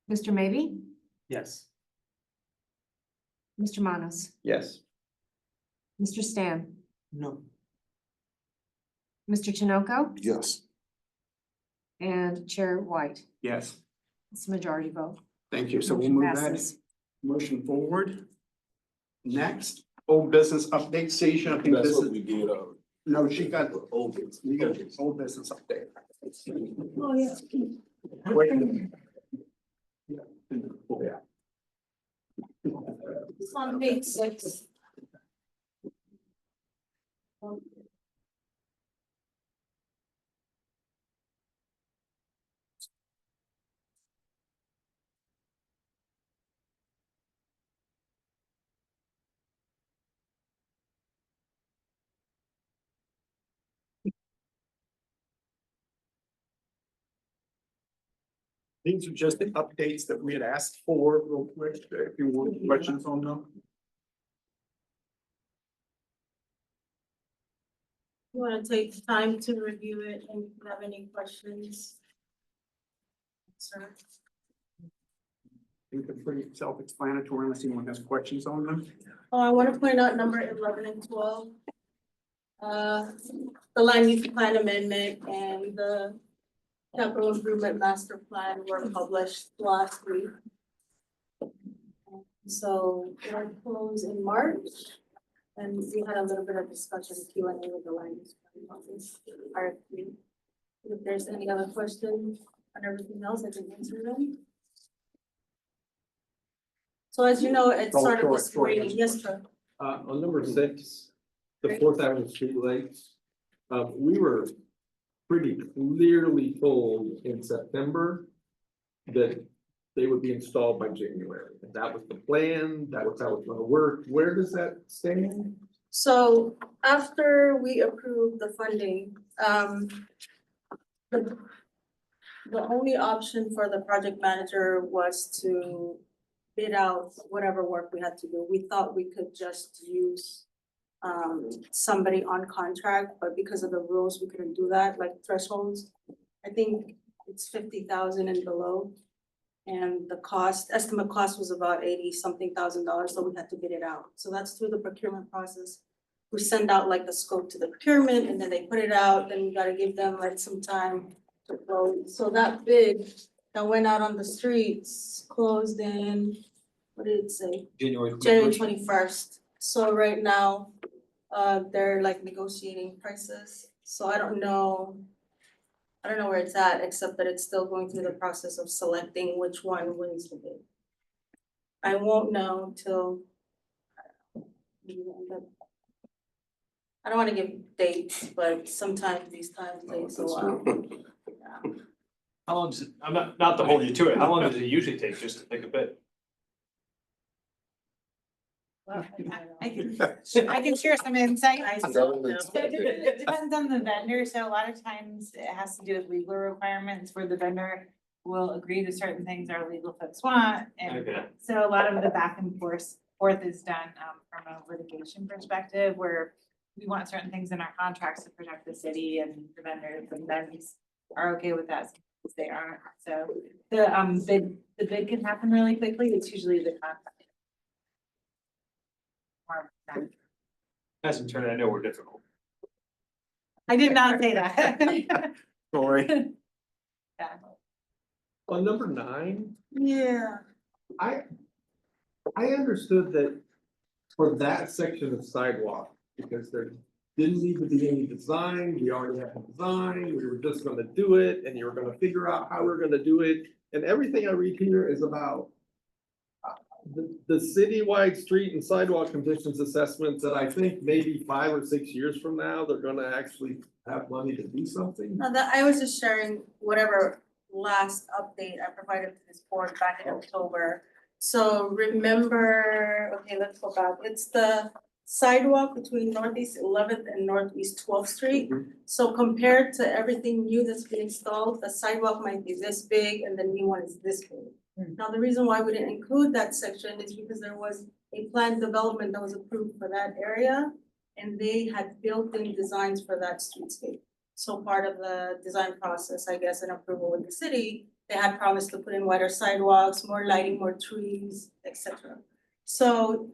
Mr. Maybe, Yes. Mr. Manos, Yes. Mr. Stan, No. Mr. Chinoco, Yes. and Chair White. Yes, It's a majority vote. thank you. So we'll Motion move that passes. motion forward. Next, old business update session. I think That's this what is, we did already. no, she got, Okay. you got old business update. Oh, yeah. Wait a minute. Yeah. It's on page 6. These are just the updates that we had asked for real quick, if you want questions on them. You wanna take time to review it and if you have any questions? Sir. I think they're pretty self-explanatory unless anyone has questions on them. Oh, I wanna point out number 11 and 12. The land use plan amendment and the capital improvement master plan were published last week. So they're closed in March. And we had a little bit of discussion, Q&A with the land use plan office. RFP. If there's any other questions on everything else, I can answer them. So as you know, it's sort of a screening, yes, sir. On number 6, the 4th Avenue street lights, we were pretty clearly told in September that they would be installed by January. And that was the plan, that was how it's gonna work. Where does that stand? So after we approved the funding, the only option for the project manager was to bid out whatever work we had to do. We thought we could just use somebody on contract, but because of the rules, we couldn't do that, like thresholds. I think it's 50,000 and below. And the estimate cost was about 80-something thousand, so we had to bid it out. So that's through the procurement process. We send out like the scope to the procurement and then they put it out, then we gotta give them like some time to close. So that bid that went out on the streets closed in, what did it say? January 21st. So right now, they're like negotiating prices. So I don't know where it's at, except that it's still going through the process of selecting which one wins the bid. I won't know till. I don't wanna give dates, but sometimes these times takes a while. How long does it, I'm not to hold you to it, how long does it usually take just to pick a bid? I can share some insight. So it depends on the vendor, so a lot of times it has to do with legal requirements where the vendor will agree to certain things our legal folks want. And Okay. so a lot of the back and forth is done from a litigation perspective where we want certain things in our contracts to protect the city and the vendors, and vendors are okay with that, since they aren't. So the bid can happen really quickly. It's usually the contract. As in turn, I know we're difficult. I did not say that. Sorry. Yeah. On number 9, Yeah. I understood that for that section of sidewalk, because there didn't need to be any design, we already had the design, we were just gonna do it, and you were gonna figure out how we're gonna do it, and everything I read here is about the citywide street and sidewalk conditions assessments that I think maybe 5 or 6 years from now, they're gonna actually have money to do something. No, that I was just sharing whatever last update I provided to this board back in October. So remember, okay, let's go back. It's the sidewalk between Northeast 11th and Northeast 12th Street. So compared to everything new that's been installed, the sidewalk might be this big and the new one is this big. Now, the reason why we didn't include that section is because there was a planned development that was approved for that area. And they had built-in designs for that streetscape. So part of the design process, I guess, and approval with the city, they had promised to put in wider sidewalks, more lighting, more trees, etc. So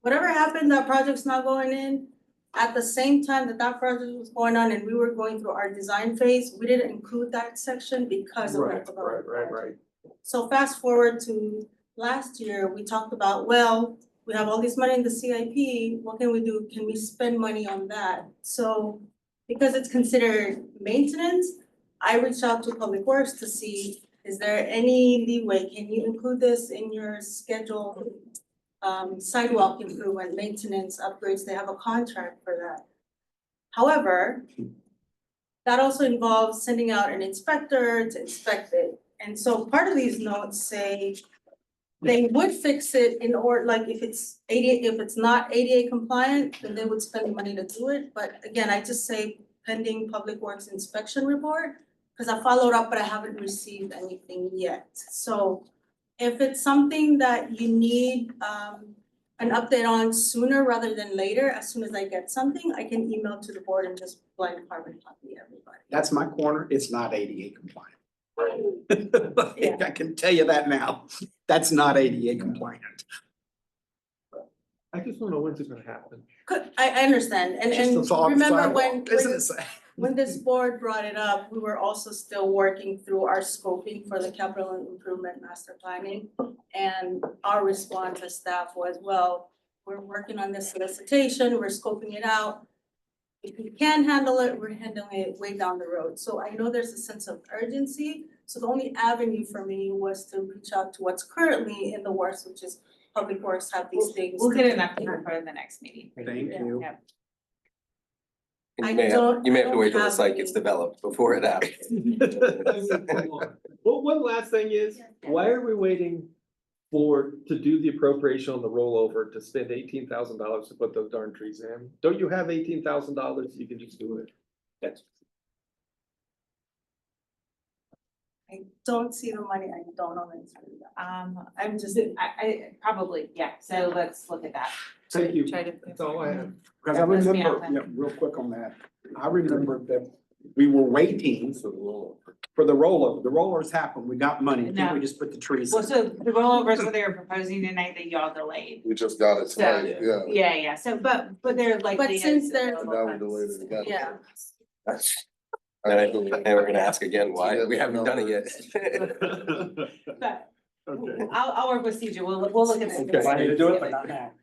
whatever happened, that project's not going in. At the same time that project was going on and we were going through our design phase, we didn't include that section because of that development. Right. So fast forward to last year, we talked about, well, we have all this money in the CIP, what can we do? Can we spend money on that? So because it's considered maintenance, I reached out to Public Works to see, is there any leeway? Can you include this in your schedule? Sidewalk improvement, maintenance, upgrades, they have a contract for that. However, that also involves sending out an inspector to inspect it. And so part of these notes say they would fix it in order, like if it's not ADA compliant, then they would spend money to do it. But again, I just say pending Public Works inspection report, because I followed up, but I haven't received anything yet. So if it's something that you need an update on sooner rather than later, as soon as I get something, I can email to the board and just blind carbon copy everybody. That's my corner, it's not ADA compliant. I can tell you that now, that's not ADA compliant. I just wanna know when's it gonna happen. I understand, and Just the thought of remember sidewalk, isn't it sad? when this board brought it up, we were also still working through our scoping for the capital improvement master planning. And our response as staff was, well, we're working on this solicitation, we're scoping it out. If we can handle it, we're handling it way down the road. So I know there's a sense of urgency. So the only avenue for me was to reach out to what's currently in the works, which is Public Works have these things. We'll get an update for the next meeting. Thank you. Yep. And I you may don't- have I to don't wait till the have site gets any- developed before it happens. Well, one last thing is, why are we waiting to do the appropriation on the rollover to spend $18,000 to put those darn trees in? Don't you have $18,000? You can just do it. That's. I don't see the money, I don't know the answer to that. I'm just, I probably, yeah, so let's look at that. Thank you. Try to. That's all I have. Because I That must be remember, happening. real quick on that, I remember that we were waiting for the rollover. The rollers happened, we got money, I think we just put the trees. Well, so the rollovers what they were proposing tonight that y'all delayed. We just got it So, tonight, yeah. yeah, so, but they're like. But since they're- And now we delayed it again. Yeah. And we're gonna ask again why we haven't done it yet. But Okay. I'll work with CJ, we'll look at it. Okay. Planning to do it, but not now.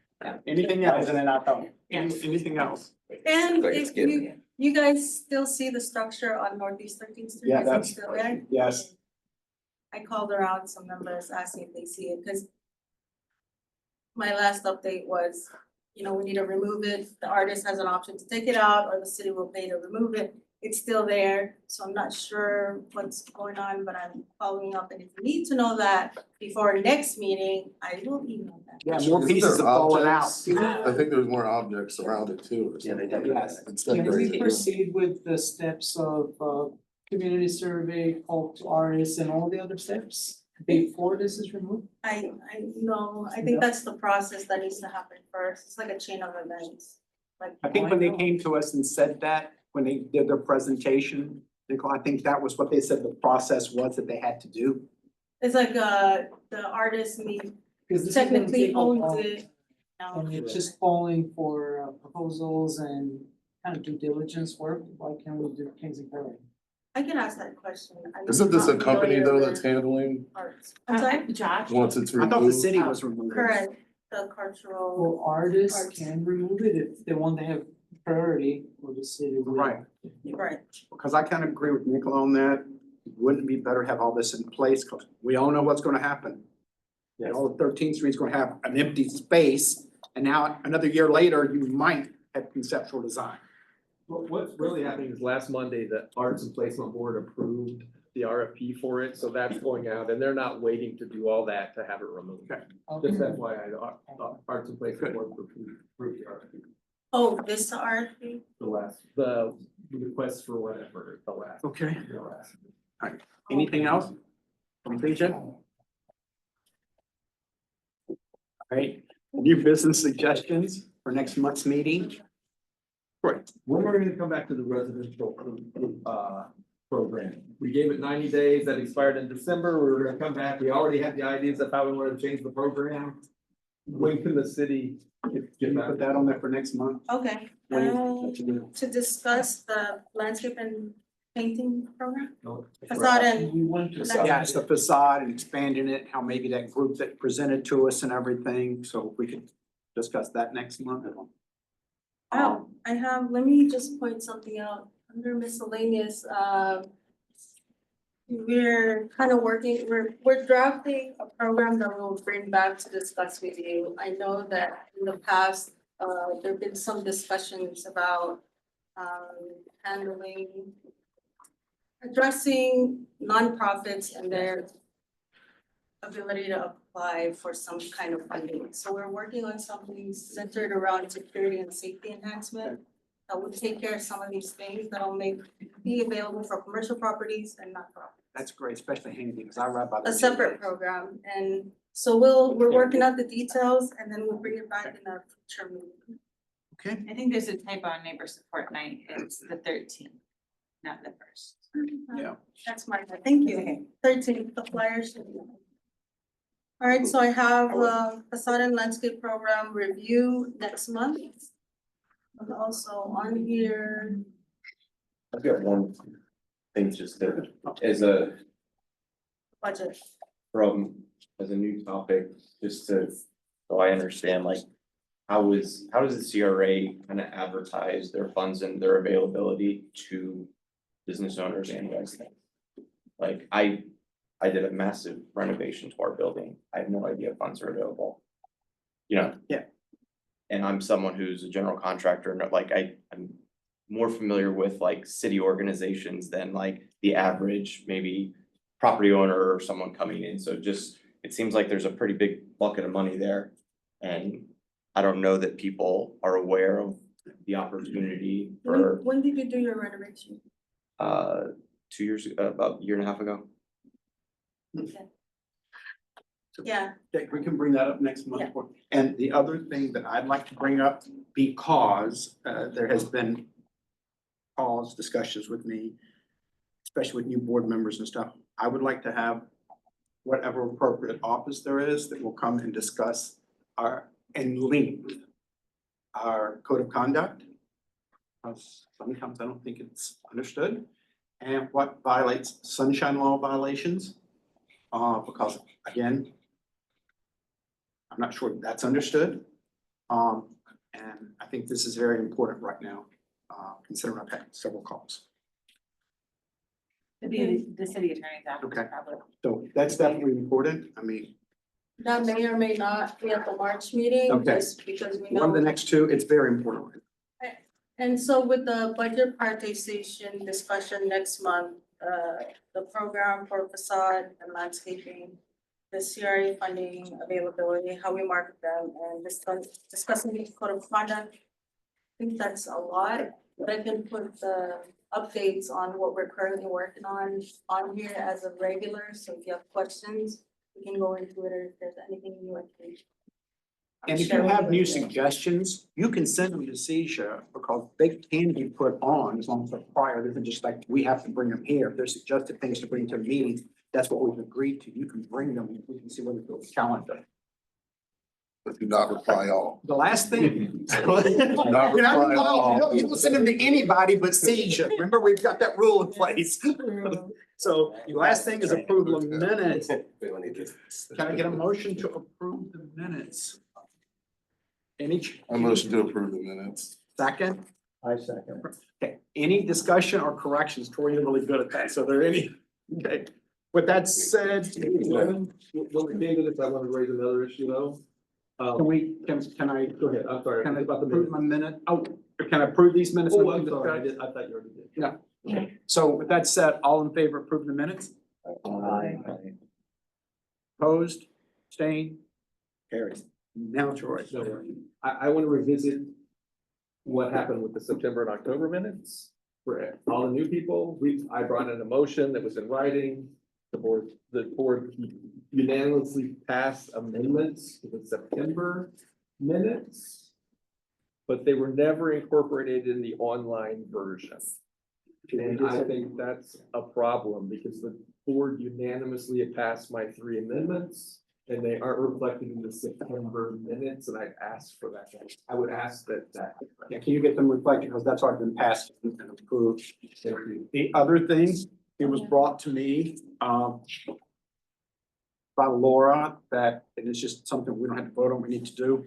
Anything Why else? isn't it not done? Anything else? And Like it's if you guys still see the structure on Northeast 13th Street, Yeah, is it that's- still there? Yes. I called around some members asking if they see it, because my last update was, you know, we need to remove it. The artist has an option to take it out, or the city will pay to remove it. It's still there, so I'm not sure what's going on, but I'm following up, and if you need to know that before next meeting, I will email that. Yeah, more Isn't pieces there have fallen out. objects? I think there's more objects around it too, or Yeah, they something. Yes. It's Can we decorated. proceed with the steps of community survey, call to artists and all the other steps before this is removed? I know, I think that's the process that needs to happen first. It's like a chain of events. Like, I think when they came to us and said that, when they did their presentation, Nicole, I think that was what they said the process was that they had to do. it's like the artist need Because this is gonna technically take a owns while, it. and it's just calling for proposals and kind of due diligence work. Why can't we do Kings and Curry? I can ask that question. I'm Isn't this a not company familiar though with that's handling arts. I'm sorry? Josh? once it's I thought the removed? city was removing. Correct, the cultural. Well, artists Arts. can remove it if they want to have priority for the city. will. Right, Right. because I kind of agree with Nicola on that. Wouldn't it be better to have all this in place? Because we all know what's gonna happen. You know, 13th Street's gonna have an empty space, and now another year later, you might have conceptual design. What's really happening is last Monday, the Arts and Placement Board approved the RFP for it, so that's going out, and they're not waiting to do all that to have it removed. Okay. Just FYI, the Arts and Placement Board approved the RFP, Oh, this RFP? the request for whatever, the last. Okay. the last. Anything else? Completion? All right, new business suggestions for next month's meeting? Great. When we're gonna come back to the residential, program, we gave it 90 days, that expired in December, we were gonna come back, we already had the ideas of how we wanted to change the program. When can the city get Can you back? put that on there for next month? Okay, When you- to discuss the landscape and painting program? No. Facade and. We want to. Yeah, it's the facade and expanding it, how maybe that group that presented to us and everything, so we could discuss that next month. Oh, I have, let me just point something out, under miscellaneous, we're kind of working, we're drafting a program that we'll bring back to discuss with you. I know that in the past, there've been some discussions about, addressing nonprofits and their ability to apply for some kind of funding. So we're working on something centered around security and safety enhancement that will take care of some of these things that'll be available for commercial properties and nonprofits. That's great, especially handy, because I ride by. A separate program, and so we're working out the details and then we'll bring it back in a future meeting. Okay. I think there's a typo on neighbor support night, it's the 13th, not the 1st. Yeah. That's my, thank you. 13th, the flyers should be. All right, so I have facade and landscape program review next month. And also on here, I've got one thing just to, as a budget. as a new topic, just to, so I understand, like, how does the CRA kind of advertise their funds and their availability to business owners and residents? Like, I did a massive renovation to our building. I have no idea if funds are available. You know? Yeah. And I'm someone who's a general contractor, and like I'm more familiar with like city organizations than like the average maybe property owner or someone coming in. So just, it seems like there's a pretty big bucket of money there. And I don't know that people are aware of the opportunity for When did you do your renovation? 2 years, about a year and a half ago. Okay. Yeah, Okay, we can bring that up next month. And the other thing that I'd like to bring up, because there has been calls, discussions with me, especially with new board members and stuff. I would like to have whatever appropriate office there is that will come and discuss and length our code of conduct. Sometimes I don't think it's understood, and what violates sunshine law violations. Because again, I'm not sure that's understood. And I think this is very important right now, considering I've had several calls. The city attorney's office. Okay. Probably. So that's definitely important. I mean, That may or may not be at the March meeting, Okay. just because we know. one of the next two, it's very important. And so with the budget prioritization discussion next month, the program for facade and landscaping, the CRA funding availability, how we market them, and discussing the code of conduct. I think that's a lot, but I can put the updates on what we're currently working on here as a regular, so if you have questions, we can go into it, or if there's anything you want to. And if you have new suggestions, you can send them to Seizure, because they can be put on as long as they're prior. They're just like, we have to bring them here. If there's suggested things to bring to meetings, that's what we've agreed to. You can bring them. We can see what it goes calendar. But do not reply all. The last thing. Not You reply all. don't send them to anybody but Seizure. Remember, we've got that rule in place. So the last thing is approval of minutes. Can I get a motion to approve the minutes? I motion to approve the minutes. Second? I second. Okay, any discussion or corrections? Tori, you're really good at that. So are there any? Okay, with that said, Well, David, if I want to raise another issue though. can I, Go ahead, I'm sorry. can I About the approve my minute? Oh, can I approve these minutes? Oh, I'm sorry, I thought you already did. Yeah. Okay. So with that said, all in favor of approving the minutes? Opposed, abstained, carries. Now, Troy. No, I want to revisit what happened with the September and October minutes for all the new people. I brought in a motion that was in writing. The board unanimously passed amendments to the September minutes, but they were never incorporated in the online version. And I think that's a problem because the board unanimously had passed my 3 amendments. And they aren't reflected in the September minutes, and I've asked for that. I would ask that. Yeah, can you get them reflected? Because that's already been passed and approved. The other thing, it was brought to me, by Laura, that, and it's just something we don't have to vote on, we need to do,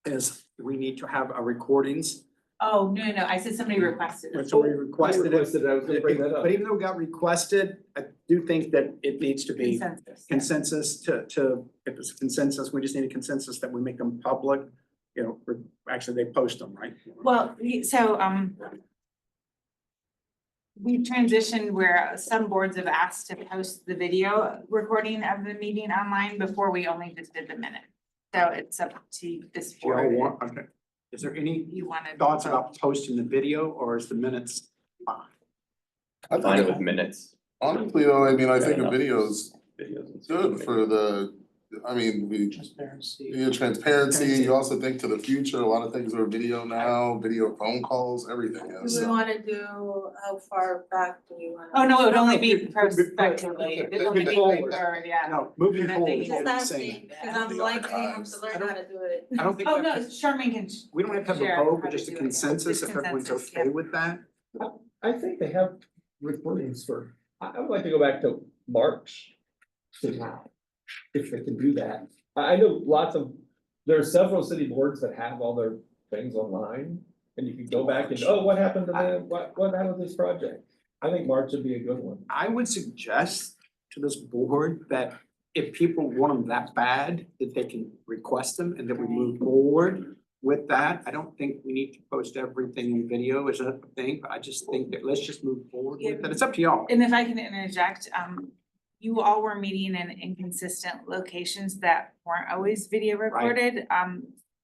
is we need to have our recordings. Oh, no, I said somebody requested it. So we requested I was gonna bring that up. But even though it got requested, I do think that it needs to be consensus if it's a consensus, we just need a consensus that we make them public. You know, actually they post them, right? Well, so, we've transitioned where some boards have asked to post the video recording of the meeting online before we only just did the minute. So it's up to this Do you all board. want- okay. Is there any You wanted. thoughts about posting the video, or is the minutes fine? I Fine think, with minutes. honestly, though, I mean, I think a enough. video's good for Transparency. transparency. You also think to the future, a lot of things are video now, video phone calls, everything Do is. we wanna do, how far back do you wanna? Oh, no, it would only be prospectively. It would only be forward, yeah. No, moving forward, is Just what I'm asking, saying. cause I'm likely to have to learn how to do it. I don't think. Oh, that- no, Charmaine can. We don't have to have share a vote, how but to just a do it. consensus, Just if everyone's consensus, okay yeah. with that. I think they have recordings for, I would like to go back to March. To now, if they can do that. I know there are several city boards that have all their things online. And you can go back and, oh, what happened to them? What happened to this project? I think March would be a good one. I would suggest to this board that if people want them that bad, that they can request them and that we move forward with that. I don't think we need to post everything in video as a thing, but I just think that let's just move forward with it. It's up to y'all. And if I can interject, you all were meeting in inconsistent locations that weren't always video recorded.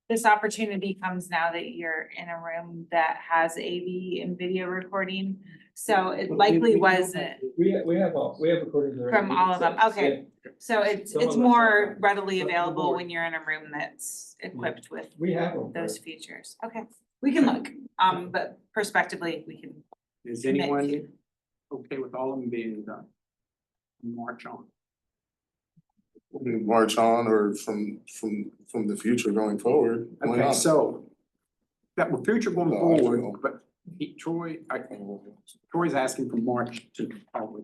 This opportunity comes now that you're in a room that has AV and video recording. So it likely wasn't We have recordings. already. from all of them. Okay. So it's Some of us more have. readily Some of the available board. when you're in a room that's equipped with We have them. those features. Okay, we can look, but prospectively, we can Is anyone okay with all of them being done? March on. We march on or from the future going forward. Why Okay, not? so that with future going No, I forward, feel- but Troy's asking for March to probably.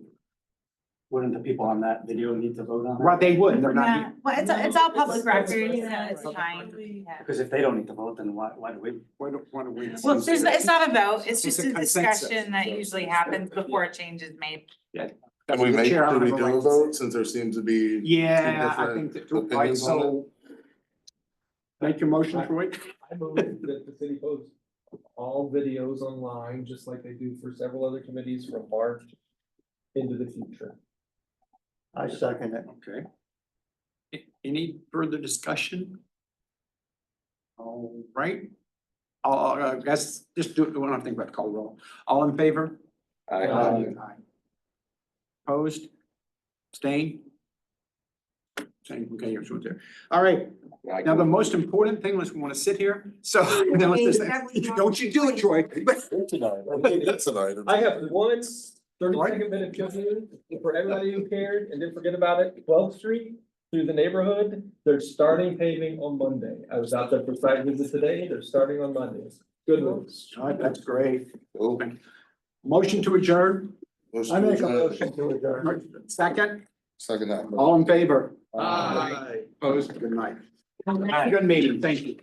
Wouldn't the people on that video need to vote on that? Well, they would, they're Yeah, not. well, it's all public record, Yeah, it's fine, yeah. Because if they don't need to vote, then why do we? Why don't we? Well, it's not a vote, it's just It's a a consensus. discussion that usually happens before a change is made. Can we make, should we do a vote since there seems to be? Yeah, I different think that, right, opinions on it? so. Make your motion, Troy. I move that the city posts all videos online, just like they do for several other committees from March into the future. I second it. Okay. Any further discussion? All right. I guess just do it, we don't have to think about the call roll. All in favor? Aye. Opposed? Abstained? Same, okay, yours was there. All right, now the most important thing was we want to sit here, so now let's just, don't you do it, Troy. Tonight. I have one 30-second minute review for everybody who cared and didn't forget about it. 12th Street through the neighborhood, they're starting paving on Monday. I was out there for site visit today, they're starting on Mondays. Good news. All right, that's great. Motion to adjourn, I make a motion to adjourn. second, Second that. all in favor? Aye. Opposed, good night. Good meeting, thank you.